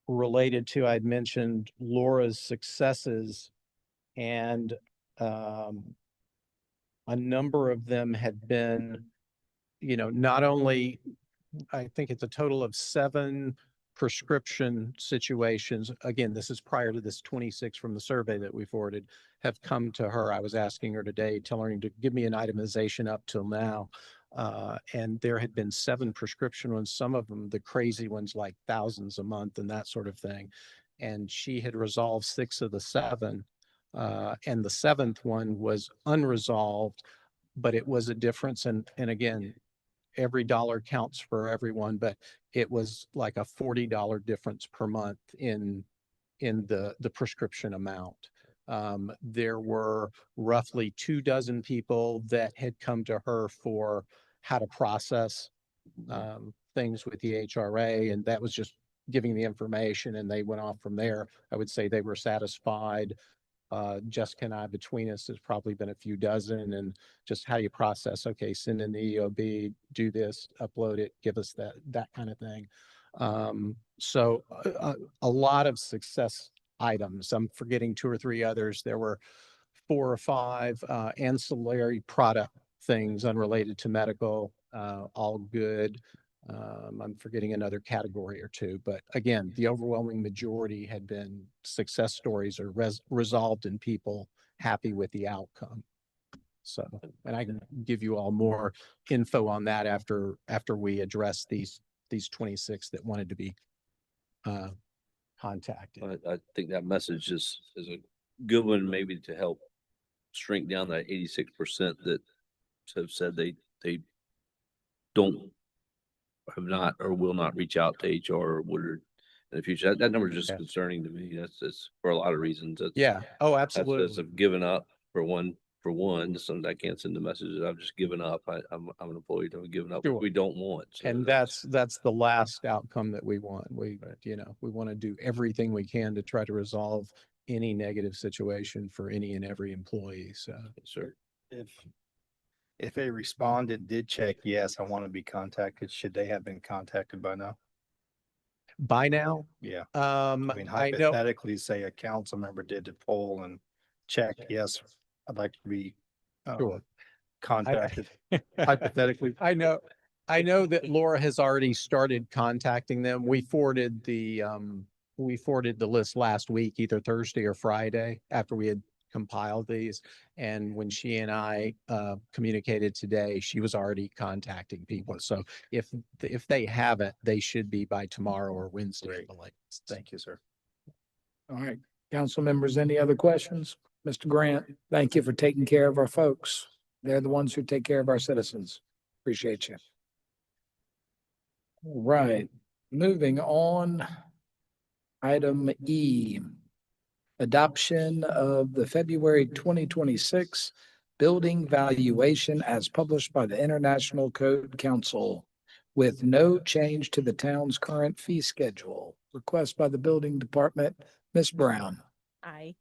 [SPEAKER 13] related to, I'd mentioned Laura's successes, and a number of them had been, you know, not only, I think it's a total of 7 prescription situations. Again, this is prior to this 26 from the survey that we forwarded, have come to her. I was asking her today, telling her to give me an itemization up till now. And there had been 7 prescription ones, some of them, the crazy ones, like thousands a month and that sort of thing. And she had resolved 6 of the 7. And the 7th one was unresolved, but it was a difference. And again, every dollar counts for everyone, but it was like a $40 difference per month in the prescription amount. There were roughly 24 people that had come to her for how to process things with the HRA, and that was just giving the information, and they went off from there. I would say they were satisfied. Jessica and I, between us, has probably been a few dozen, and just how you process, okay, send in the EOB, do this, upload it, give us that kind of thing. So a lot of success items. I'm forgetting 2 or 3 others. There were 4 or 5 ancillary product things unrelated to medical, all good. I'm forgetting another category or 2, but again, the overwhelming majority had been success stories or resolved in people happy with the outcome. So, and I can give you all more info on that after we address these 26 that wanted to be contacted.
[SPEAKER 8] I think that message is a good one, maybe to help shrink down that 86% that have said they have not or will not reach out to HR or Woodard in the future. That number is just concerning to me. That's for a lot of reasons.
[SPEAKER 13] Yeah. Oh, absolutely.
[SPEAKER 8] That's given up for one. Sometimes I can't send the message that I've just given up. I'm an employee that I've given up.
[SPEAKER 13] Sure.
[SPEAKER 8] We don't want. So
[SPEAKER 13] And that's the last outcome that we want. We want to do everything we can to try to resolve any negative situation for any and every employee. So,
[SPEAKER 8] sure.
[SPEAKER 10] If a respondent did check, yes, I want to be contacted, should they have been contacted by now?
[SPEAKER 13] By now?
[SPEAKER 10] Yeah.
[SPEAKER 13] I
[SPEAKER 10] I mean, hypothetically, say a council member did the poll and checked, yes, I'd like to be
[SPEAKER 13] Sure.
[SPEAKER 10] contacted. Hypothetically.
[SPEAKER 13] I know. I know that Laura has already started contacting them. We forwarded the list last week, either Thursday or Friday, after we had compiled these. And when she and I communicated today, she was already contacting people. So if they haven't, they should be by tomorrow or Wednesday. at the latest.
[SPEAKER 10] Thank you, sir.
[SPEAKER 2] All right, council members, any other questions? Mr. Grant, thank you for taking care of our folks. They're the ones who take care of our citizens. Appreciate you. All right, moving on. Item E, adoption of the February 2026 building valuation as published by the International Code Council with no change to the town's current fee schedule. Request by the building department. Ms. Brown.
[SPEAKER 17] I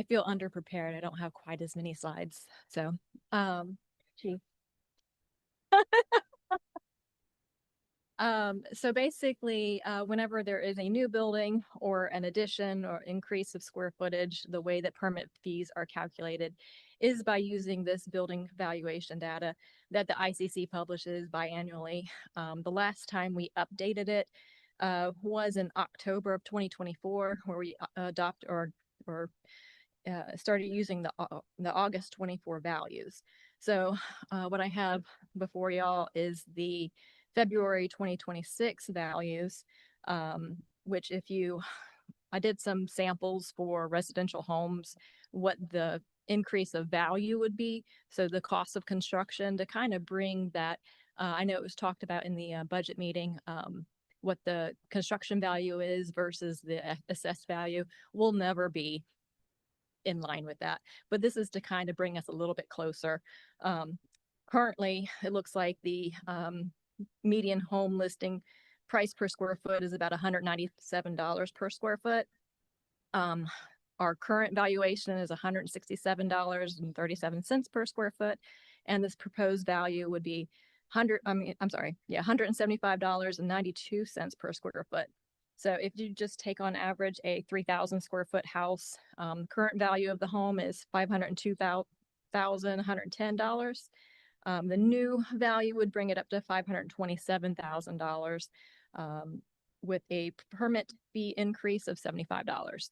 [SPEAKER 17] feel underprepared. I don't have quite as many slides. So, Chief. So basically, whenever there is a new building or an addition or increase of square footage, the way that permit fees are calculated is by using this building valuation data that the ICC publishes biannually. The last time we updated it was in October of 2024, where we started using the August 24 values. So what I have before y'all is the February 2026 values, which I did some samples for residential homes, what the increase of value would be. So the cost of construction to kind of bring that, I know it was talked about in the budget meeting, what the construction value is versus the assessed value will never be in line with that. But this is to kind of bring us a little bit closer. Currently, it looks like the median home listing price per square foot is about $197 per square foot. Our current valuation is $167.37 per square foot. And this proposed value would be $175.92 per square foot. So if you just take on average a 3,000 square foot house, current value of the home is $502,110. The new value would bring it up to $527,000 with a permit fee increase of $75.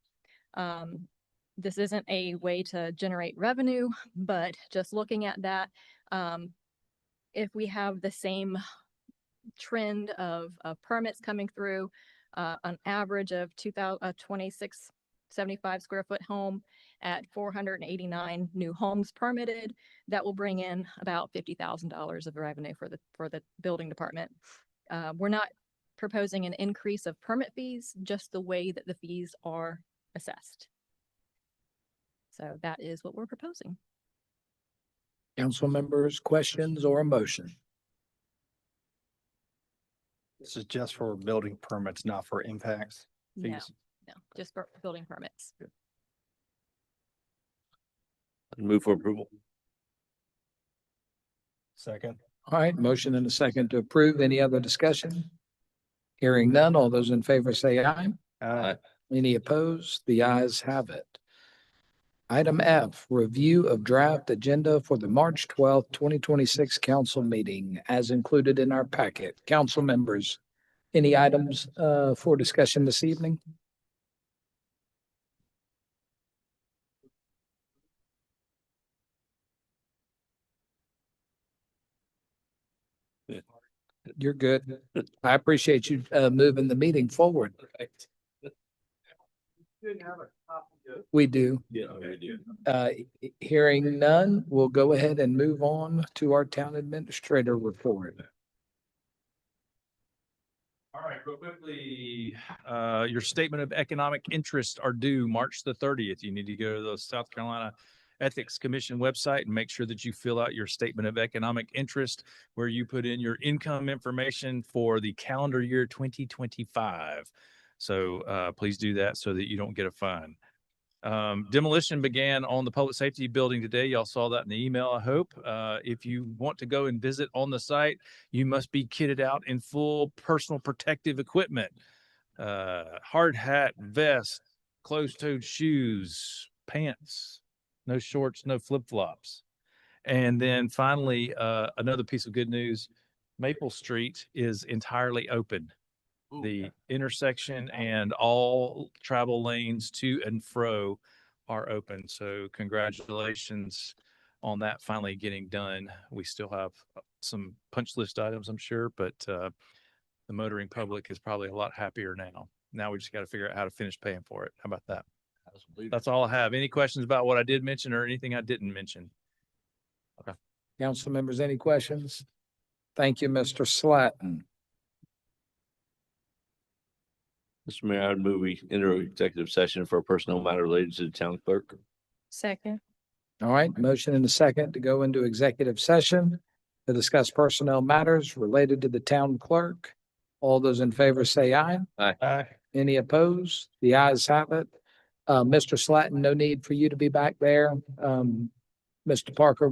[SPEAKER 17] This isn't a way to generate revenue, but just looking at that, if we have the same trend of permits coming through, an average of 2675 square foot home at 489 new homes permitted, that will bring in about $50,000 of revenue for the building department. We're not proposing an increase of permit fees, just the way that the fees are assessed. So that is what we're proposing.
[SPEAKER 2] Council members, questions or a motion?
[SPEAKER 10] This is just for building permits, not for impacts
[SPEAKER 17] No,
[SPEAKER 10] fees.
[SPEAKER 17] no, just for building permits.
[SPEAKER 8] Move for approval.
[SPEAKER 10] Second.
[SPEAKER 2] All right, motion and a second to approve. Any other discussion? Hearing none, all those in favor say aye.
[SPEAKER 10] Aye.
[SPEAKER 2] Any opposed? The ayes have it. Item F, review of draft agenda for the March 12th, 2026 council meeting as included in our packet. Council members, any items for discussion this evening? You're good. I appreciate you moving the meeting forward. We do.
[SPEAKER 8] Yeah, we do.
[SPEAKER 2] Hearing none, we'll go ahead and move on to our town administrator report.
[SPEAKER 4] All right, real quickly, your statement of economic interest are due March the 30th. You need to go to the South Carolina Ethics Commission website and make sure that you fill out your statement of economic interest where you put in your income information for the calendar year 2025. So please do that so that you don't get a fine. Demolition began on the public safety building today. Y'all saw that in the email, I hope. If you want to go and visit on the site, you must be kitted out in full personal protective equipment. Hard hat, vest, closed-toed shoes, pants, no shorts, no flip-flops. And then finally, another piece of good news,
[SPEAKER 13] Maple Street is entirely open. The intersection and all travel lanes to and fro are open. So congratulations on that finally getting done. We still have some punch list items, I'm sure, but the motoring public is probably a lot happier now. Now we just got to figure out how to finish paying for it. How about that? That's all I have. Any questions about what I did mention or anything I didn't mention?
[SPEAKER 2] Council members, any questions? Thank you, Mr. Slatton.
[SPEAKER 8] Mr. Mayor, I'd move we enter executive session for a personnel matter related to the town clerk.
[SPEAKER 1] Second.
[SPEAKER 2] All right, motion and a second to go into executive session to discuss personnel matters related to the town clerk. All those in favor say aye.
[SPEAKER 8] Aye.
[SPEAKER 2] Any opposed? The ayes have it. Mr. Slatton, no need for you to be back there. Mr. Parker,